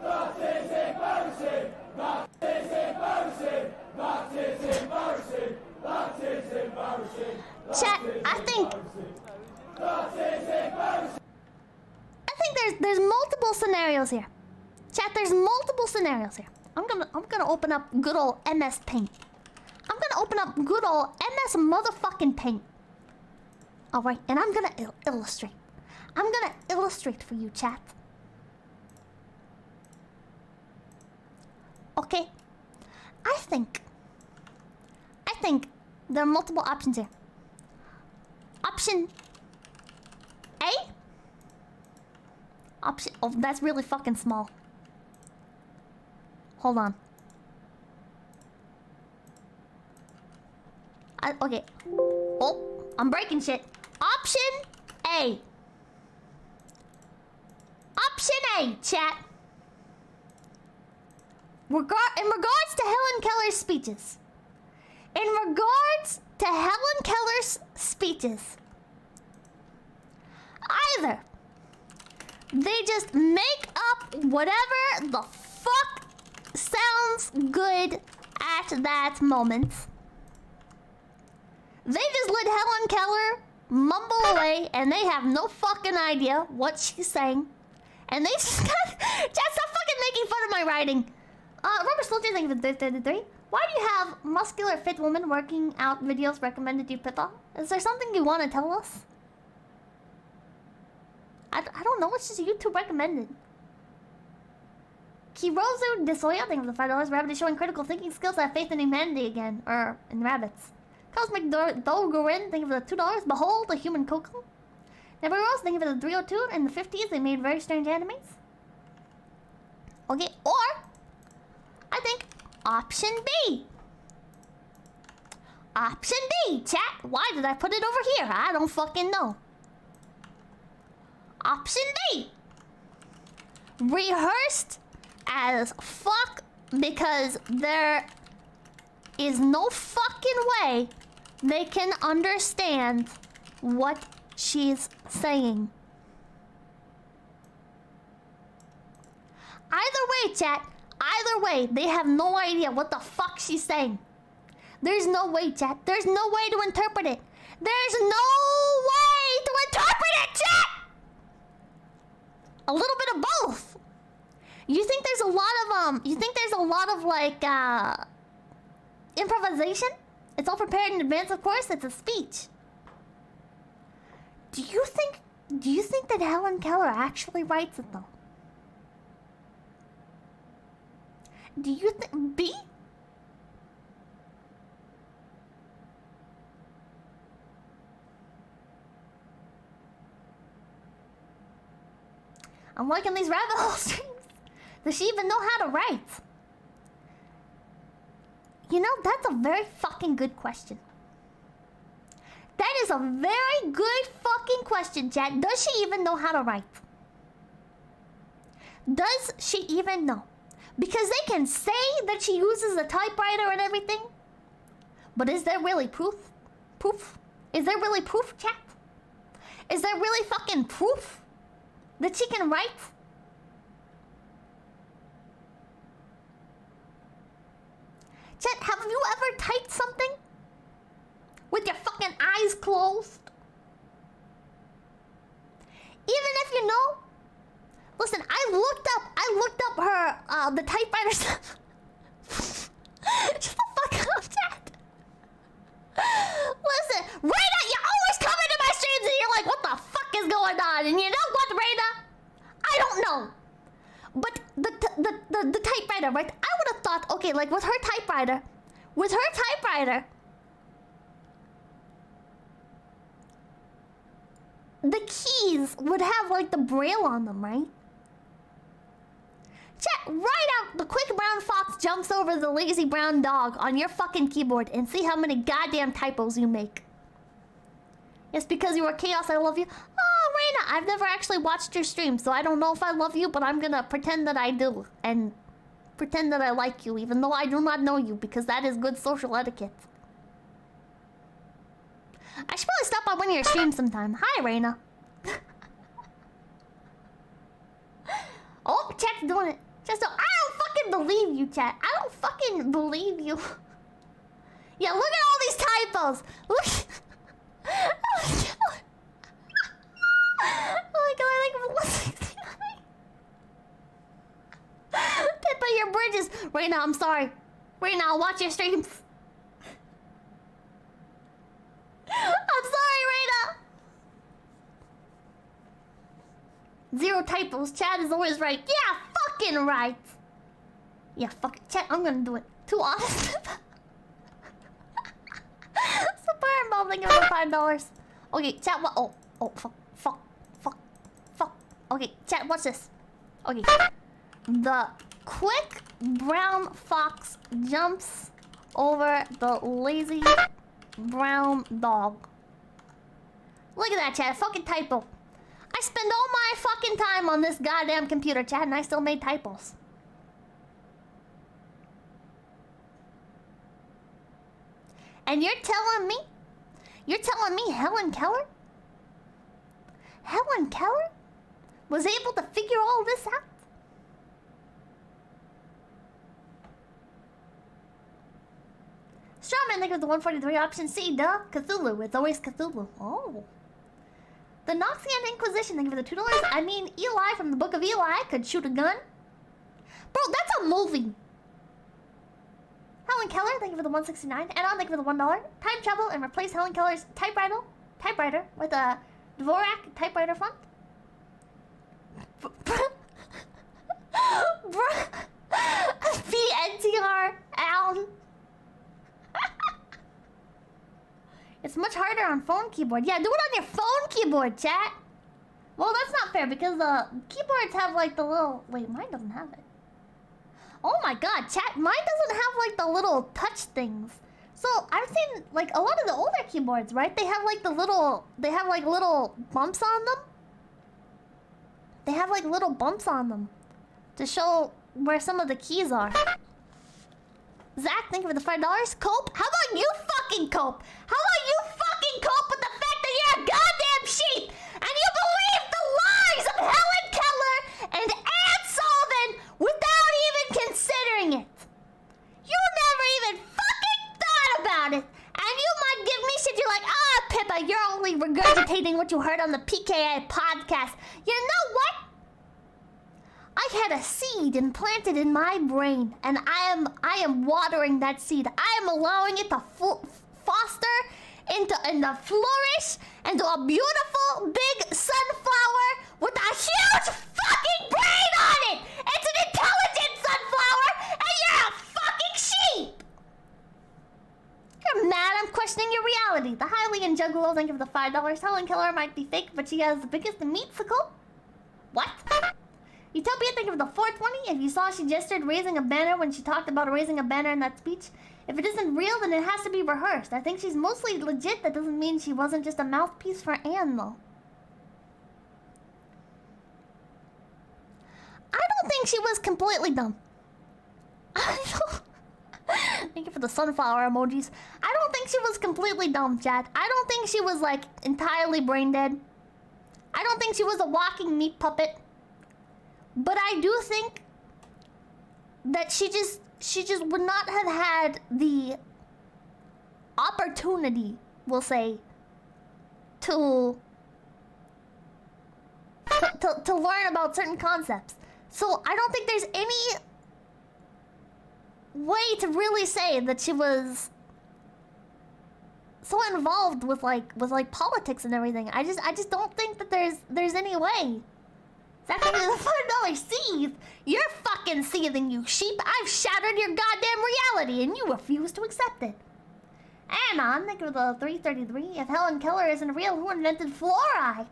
That is embarrassing. That is embarrassing. That is embarrassing. That is embarrassing. Chat, I think there's multiple scenarios here. Chat, there's multiple scenarios here. I'm gonna open up good old MS Paint. I'm gonna open up good old MS motherfucking Paint. Alright, and I'm gonna illustrate. I'm gonna illustrate for you, chat. Okay. I think there are multiple options here. Option A? Option... Oh, that's really fucking small. Hold on. Okay. Oh, I'm breaking shit. Option A. Option A, chat. In regards to Helen Keller's speeches. In regards to Helen Keller's speeches. Either they just make up whatever the fuck sounds good at that moment. They just let Helen Keller mumble away and they have no fucking idea what she's saying. And they just got... Just stop fucking making fun of my writing. Robert Soldier, thank you for the 33. Why do you have muscular fit women working out videos recommended to you, Pippa? Is there something you want to tell us? I don't know, it's just YouTube recommended. Kirozu Desoya, thank you for the $5. Rabbit is showing critical thinking skills that have faith in humanity again. Or in rabbits. Cosmic Dogorin, thank you for the $2. Behold, the human Coco. Never Rose, thank you for the 302. In the 50s, they made very strange animes. Okay, or I think option B. Option B, chat. Why did I put it over here? I don't fucking know. Option B. Rehearsed as fuck because there is no fucking way they can understand what she's saying. Either way, chat. Either way, they have no idea what the fuck she's saying. There's no way, chat. There's no way to interpret it. There's no way to interpret it, chat! A little bit of both. You think there's a lot of like improvisation? It's all prepared in advance, of course. It's a speech. Do you think that Helen Keller actually writes it though? Do you think B? I'm liking these rabbit hole streams. Does she even know how to write? You know, that's a very fucking good question. That is a very good fucking question, chat. Does she even know how to write? Does she even know? Because they can say that she uses a typewriter and everything, but is there really proof? Is there really proof, chat? Is there really fucking proof that she can write? Chat, have you ever typed something with your fucking eyes closed? Even if you know, listen, I looked up her, the typewriter stuff. Shut the fuck up, chat. Listen, Raina, you always come into my streams and you're like, what the fuck is going on? And you know what, Raina? I don't know. But the typewriter, right? I would have thought, okay, like with her typewriter, the keys would have like the braille on them, right? Chat, write out the quick brown fox jumps over the lazy brown dog on your fucking keyboard and see how many goddamn typos you make. Yes, because you are chaos, I love you. Oh, Raina, I've never actually watched your stream, so I don't know if I love you, but I'm gonna pretend that I do. And pretend that I like you, even though I do not know you, because that is good social etiquette. I should probably stop by one of your streams sometime. Hi, Raina. Oh, chat's doing it. Just I don't fucking believe you, chat. I don't fucking believe you. Yeah, look at all these typos. Look. Oh my god, I like 169. Pippa, your bridges. Raina, I'm sorry. Raina, I'll watch your streams. I'm sorry, Raina. 0 typos. Chad is always right. Yeah, fucking right. Yeah, fuck it. Chat, I'm gonna do it. Too honest. Super Mom, thank you for $5. Okay, chat, what? Oh, fuck. Okay, chat, watch this. Okay. The quick brown fox jumps over the lazy brown dog. Look at that, chat. Fucking typo. I spend all my fucking time on this goddamn computer, chat, and I still made typos. And you're telling me Helen Keller was able to figure all this out? Strawman, think of the 143 option C, duh. Cthulhu, it's always Cthulhu. Oh. The Noxian Inquisition, thank you for the $2. I mean, Eli from the Book of Eli could shoot a gun. Bro, that's a movie. Helen Keller, thank you for the 169. And I'll thank you for the $1. Time travel and replace Helen Keller's typewriter with a Dvorak typewriter font. VNTR Alan. It's much harder on phone keyboard. Yeah, do it on your phone keyboard, chat. Well, that's not fair because the keyboards have like the little... Wait, mine doesn't have it. Oh my god, chat. Mine doesn't have like the little touch things. So I've seen like a lot of the older keyboards, right? They have like the little... They have like little bumps on them. They have like little bumps on them to show where some of the keys are. Zach, thank you for the $5. Cope? How about you fucking cope? How about you fucking cope with the fact that you're a goddamn sheep and you believe the lies of Helen Keller and Anne Sullivan without even considering it? You never even fucking thought about it. And you might give me shit. You're like, Pippa, you're only regurgitating what you heard on the PKA podcast. You know what? I had a seed implanted in my brain, and I am watering that seed. I am allowing it to foster and to flourish into a beautiful big sunflower with a huge fucking brain on it. It's an intelligent sunflower, and you're a fucking sheep. You're mad. I'm questioning your reality. The Hylian Juggalo, thank you for the $5. Helen Keller might be fake, but she has the biggest meatsicle. What? Utopia, thank you for the 420. If you saw, she gestured raising a banner when she talked about raising a banner in that speech. If it isn't real, then it has to be rehearsed. I think she's mostly legit. That doesn't mean she wasn't just a mouthpiece for Anne, though. I think she was completely dumb. Thank you for the sunflower emojis. I don't think she was completely dumb, chat. I don't think she was like entirely brain dead. I don't think she was a walking meat puppet. But I do think that she just would not have had the opportunity, we'll say, to learn about certain concepts. So I don't think there's any way to really say that she was so involved with like politics and everything. I just don't think that there's any way. That's the $5 seethe. You're fucking seething, you sheep. I've shattered your goddamn reality and you refuse to accept it. Anon, thank you for the 333. If Helen Keller isn't real, who invented fluoride?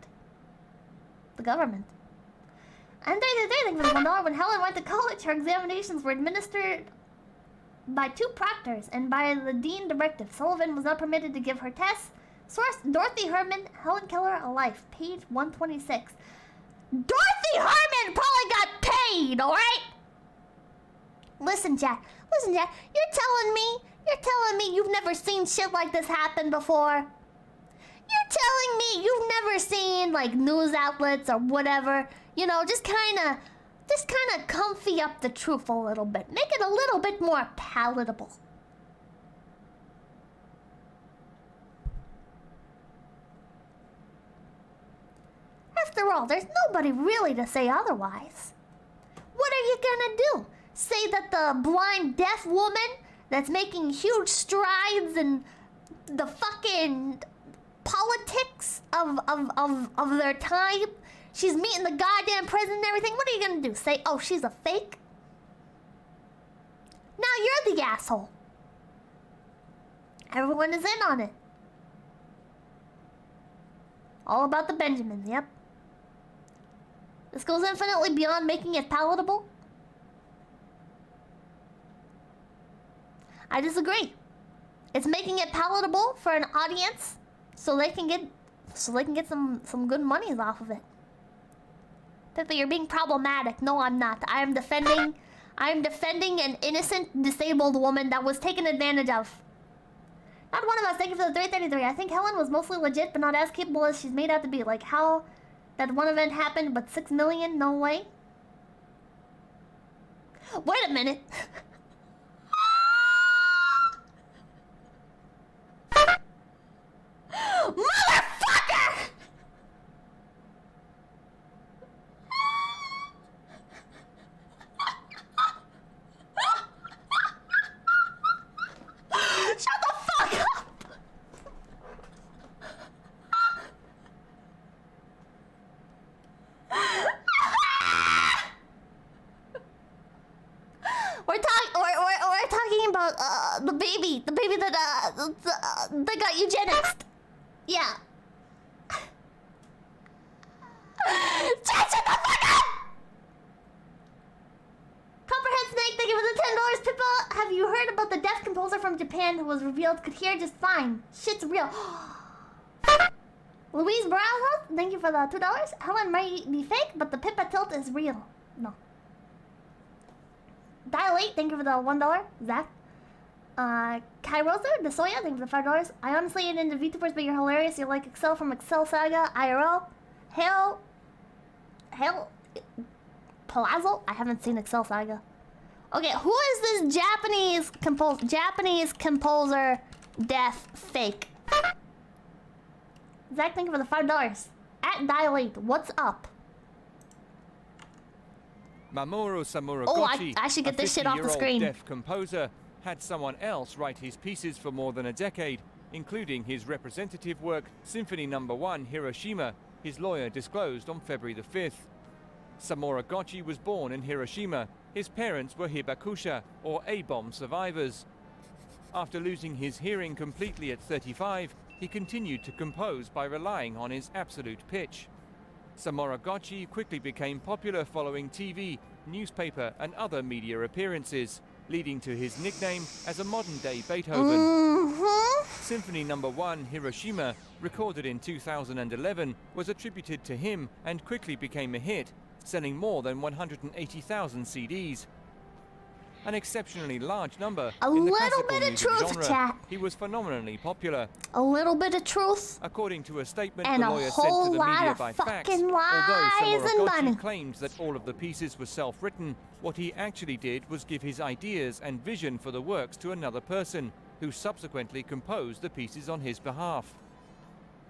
The government. And 333, thank you for the $1. When Helen went to college, her examinations were administered by 2 proctors and by the dean directive. Sullivan was not permitted to give her tests. Source, Dorothy Herman, Helen Keller, A Life, page 126. Dorothy Herman probably got paid, alright? Listen, Jack. You're telling me you've never seen shit like this happen before? You're telling me you've never seen, like, news outlets or whatever, you know, just kind of comfy up the truth a little bit. Make it a little bit more palatable. After all, there's nobody really to say otherwise. What are you gonna do? Say that the blind deaf woman that's making huge strides in the fucking politics of their time, she's meeting the goddamn president and everything, what are you gonna do? Say, oh, she's a fake? Now you're the asshole. Everyone is in on it. All about the Benjamins, yep. This goes infinitely beyond making it palatable. I disagree. It's making it palatable for an audience so they can get some good monies off of it. Pippa, you're being problematic. No, I'm not. I am defending an innocent disabled woman that was taken advantage of. Not one of us. Thank you for the 333. I think Helen was mostly legit, but not as capable as she's made out to be. Like how that one event happened, but 6 million? No way. Wait a minute. Motherfucker! Shut the fuck up! We're talking about the baby that got eugenics. Yeah. Shut the fuck up! Copperhead Snake, thank you for the $10. Pippa, have you heard about the deaf composer from Japan who was revealed could hear just fine? Shit's real. Louise Brownhouse, thank you for the $2. Helen might be fake, but the Pippa tilt is real. No. Dilate, thank you for the $1. Zach. Kairosa, Desoya, thank you for the $5. I honestly ain't into VTubers, but you're hilarious. You're like Excel from Excel Saga, IRL. Hell, Palazzo? I haven't seen Excel Saga. Okay, who is this Japanese composer deaf fake? Zach, thank you for the $5. At Dilate, what's up? Mamoru Samuragochi, oh, I should get this shit off the screen. Deaf composer, had someone else write his pieces for more than a decade, including his representative work, Symphony No. 1, Hiroshima, his lawyer disclosed on February the 5th. Samuragochi was born in Hiroshima. His parents were hibakusha, or A-bomb survivors. After losing his hearing completely at 35, he continued to compose by relying on his absolute pitch. Samuragochi quickly became popular following TV, newspaper, and other media appearances, leading to his nickname as a modern-day Beethoven. Symphony No. 1, Hiroshima, recorded in 2011, was attributed to him and quickly became a hit, selling more than 180,000 CDs. An exceptionally large number A in the little classical bit of music truth, genre. chat. He was phenomenally popular. A little bit of truth. According to a statement And the a lawyer sent whole to the lot media of by fax, fucking although lies and money. Samuragochi claimed that all of the pieces were self-written, what he actually did was give his ideas and vision for the works to another person, who subsequently composed the pieces on his behalf.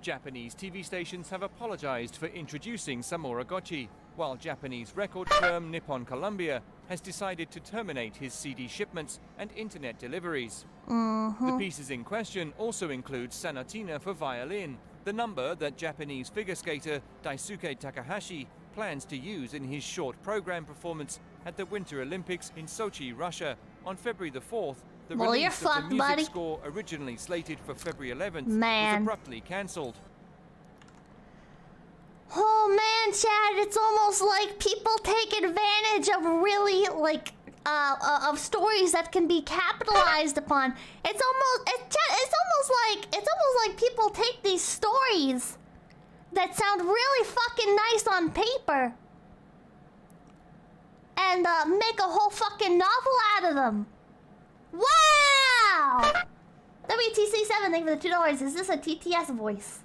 Japanese TV stations have apologized for introducing Samuragochi, while Japanese record firm Nippon Columbia has decided to terminate his CD shipments and internet deliveries. The pieces in question also include Sonatina for violin, the number that Japanese figure skater Daisuke Takahashi plans to use in his short program performance at the Winter Olympics in Sochi, Russia on February the 4th. The Well, you're release of the fucked, music buddy. score, originally slated for February 11th, Man. was abruptly cancelled. Oh man, Chad, it's almost like people take advantage of really like of stories that can be capitalized upon. It's almost like people take these stories that sound really fucking nice on paper and make a whole fucking novel out of them. Wow! WTC7, thank you for the $2. Is this a TTS voice?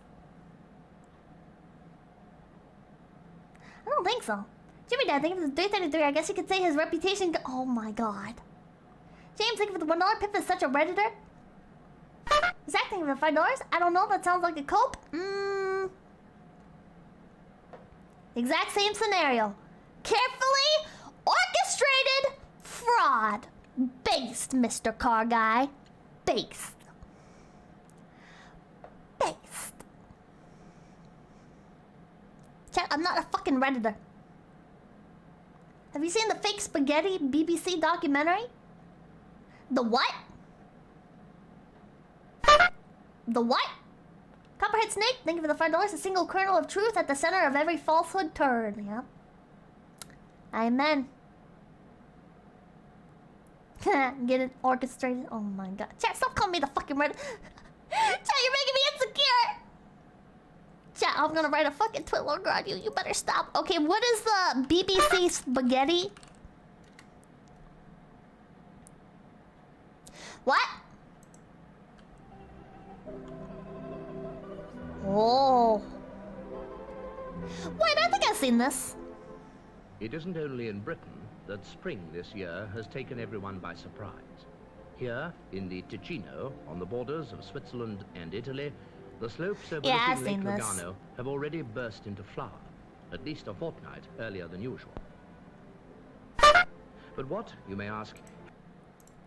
I don't think so. Jimmy Dad, thank you for the 333. I guess you could say his reputation. Oh my god. James, thank you for the $1. Pip is such a redditor. Zach, thank you for the $5. I don't know. That sounds like a cope. Exact same scenario. Carefully orchestrated fraud. Based, Mr. Car Guy. Based. Based. Chat, I'm not a fucking redditor. Have you seen the fake spaghetti BBC documentary? The what? The what? Copperhead Snake, thank you for the $5. A single kernel of truth at the center of every falsehood turd. Yeah. Amen. Get it orchestrated. Oh my god. Chat, stop calling me the fucking red. Chat, you're making me insecure. Chat, I'm gonna write a fucking twit longer on you. You better stop. Okay, what is the BBC spaghetti? What? Oh. Wait, I think I've seen this. It isn't only in Britain that spring this year has taken everyone by surprise. Here, in the Ticino, on the borders of Switzerland and Italy, the slopes overlooking Lake Lugano have already burst into flower, at least a fortnight earlier than usual. But what, you may ask,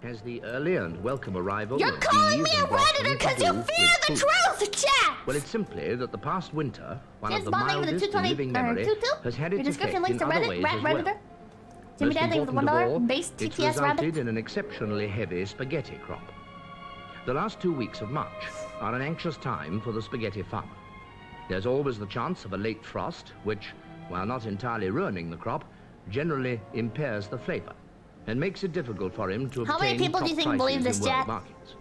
has the early and welcome arrival You're of calling bees me a and blossoms redditor because to you do fear with the fruit? truth, chat! Well, it's simply that the past winter, one James of the Bond, thank you for the mildest in 220 living memory, 22. has had Your its description effect links in to other Reddit, ways Rat as well. Redditor. Jimmy Most Dad, thank you for the important of $1. all, Base it's TTS resulted Rabbit. in an exceptionally heavy spaghetti crop. The last 2 weeks of March are an anxious time for the spaghetti farmer. There's always the chance of a late frost, which, while not entirely ruining the crop, generally impairs the flavor and makes it difficult for him to How many obtain people do top you think prices believe this, in world Jack? markets.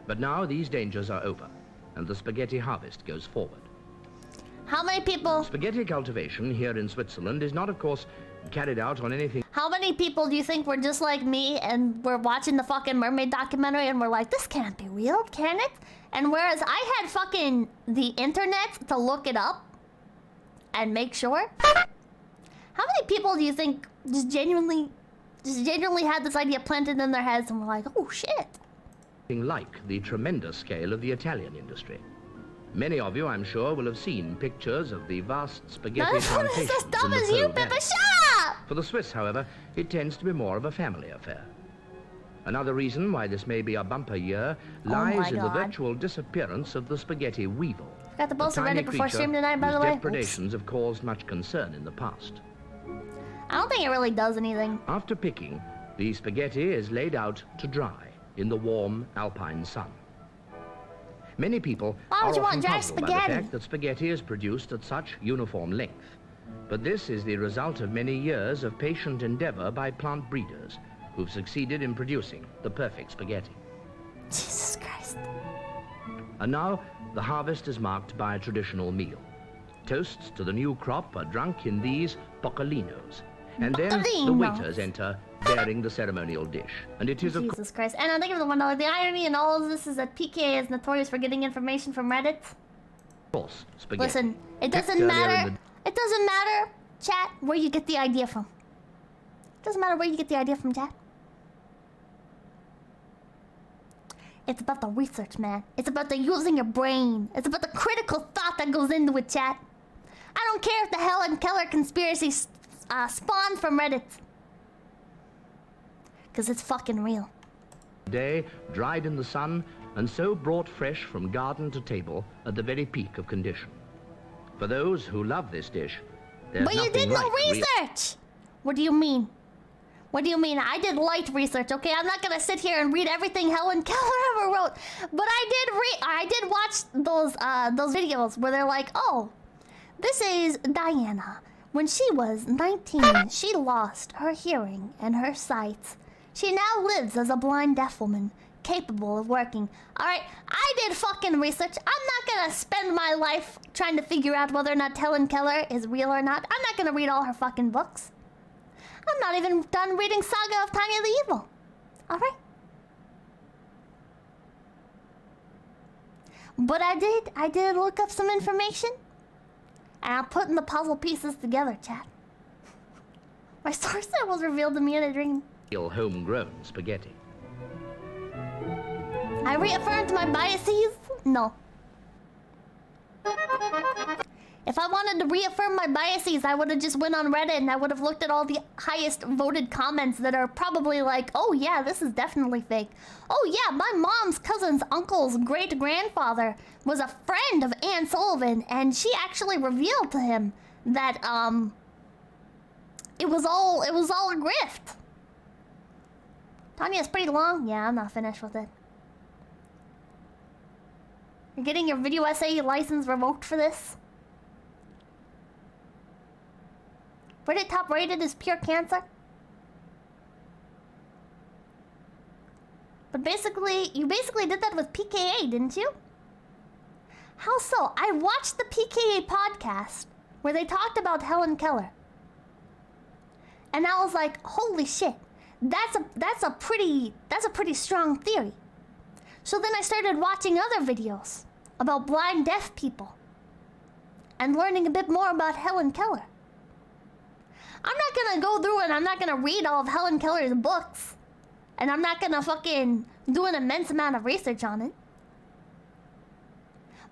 But now these dangers are over, and the spaghetti harvest goes forward. How many people? Spaghetti cultivation here in Switzerland is not, of course, carried out on anything. How many people do you think were just like me and we're watching the fucking mermaid documentary and we're like, this can't be real, can it? And whereas I had fucking the internet to look it up and make sure. How many people do you think just genuinely had this idea planted in their heads and were like, oh shit? Like the tremendous scale of the Italian industry. Many of you, I'm sure, will have seen pictures of the vast spaghetti plantations as dumb in the as you, Po Pippa. Valley. Shut up! For the Swiss, however, it tends to be more of a family affair. Another reason why this may be a bumper year lies in the virtual disappearance of the spaghetti weevil. Got the post tiny Reddit before creature stream tonight, by whose the way. depredations have caused much concern in the past. I don't think it really does anything. After picking, the spaghetti is laid out to dry in the warm alpine sun. Many people Why are would you often want dry puzzled by the spaghetti? fact that spaghetti is produced at such uniform length. But this is the result of many years of patient endeavor by plant breeders who've succeeded in producing the perfect spaghetti. Jesus Christ. And now, the harvest is marked by a traditional meal. Toasts to the new crop are drunk in these bocalinos. And then the Bocalino. waiters enter, bearing the ceremonial dish. And it is a Jesus Christ. And I think of the $1. The irony in all of this is that PK is notorious for getting information from Reddit. course spaghetti. Listen, it Picked doesn't earlier in matter. It doesn't matter, chat, where you get the idea from. It doesn't matter where you get the idea from, chat. It's about the research, man. It's about the using your brain. It's about the critical thought that goes into it, chat. I don't care if the Helen Keller conspiracy spawned from Reddit. Because it's fucking real. Day, dried in the sun, and so brought fresh from garden to table at the very peak of condition. For those who love this dish, there's But you did nothing no like real- research! What do you mean? What do you mean? I did light research, okay? I'm not gonna sit here and read everything Helen Keller ever wrote. But I did watch those videos where they're like, oh, this is Diana. When she was 19, she lost her hearing and her sight. She now lives as a blind deaf woman, capable of working. Alright, I did fucking research. I'm not gonna spend my life trying to figure out whether or not Helen Keller is real or not. I'm not gonna read all her fucking books. I'm not even done reading Saga of Tanya the Evil. Alright? But I did look up some information. And I'm putting the puzzle pieces together, chat. My source set was revealed to me in a dream. Real homegrown spaghetti. I reaffirmed my biases? No. If I wanted to reaffirm my biases, I would have just went on Reddit and I would have looked at all the highest voted comments that are probably like, oh yeah, this is definitely fake. Oh yeah, my mom's cousin's uncle's great-grandfather was a friend of Anne Sullivan, and she actually revealed to him that it was all a grift. Tanya's pretty long. Yeah, I'm not finished with it. You're getting your video essay license revoked for this? Reddit top rated is pure cancer? But you basically did that with PKA, didn't you? How so? I watched the PKA podcast where they talked about Helen Keller. And I was like, holy shit. That's a pretty strong theory. So then I started watching other videos about blind deaf people and learning a bit more about Helen Keller. I'm not gonna go through and I'm not gonna read all of Helen Keller's books, and I'm not gonna fucking do an immense amount of research on it.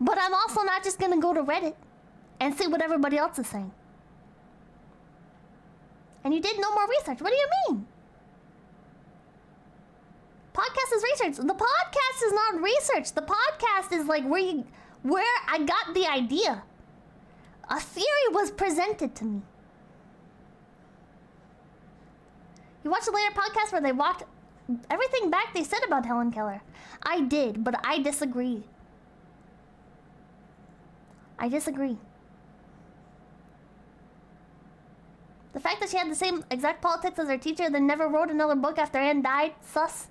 But I'm also not just gonna go to Reddit and see what everybody else is saying. And you did no more research. What do you mean? Podcast is research. The podcast is not research. The podcast is like where I got the idea. A theory was presented to me. You watched the later podcast where they walked everything back they said about Helen Keller. I did, but I disagree. I disagree. The fact that she had the same exact politics as her teacher, then never wrote another book after Anne died, sus.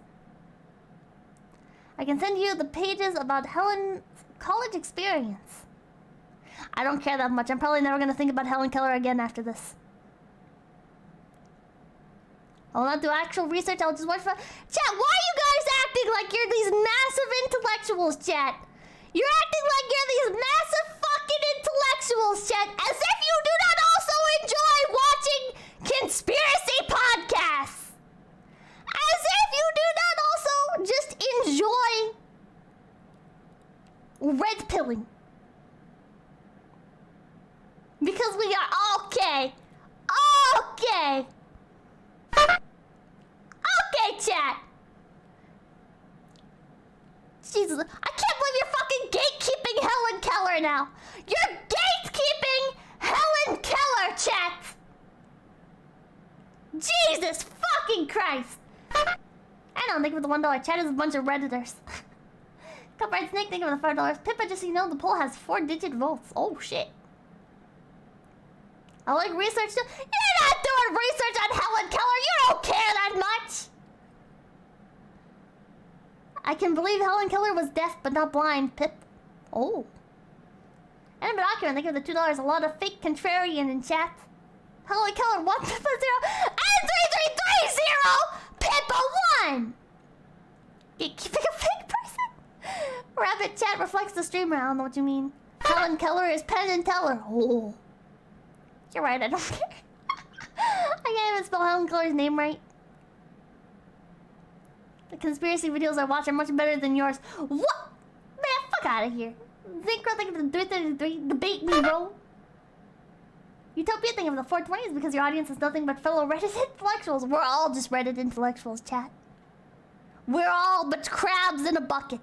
I can send you the pages about Helen's college experience. I don't care that much. I'm probably never gonna think about Helen Keller again after this. I will not do actual research, I'll just watch for... Chat, why are you guys acting like you're these massive intellectuals, chat? You're acting like you're these massive fucking intellectuals, chat, as if you do not also enjoy watching conspiracy podcasts! As if you do not also just enjoy red pilling. Because we are okay. Okay. Okay, chat. Jesus, I can't believe you're fucking gatekeeping Helen Keller now. You're gatekeeping Helen Keller, chat. Jesus fucking Christ. I don't think with the $1 chat is a bunch of Redditors. Copyright Snake, thank you for the $5. Pippa, just so you know, the poll has 4-digit votes. Oh shit. I like research too. You're not doing research on Helen Keller. You don't care that much. I can believe Helen Keller was deaf but not blind, Pip. Oh. And an Binocular, thank you for the $2. A lot of fake contrarian in chat. Helen Keller 1 Pippa 0 and 3330 Pippa 1. Keeping a fake person. Rabbit chat reflects the streamer. I don't know what you mean. Helen Keller is Penn and Teller. Oh, you're right. I don't care. I can't even spell Helen Keller's name right. The conspiracy videos I watch are much better than yours. What? Man, fuck out of here. Think of the 333. Debate me, bro. Utopia thing of the 420s because your audience is nothing but fellow Reddit intellectuals. We're all just Reddit intellectuals, chat. We're all but crabs in a bucket.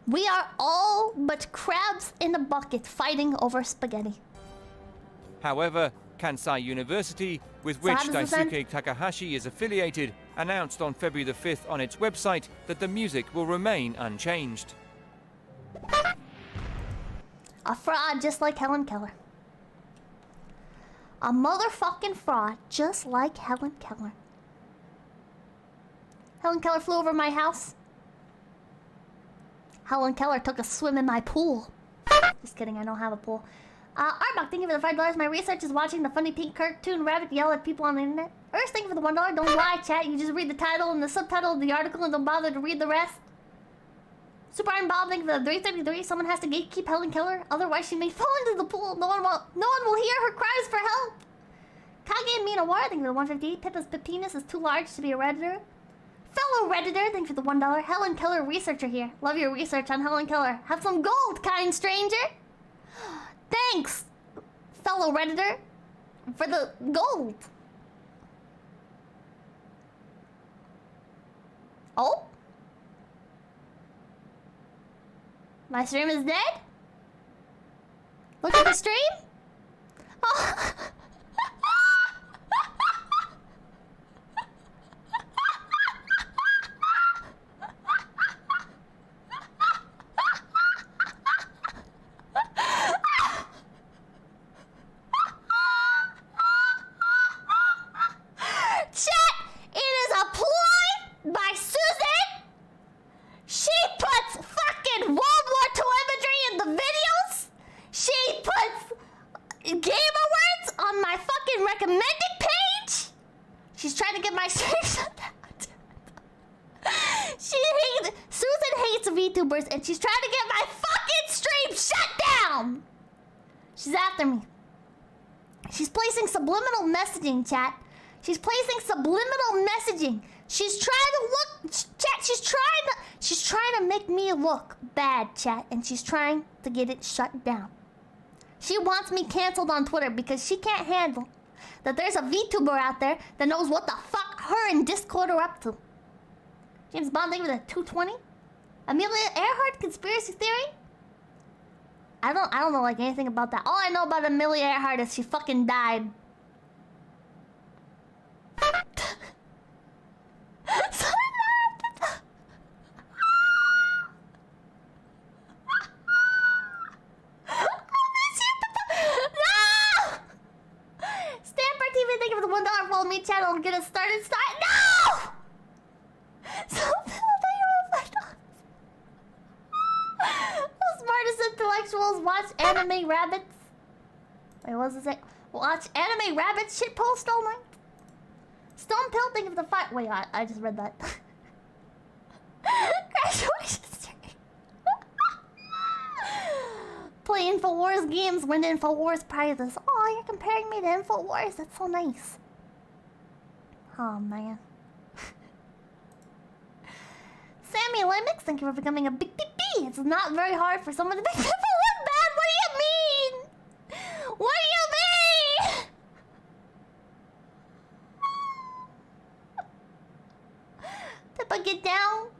We are all but crabs in a bucket fighting over spaghetti. However, Kansai University, with which Daisuke Takahashi is affiliated, announced on February the 5th on its website that the music will remain unchanged. A fraud just like Helen Keller. A motherfucking fraud just like Helen Keller. Helen Keller flew over my house. Helen Keller took a swim in my pool. Just kidding, I don't have a pool. Arbok, thank you for the $5. My research is watching the funny pink cartoon rabbit yell at people on the internet. Ernst, thank you for the $1. Don't lie, chat. You just read the title and the subtitle of the article and don't bother to read the rest. Super Iron Bob, thank you for the 333. Someone has to gatekeep Helen Keller, otherwise she may fall into the pool. No one will hear her cries for help. Kage and Mina War, thank you for the 158. Pippa's penis is too large to be a Redditor. Fellow Redditor, thank you for the $1. Helen Keller researcher here. Love your research on Helen Keller. Have some gold, kind stranger. Thanks, fellow Redditor, for the gold. Oh? My stream is dead? Look at the stream? Oh. And she's trying to get my fucking stream shut down! She's after me. She's placing subliminal messaging, chat. She's placing subliminal messaging. She's trying to look... Chat, she's trying to make me look bad, chat. And she's trying to get it shut down. She wants me canceled on Twitter because she can't handle that there's a VTuber out there that knows what the fuck her and Discord are up to. James Bond, thank you for the 220. Amelia Earhart conspiracy theory? I don't know like anything about that. All I know about Amelia Earhart is she fucking died. Stamper TV, thank you for the $1 follow me channel and get us started. No! Smartest intellectuals watch anime rabbits. Wait, what does it say? Watch anime rabbits shitpost all night. Stone Pill, think of the fight. Wait, I just read that. Graduation stream. Play InfoWars games when InfoWars prizes. Oh, you're comparing me to InfoWars. That's so nice. Oh, man. Sammy Limix, thank you for becoming a big PP. It's not very hard for someone to make people look bad. What do you mean? What do you mean? Pippa, get down.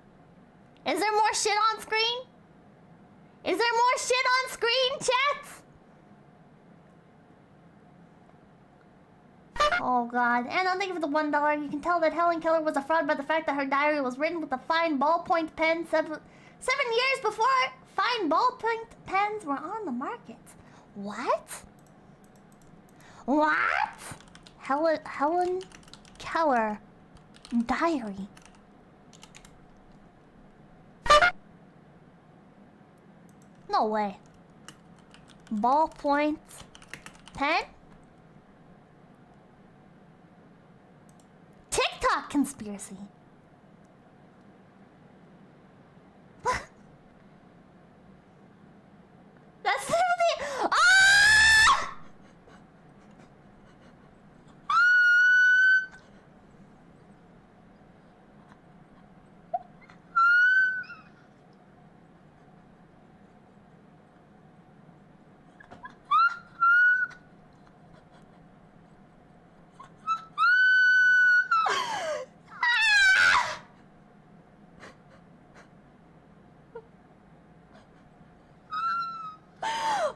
Is there more shit on screen? Is there more shit on screen, chat? Oh god. And I'll thank you for the $1. You can tell that Helen Keller was a fraud by the fact that her diary was written with a fine ballpoint pen 7 years before fine ballpoint pens were on the market. What? What? Helen Keller diary. No, No way. Ballpoint pen? TikTok conspiracy. That's literally. Ah!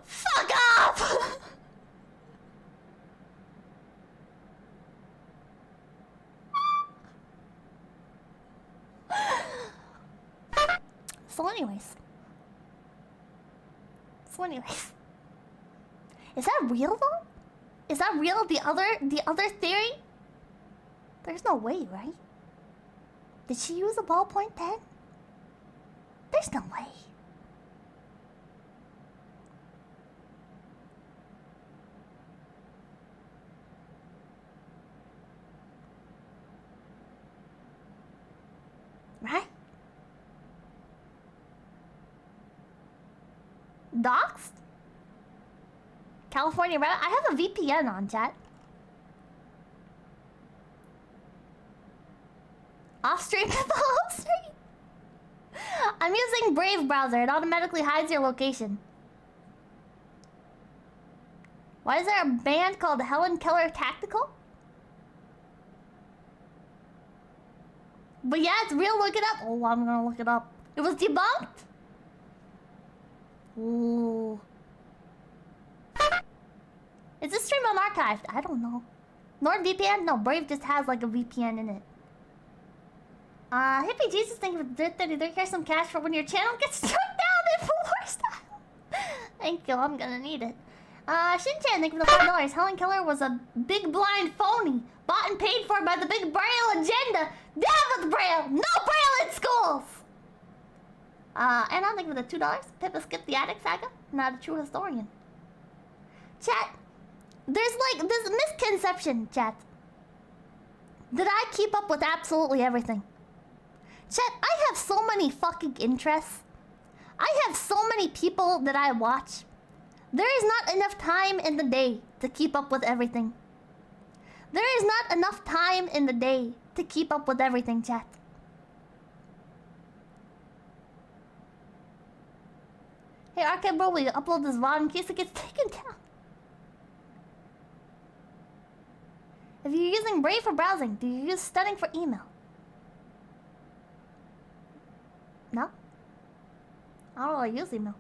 Fuck off! So anyways. Is that real though? Is that real? The other theory? There's no way, right? Did she use a ballpoint pen? There's no way. Right? Doxed? California Red? I have a VPN on, chat. Off stream to the home stream. I'm using Brave browser. It automatically hides your location. Why is there a band called Helen Keller Tactical? But yeah, it's real. Look it up. Oh, I'm gonna look it up. It was debunked? Ooh. Is this stream unarchived? I don't know. NordVPN? No, Brave just has like a VPN in it. Hippie Jesus, thank you for the 33. Here's some cash for when your channel gets struck down in full war style. Thank you, I'm gonna need it. Shin-chan, thank you for the $5. Helen Keller was a big blind phony. Bought and paid for by the big Braille agenda. Down with Braille! No Braille in schools! And I'll thank you for the $2. Pippa skipped the attic saga. Not a true historian. Chat, there's like this misconception, chat, that I keep up with absolutely everything. Chat, I have so many fucking interests. I have so many people that I watch. There is not enough time in the day to keep up with everything. There is not enough time in the day to keep up with everything, chat. Hey, Arcade Bro, will you upload this VOD in case it gets taken down? If you're using Brave for browsing, do you use Stunning for email? No? I don't really use email.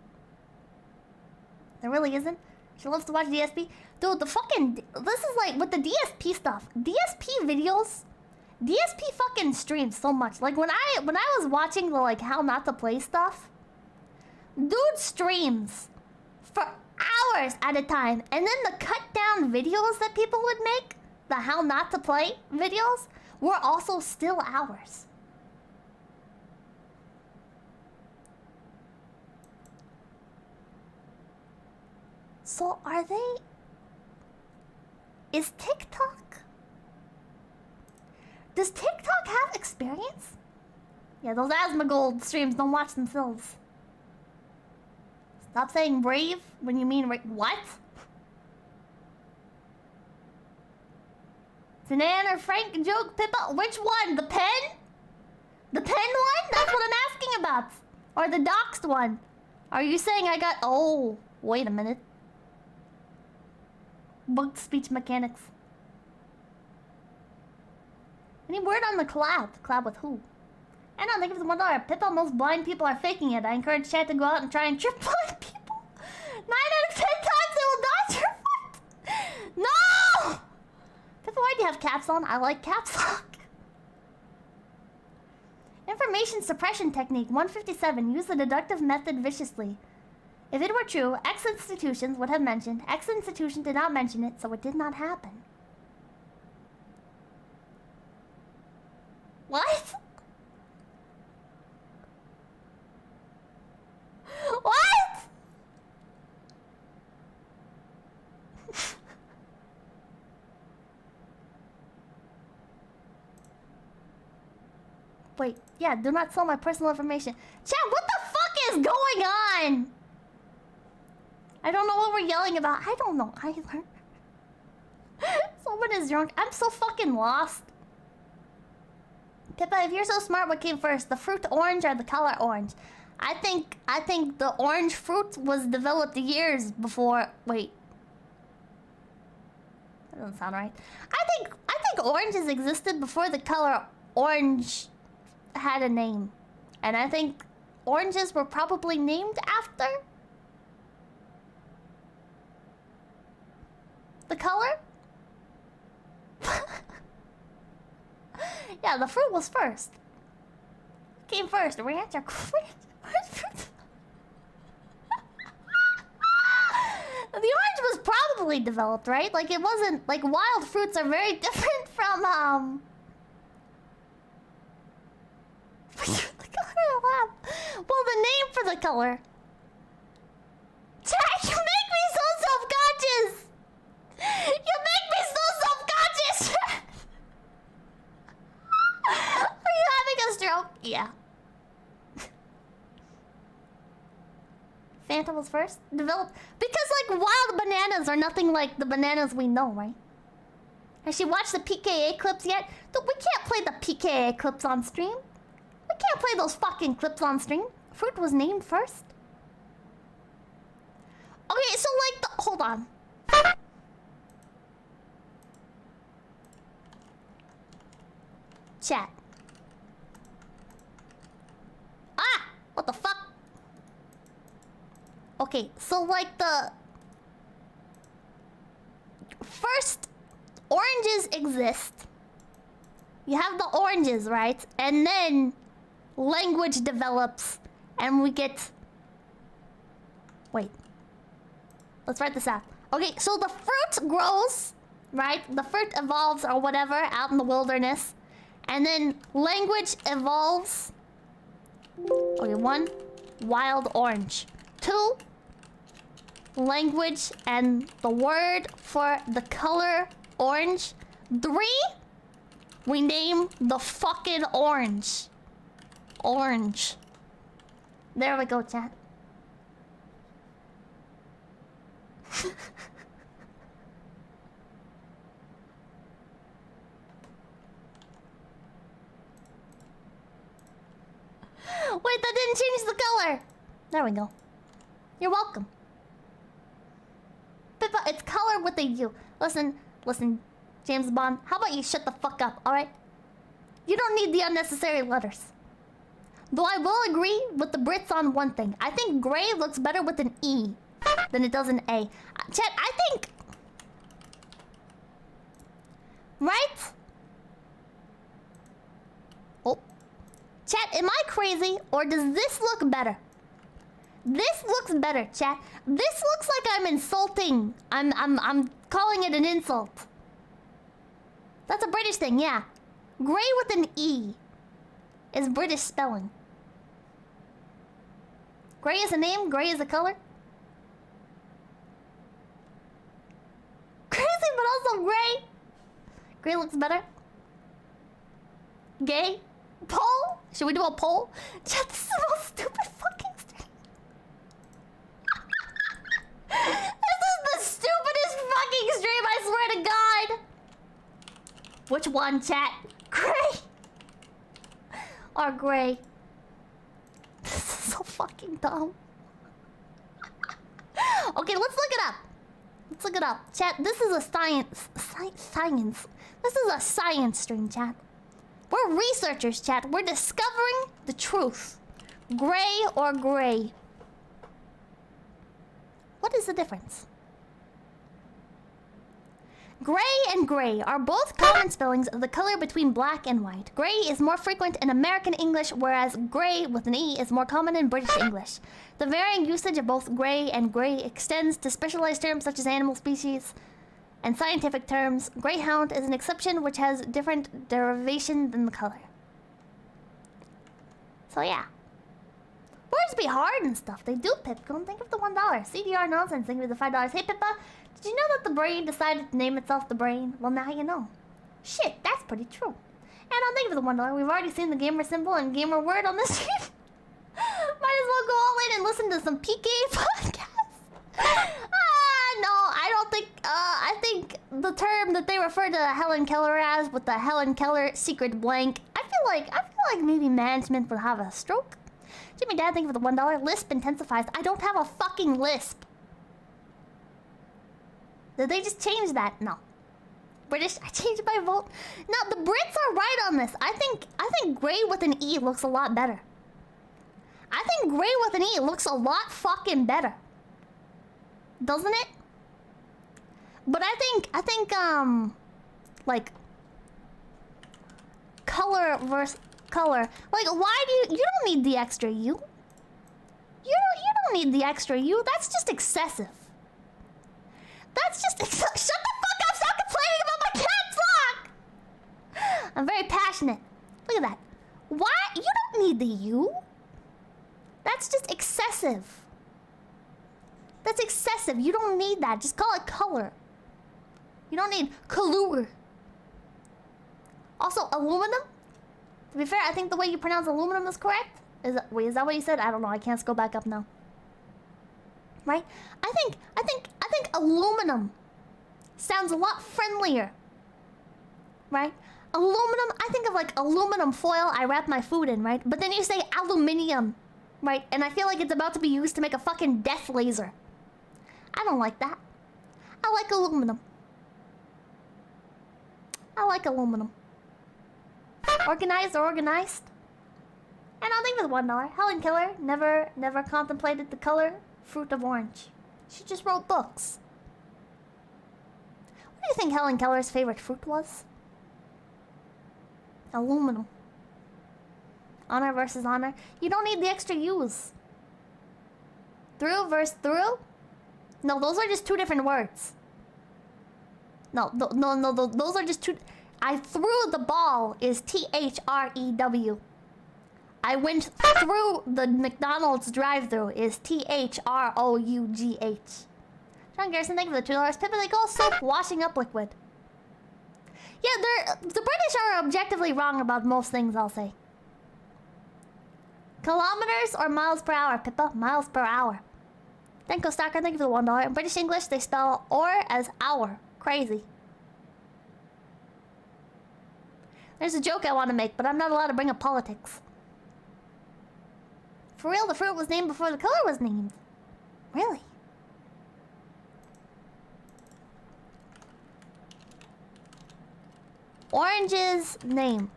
There really isn't. She loves to watch DSP. Dude, the fucking... This is like with the DSP stuff. DSP videos... DSP fucking streams so much. Like when I was watching the like how not to play stuff, dude streams for hours at a time. And then the cut down videos that people would make, the how not to play videos, were also still hours. So are they... Is TikTok... Does TikTok have experience? Yeah, those Asmongold streams don't watch themselves. Stop saying Brave when you mean... What? It's an Anne or Frank joke, Pippa? Which one? The pen? The pen one? That's what I'm asking about. Or the doxed one? Are you saying I got... Oh, wait a minute. Bugged speech mechanics. Any word on the collab? Collab with who? I don't think it's $1. Pippa, most blind people are faking it. I encourage chat to go out and try and trip blind people. 9 out of 10 times they will not trip. No! Pippa, why do you have caps on? I like caps lock. Information suppression technique 157. Use the deductive method viciously. If it were true, X institutions would have mentioned. X institution did not mention it, so it did not happen. What? What? Wait, yeah, do not sell my personal information. Chat, what the fuck is going on? I don't know what we're yelling about. I don't know either. Someone is drunk. I'm so fucking lost. Pippa, if you're so smart, what came first? The fruit orange or the color orange? I think the orange fruit was developed years before. Wait. That doesn't sound right. I think oranges existed before the color orange had a name. And I think oranges were probably named after the color? Yeah, the fruit was first. Came first, ranch or fruit? The orange was probably developed, right? Like, it wasn't... Like, wild fruits are very different from, Well, the name for the color. Chat, you make me so self-conscious! You make me so self-conscious! Are you having a stroke? Yeah. Fanta was first? Developed... Because, like, wild bananas are nothing like the bananas we know, right? Has she watched the PKA clips yet? We can't play the PKA clips on stream. We can't play those fucking clips on stream. Fruit was named first. Okay, so, like, hold on. Chat. Ah! What the fuck? Okay, so like the first oranges exist. You have the oranges, right? And then language develops and we get... Wait. Let's write this out. Okay, so the fruit grows, right? The fruit evolves or whatever out in the wilderness. And then language evolves. Okay, 1, wild orange. 2, language and the word for the color orange. 3, we name the fucking orange. Orange. There we go, chat. Wait, that didn't change the color. There we go. You're welcome. Pippa, it's color with a U. Listen, James Bond. How about you shut the fuck up, alright? You don't need the unnecessary letters. Though I will agree with the Brits on one thing. I think gray looks better with an E than it does an A. Chat, I think... Right? Oh. Chat, am I crazy or does this look better? This looks better, chat. This looks like I'm insulting. I'm calling it an insult. That's a British thing, yeah. Gray with an E is British spelling. Gray is a name, gray is a color. Crazy, but also gray. Gray looks better. Gay? Poll? Should we do a poll? Chat, this is the most stupid fucking stream. This is the stupidest fucking stream, I swear to God. Which one, chat? Gray? Or gray? This is so fucking dumb. Okay, let's look it up. Let's look it up. Chat, this is a science. This is a science stream, chat. We're researchers, chat. We're discovering the truth. Gray or gray? What is the difference? Gray and gray are both common spellings of the color between black and white. Gray is more frequent in American English, whereas gray with an E is more common in British English. The varying usage of both gray and gray extends to specialized terms such as animal species and scientific terms. Greyhound is an exception which has different derivation than the color. So yeah. Words be hard and stuff. They do, Pipkin. Think of the $1. CDR nonsense. Think of the $5. Hey, Pippa. Did you know that the brain decided to name itself the brain? Well, now you know. Shit, that's pretty true. I'll thank you for the $1. We've already seen the gamer symbol and gamer word on this stream. Might as well go all in and listen to some PK podcasts. No, I don't think. I think the term that they refer to Helen Keller as, with the Helen Keller secret blank, I feel like maybe management would have a stroke. Jimmy Dad, thank you for the $1. Lisp intensifies. I don't have a fucking lisp. Did they just change that? No. British, I changed my vote. No, the Brits are right on this. I think gray with an E looks a lot better. I think gray with an E looks a lot fucking better. Doesn't it? But I think like color versus color. Like, why do you don't need the extra U. You don't need the extra U. That's just excessive. That's just shut the fuck up! Stop complaining about my caps lock! I'm very passionate. Look at that. Why? You don't need the U. That's just excessive. That's excessive. You don't need that. Just call it color. You don't need color. Also, aluminum. To be fair, I think the way you pronounce aluminum is correct. Is that what you said? I don't know. I can't scroll back up now. Right? I think aluminum sounds a lot friendlier. Right? Aluminum, I think of like aluminum foil I wrap my food in, right? But then you say aluminium, right? And I feel like it's about to be used to make a fucking death laser. I don't like that. I like aluminum. I like aluminum. Organized or organized? And I'll think with $1. Helen Keller never contemplated the color fruit of orange. She just wrote books. What do you think Helen Keller's favorite fruit was? Aluminum. Honor versus honor. You don't need the extra U's. Through versus through? No, those are just two different words. No, those are just two. I threw the ball is THREW. I went through the McDonald's drive-thru is THROUGH. John Garrison, thank you for the $2. Pippa, they call soap washing up liquid. Yeah, the British are objectively wrong about most things, I'll say. Kilometers or miles per hour, Pippa? Miles per hour. Denko Stalker, thank you for the $1. In British English, they spell or as hour. Crazy. There's a joke I want to make, but I'm not allowed to bring up politics. For real, the fruit was named before the color was named. Really? Orange's name.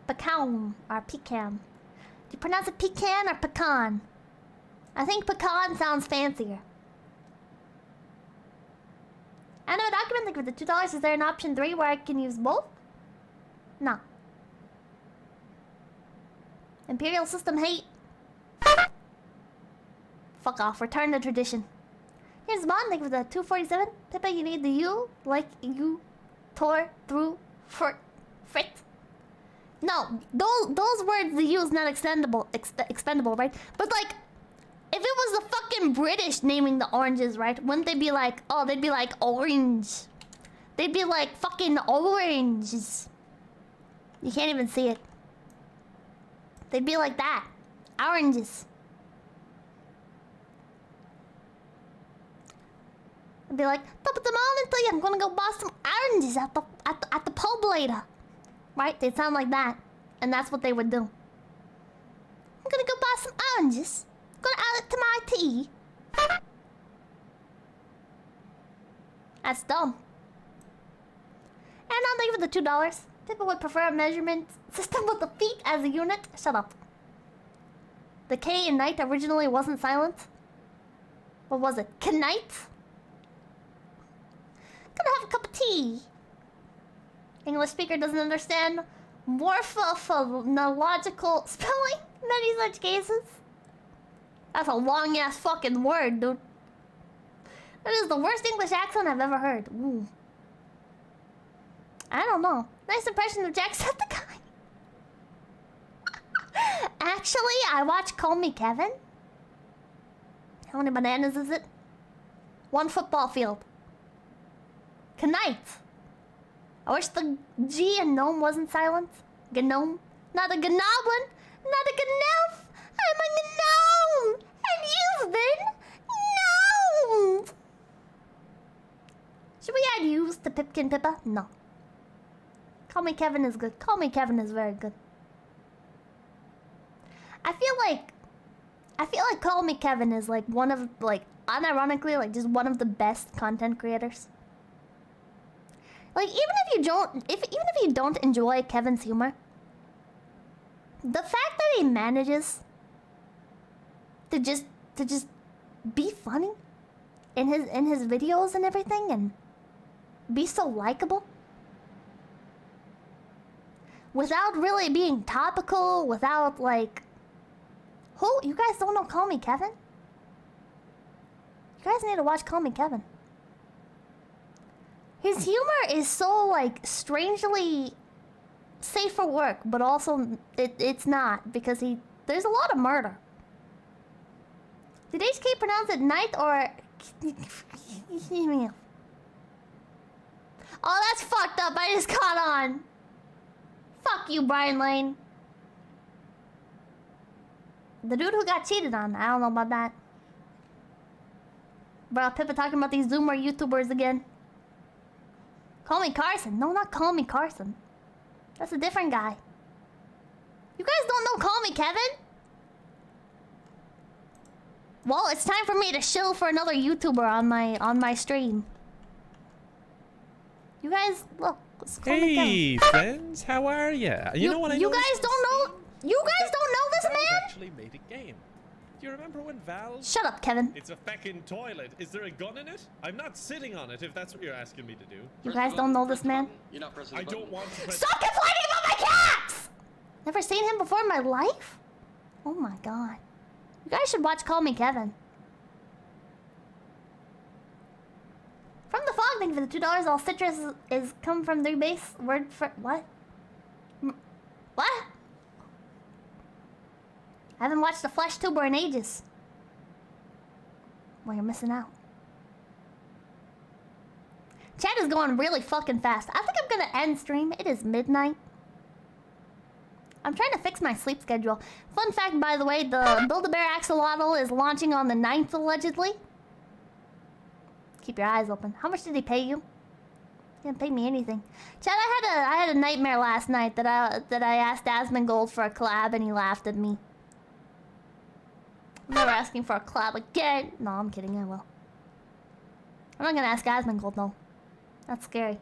Pecan or pecan. Do you pronounce it pecan or pecan? I think pecan sounds fancier. I know a document like with the $2. Is there an option 3 where I can use both? No. Imperial system hate. Fuck off. Return to tradition. Here's Bond. Thank you for the 247. Pippa, you need the U like you tore through for frit. No, those words the U is not expendable, right? But like, if it was the fucking British naming the oranges, right? Wouldn't they be like, oh, they'd be like orange. They'd be like fucking oranges. You can't even see it. They'd be like that. Oranges. I'd be like, top of the morning to you. I'm gonna go buy some oranges at the pub later. Right? They'd sound like that. And that's what they would do. I'm gonna go buy some oranges. Gonna add it to my tea. That's dumb. And I'll thank you for the $2. People would prefer a measurement system with the feet as a unit. Shut up. The K in night originally wasn't silent. What was it? Knight? Gonna have a cup of tea. English speaker doesn't understand morphological spelling in many such cases. That's a long ass fucking word, dude. That is the worst English accent I've ever heard. Ooh. I don't know. Nice impression of Jacksepticeye. Actually, I watch Call Me Kevin. How many bananas is it? 1 football field. Knight. I wish the G in gnome wasn't silent. Gnome. Not a gnoblin. Not a gnelf. I'm a gnome. And you've been gnomed. Should we add use to Pipkin Pippa? No. Call me Kevin is good. Call me Kevin is very good. I feel like Call Me Kevin is like one of, like, unironically, like just one of the best content creators. Like, even if you don't enjoy Kevin's humor, the fact that he manages to just be funny in his videos and everything and be so likable without really being topical, without like, who, you guys don't know Call Me Kevin? You guys need to watch Call Me Kevin. His humor is so like strangely safe for work, but also it's not, because there's a lot of murder. Did HK pronounce it night or? Oh, that's fucked up. I just caught on. Fuck you, Brian Lane. The dude who got cheated on. I don't know about that. Bro, Pippa talking about these Zoomer YouTubers again. Call Me Carson. No, not Call Me Carson. That's a different guy. You guys don't know Call Me Kevin? Well, it's time for me to shill for another YouTuber on my stream. You guys, look. Hey, friends, how are ya? You know what I You guys don't know? You guys don't know this man? Actually made a game. Do you remember when Val? Shut up, Kevin. It's a feckin' toilet. Is there a gun in it? I'm not sitting on it if that's what you're asking me to do. You guys don't know this man? You're not pressing the button. I don't want to press. Stop complaining about my cats! Never seen him before in my life? Oh my god. You guys should watch Call Me Kevin. From the fog, thank you for the $2. All citrus is come from their base word for what? What? I haven't watched the Flesh Tuber in ages. Well, you're missing out. Chat is going really fucking fast. I think I'm gonna end stream. It is midnight. I'm trying to fix my sleep schedule. Fun fact, by the way, the Build-A-Bear Axolotl is launching on the 9th, allegedly. Keep your eyes open. How much did he pay you? He didn't pay me anything. Chad, I had a nightmare last night that I asked Asmongold for a collab and he laughed at me. I'm never asking for a collab again. No, I'm kidding. I will. I'm not gonna ask Asmongold though. That's scary.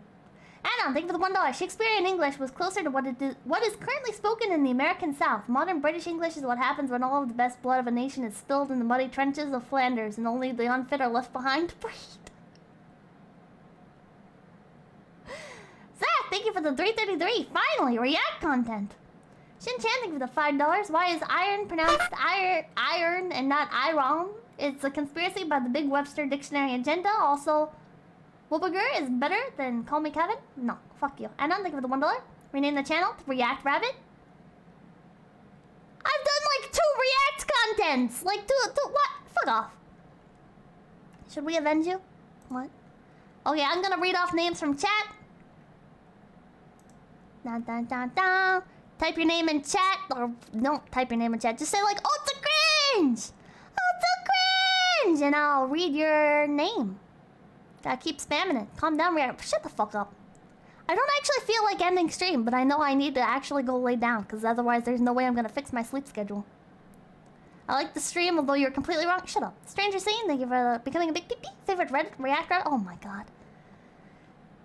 Anon, thank you for the $1. Shakespearean English was closer to what is currently spoken in the American South. Modern British English is what happens when all of the best blood of a nation is spilled in the muddy trenches of Flanders and only the unfit are left behind to breathe. Zach, thank you for the 333. Finally, React content. Shin Chan, thank you for the $5. Why is iron pronounced iron and not iron? It's a conspiracy by the Big Webster Dictionary agenda. Also, Wobberger is better than Call Me Kevin? No, fuck you. Anon, thank you for the $1. Rename the channel to React Rabbit. I've done like 2 React contents. Like 2 what? Fuck off. Should we avenge you? What? Okay, I'm gonna read off names from chat. Dun, dun, dun, dun. Type your name in chat, or don't type your name in chat. Just say like, oh, it's a cringe! Oh, it's a cringe! And I'll read your name. Gotta keep spamming it. Calm down, React. Shut the fuck up. I don't actually feel like ending stream, but I know I need to actually go lay down, because otherwise there's no way I'm gonna fix my sleep schedule. I like the stream, although you're completely wrong. Shut up. Stranger Scene, thank you for becoming a big PP. Favorite Reddit, React Reddit. Oh my god.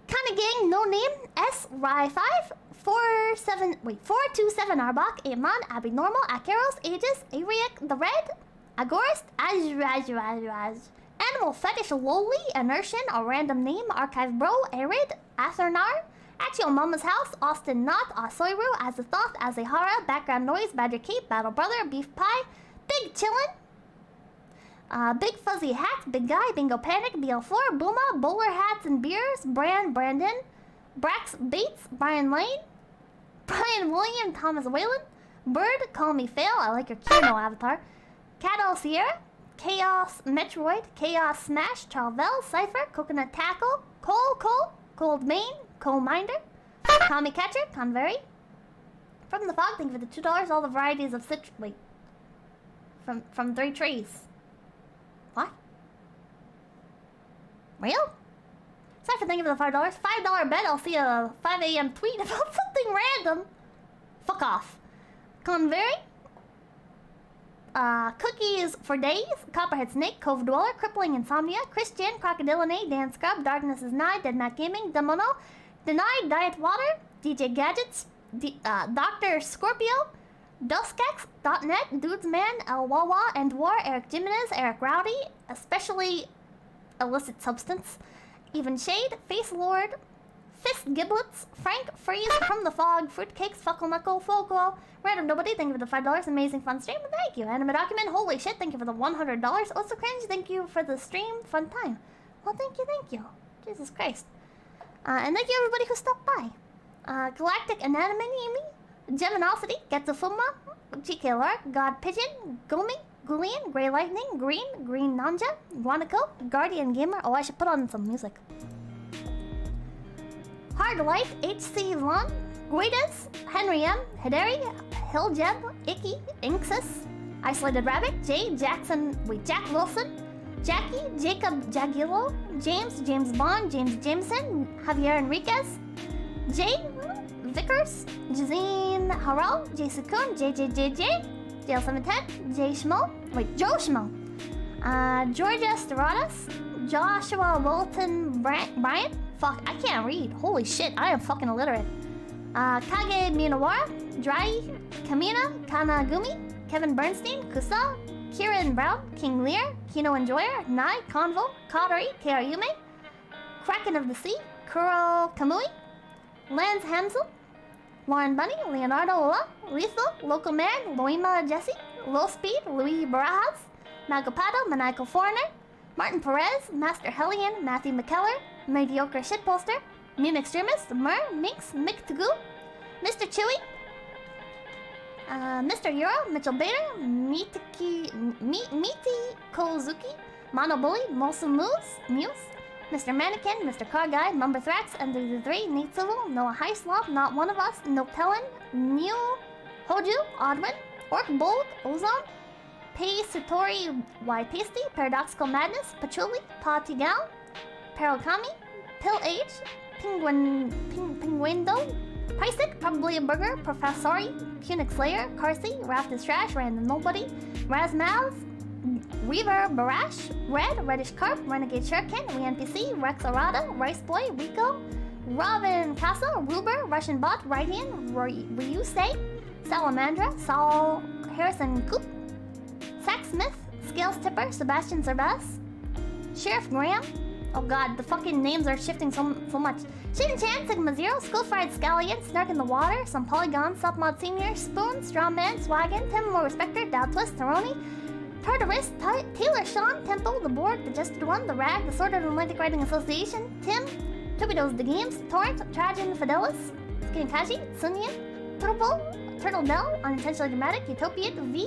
Kinda gang, no name, S, Rye 5, 427 Arbok, Amon, Abnormal, Akaros, Aegis, Ariak, The Red, Agorist, Azraz, Animal Fetish, Lowly, Inertian, a random name, Archive Bro, Arid, Athernar, Actual Mama's House, Austin Knot, Asoiru, Azathoth, Azahara, Background Noise, Badger Cape, Battle Brother, Beef Pie, Big Chillin', Big Fuzzy Hats, Big Guy, Bingo Panic, BL4, Booma, Bowler Hats and Beers, Brandon, Brax Bates, Brian Lane, Brian William, Thomas Whalen, Bird, Call Me Fail, I like your Kino avatar, Cattle Sierra, Chaos Metroid, Chaos Smash, Charvel, Cypher, Coconut Tackle, Cole, Cold Main, Coal Minder, Tommy Catcher, Convery. From the Fog, thank you for the $2. All the varieties of citrus. Wait. From 3 trees. What? Real? Sorry for thank you for the $5. $5 bet. I'll see a 5 a.m. tweet about something random. Fuck off. Convery. Cookies for Days, Copperhead Snake, Cove Dweller, Crippling Insomnia, Christian, Crocodile Dan Scrub, Darkness is Nigh, Dead Mac Gaming, Demono, Denied, Diet Water, DJ Gadgets, Dr. Scorpio, Duskex.net, Dudes Man, El Wawa, and War, Eric Jimenez, Eric Rowdy, especially Illicit Substance, Even Shade, Face Lord, Fist Giblets, Frank, Freeze, From the Fog, Fruitcakes, Fuckle Knuckle, Folklore, Random Nobody, thank you for the $5, amazing fun stream, thank you. Anime Document, holy shit, thank you for the $100. Also Cringe, thank you for the stream, fun time. Well, thank you. Jesus Christ. And thank you everybody who stopped by. Galactic Anatomy, Geminosity, Getsufuma, GK Lark, God Pigeon, Gomi, Gulian, Grey Lightning, Green Nanja, Guanaco, Guardian Gamer. Oh, I should put on some music. Hard Life, HC Vaughn, Guidas, Henry M, Hideri, Hilljeb, Icky, Inxus, Isolated Rabbit, Jack Wilson, Jackie, Jacob Jagilo, James Bond, James Jameson, Javier Enriquez, Jay Vickers, Jazine Harrell, J Sukun, JJJJ, JL710, Joe Schmo, Georgia Staradas, Joshua Walton Bryant. Fuck, I can't read. Holy shit, I am fucking illiterate. Kage Minawara, Dry, Kamina, Kanagumi, Kevin Bernstein, Kusa, Kieran Brown, King Lear, Kino Enjoyer, Nai, Convo, Katori, Kayume, Kraken of the Sea, Kuro Kamui, Lance Hamsel, Lauren Bunny, Leonardo Ola, Lethal, Local Man, Loima Jesse, Low Speed, Louis Barajas, Magopado, Maniacal Foreigner, Martin Perez, Master Hellion, Matthew McKellar, Mediocre Shitposter, Meme Extremist, Mur, Minx, Mick Tagoo, Mr. Chewy, Mr. Euro, Mitchell Bader, Miti Kozuki, Mono Bully, Mosu Muse, Mr. Mannequin, Mr. Car Guy, Mumber Thrax, Under the Three, Nate Civil, Noah Highslop, Not One of Us, No Pellin, New Hoju, Oddwin, Orc Bulk, Ozone, Pei Satori, Y Pasty, Paradoxical Madness, Patchouli, Pa Tigao, Perokami, Pill H, Penguindo, Priceic, Probably a Burger, Professori, Punic Slayer, Carsey, Raft is Trash, Random Nobody, Razmaz, Weaver Barash, Reddish Carp, Renegade Shuriken, WeNPC, Rex Arada, Rice Boy, Rico, Robin Casa, Ruber, Russian Bot, Ryan, Ryusei, Salamandra, Saul Harrison Coop, Sack Smith, Scales Tipper, Sebastian Zerbas, Sheriff Graham. Oh god, the fucking names are shifting so much. Shin Chan, Sigma Zero, Skull Fried Scallion, Snark in the Water, Some Polygon, Submod Senior, Spoon, Strawman, Swaggin, Tim More Respector, Dow Twist, Taroni, Tartarus, Taylor Sean, Temple, The Board, The Justed One, The Rag, The Sword of Atlantic Writing Association, Tim, Tubidos The Games, Torrent, Trajan Fidelis, Skinkashi, Sunyan, Turtle Bell, Unintentionally Dramatic, Utopian, V,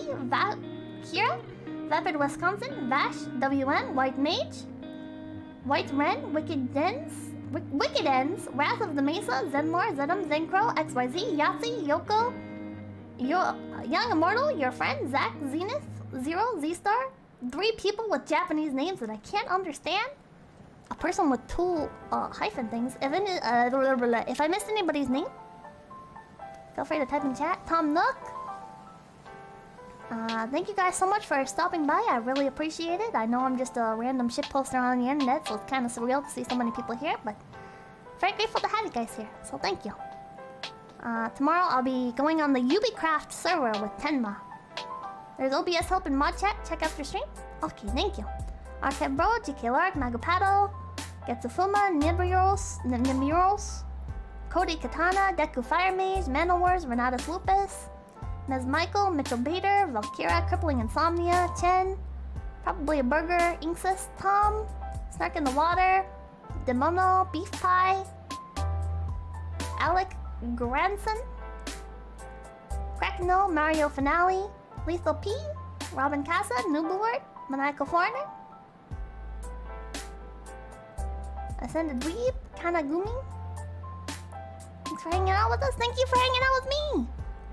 Kira, Vapid Wisconsin, Vash, WN, White Mage, White Ren, Wicked Ends, Wrath of the Mesa, Zenmore, Zedum, Zencro, XYZ, Yahtzee, Yoko, Young Immortal, Your Friend, Zach, Zenith, Zero, Z-Star, 3 people with Japanese names that I can't understand, a person with 2 hyphen things. If I missed anybody's name, feel free to type in chat. Tom Nook. Thank you guys so much for stopping by. I really appreciate it. I know I'm just a random shit poster on the internet, so it's kind of surreal to see so many people here, but very grateful to have you guys here, so thank you. Tomorrow I'll be going on the Ubicraft server with Tenma. There's OBS help in mod chat. Check out your stream. Okay, thank you. Archive Bro, GK Lark, Magopado, Getsufuma, Nibiros, Cody Katana, Deku Fire Mage, Mana Wars, Renatus Lupus, Nez Michael, Mitchell Bader, Valkyra, Crippling Insomnia, Chen, Probably a Burger, Inxus, Tom, Snark in the Water, Demono, Beef Pie, Alec Granson, Crackno, Mario Finale, Lethal P, Robin Casa, Nooblord, Maniacal Foreigner, Ascended Weeb, Kanagumi. Thanks for hanging out with us. Thank you for hanging out with me.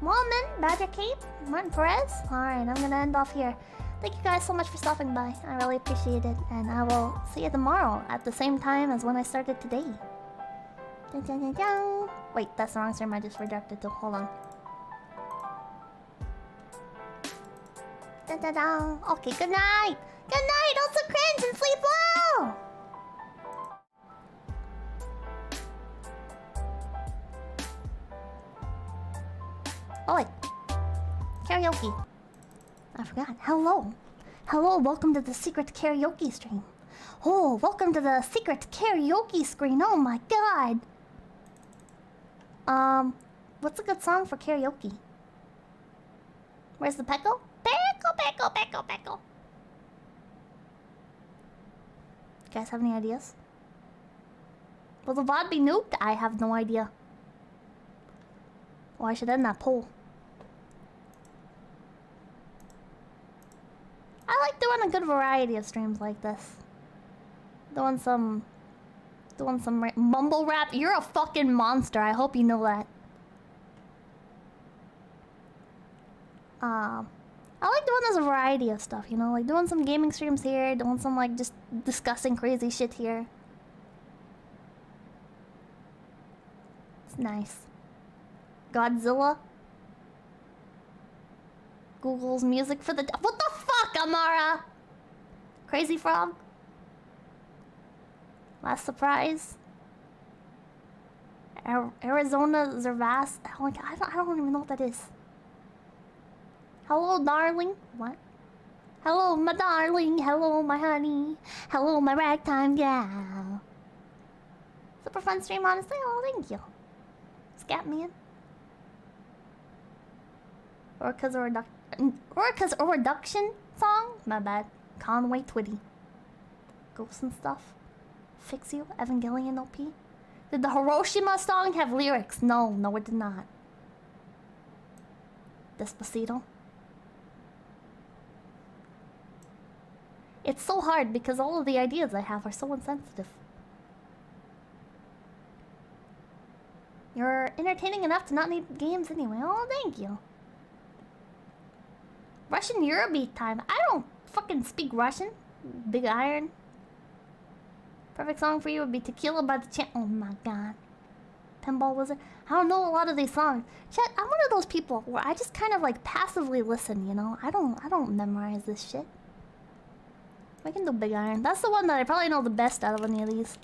Wallman, Badger Cape, Martin Perez. Alright, I'm gonna end off here. Thank you guys so much for stopping by. I really appreciate it. And I will see you tomorrow at the same time as when I started today. Dun, dun, dun, dun. Wait, that's the wrong stream. I just redirected to. Hold on. Dun, dun, dun. Okay, good night. Good night. Don't so cringe and sleep well. Oh wait. Karaoke. I forgot. Hello. Hello, welcome to the secret karaoke stream. Oh, welcome to the secret karaoke screen. Oh my god. What's a good song for karaoke? Where's the Pecco? Pecco. You guys have any ideas? Will the VOD be nuked? I have no idea. Well, I should end that poll. I like doing a good variety of streams like this. Doing some mumble rap. You're a fucking monster. I hope you know that. I like doing this variety of stuff, you know, like doing some gaming streams here, doing some like just discussing crazy shit here. It's nice. Godzilla. Google's music for the... What the fuck, Amara? Crazy Frog? Last surprise? Arizona Zervas? Oh my god, I don't even know what that is. Hello, darling. What? Hello, my darling. Hello, my honey. Hello, my ragtime gal. Super fun stream, honestly. Oh, thank you. Scatman. Orca's a reduction song? My bad. Conway Twitty. Ghosts and stuff. Fix You. Evangelion OP. Did the Hiroshima song have lyrics? No, it did not. Despacito. It's so hard because all of the ideas I have are so insensitive. You're entertaining enough to not need games anyway. Oh, thank you. Russian Eurobeat time. I don't fucking speak Russian. Big Iron. Perfect song for you would be Tequila by the Champ. Oh my god. Pinball Wizard. I don't know a lot of these songs. Chat, I'm one of those people where I just kind of like passively listen, you know? I don't memorize this shit. I can do Big Iron. That's the one that I probably know the best out of any of these.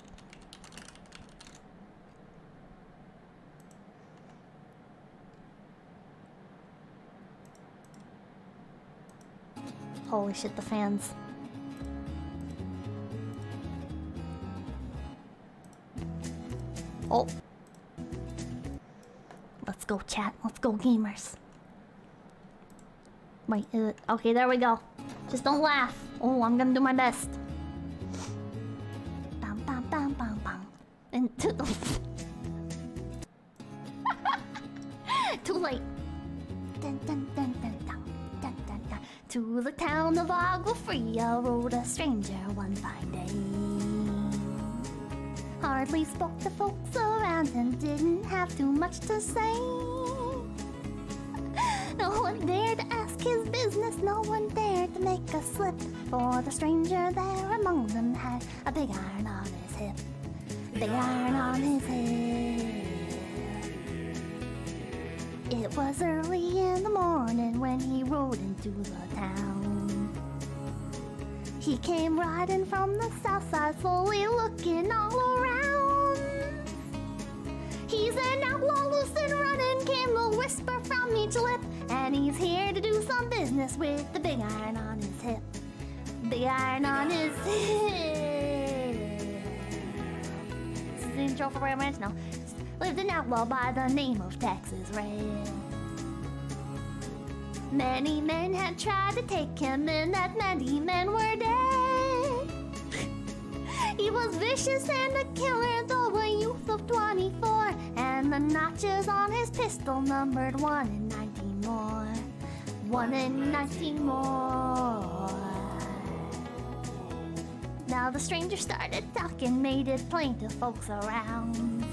Holy shit, the fans. Oh. Let's go, chat. Let's go, gamers. Wait, okay, there we go. Just don't laugh. Oh, I'm gonna do my best. Bam, bam, bam, bam, bam. And too late. Dun, dun, dun, dun, dun, dun, dun, dun. To the town of Agua Fria rode a stranger one fine day. Hardly spoke to folks around and didn't have too much to say. No one dared to ask his business, no one dared to make a slip. For the stranger there among them had a big iron on his hip. Big iron on his hip. It was early in the morning when he rode into the town. He came riding from the south side, slowly looking all around. He's an outlaw, loose and running, came the whisper from each lip. And he's here to do some business with the big iron on his hip. Big iron on his hip. This is the intro for Ram Ranch now. Lived an outlaw by the name of Texas Red. Many men had tried to take him, and that many men were dead. He was vicious and a killer, though a youth of 24. And the notches on his pistol numbered 1 in 19 more. 1 in 19 more. Now the stranger started talking, made it plain to folks around.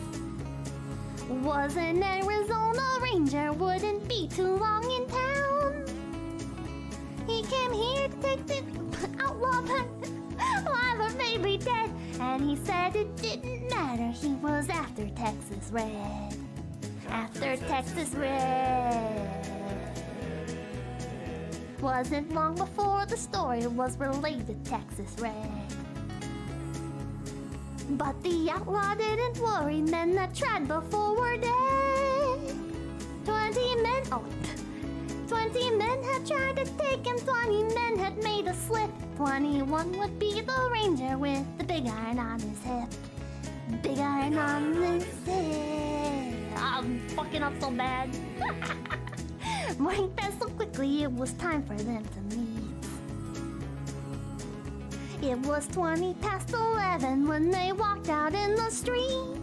Was an Arizona Ranger, wouldn't be too long in town. He came here to take the outlaw hunt while her baby dead, and he said it didn't matter, he was after Texas Red. After Texas Red. Wasn't long before the story was relayed to Texas Red. But the outlaw didn't worry, men that tried before were dead. 20 men had tried to take him, 20 men had made a slip. 21 would be the ranger with the big iron on his hip. Big iron on his hip. I'm fucking up so bad. Morning passed so quickly, it was time for them to meet. It was 20 past 11 when they walked out in the street.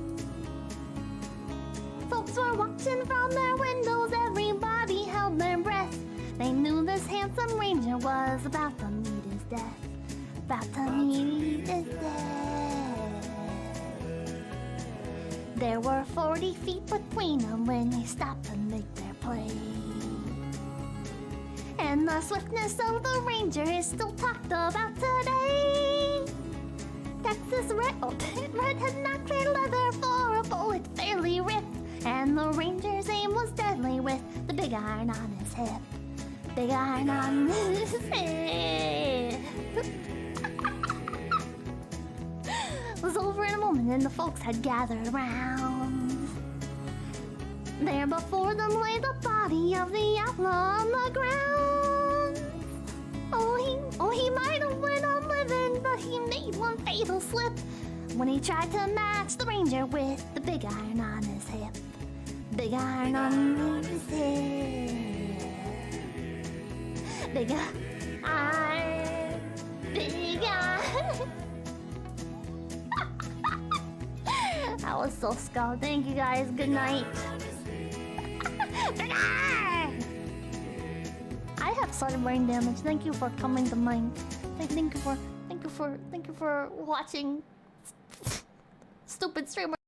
Folks were watching from their windows, everybody held their breath. They knew this handsome ranger was about to meet his death. About to meet his death. There were 40 feet between them when they stopped to make their play. And the swiftness of the ranger is still talked about today. Texas Red, Red had not cleared leather for a bullet fairly ripped. And the ranger's aim was deadly with the big iron on his hip. Big iron on his hip. It was over in a moment and the folks had gathered around. There before them lay the body of the outlaw on the ground. Oh, he might have went on living, but he made one fatal slip when he tried to match the ranger with the big iron on his hip. Big iron on his hip. Big iron. Big iron. That was so skull. Thank you guys. Good night. I have sudden brain damage. Thank you for coming to mine. Thank you for watching. Stupid streamer.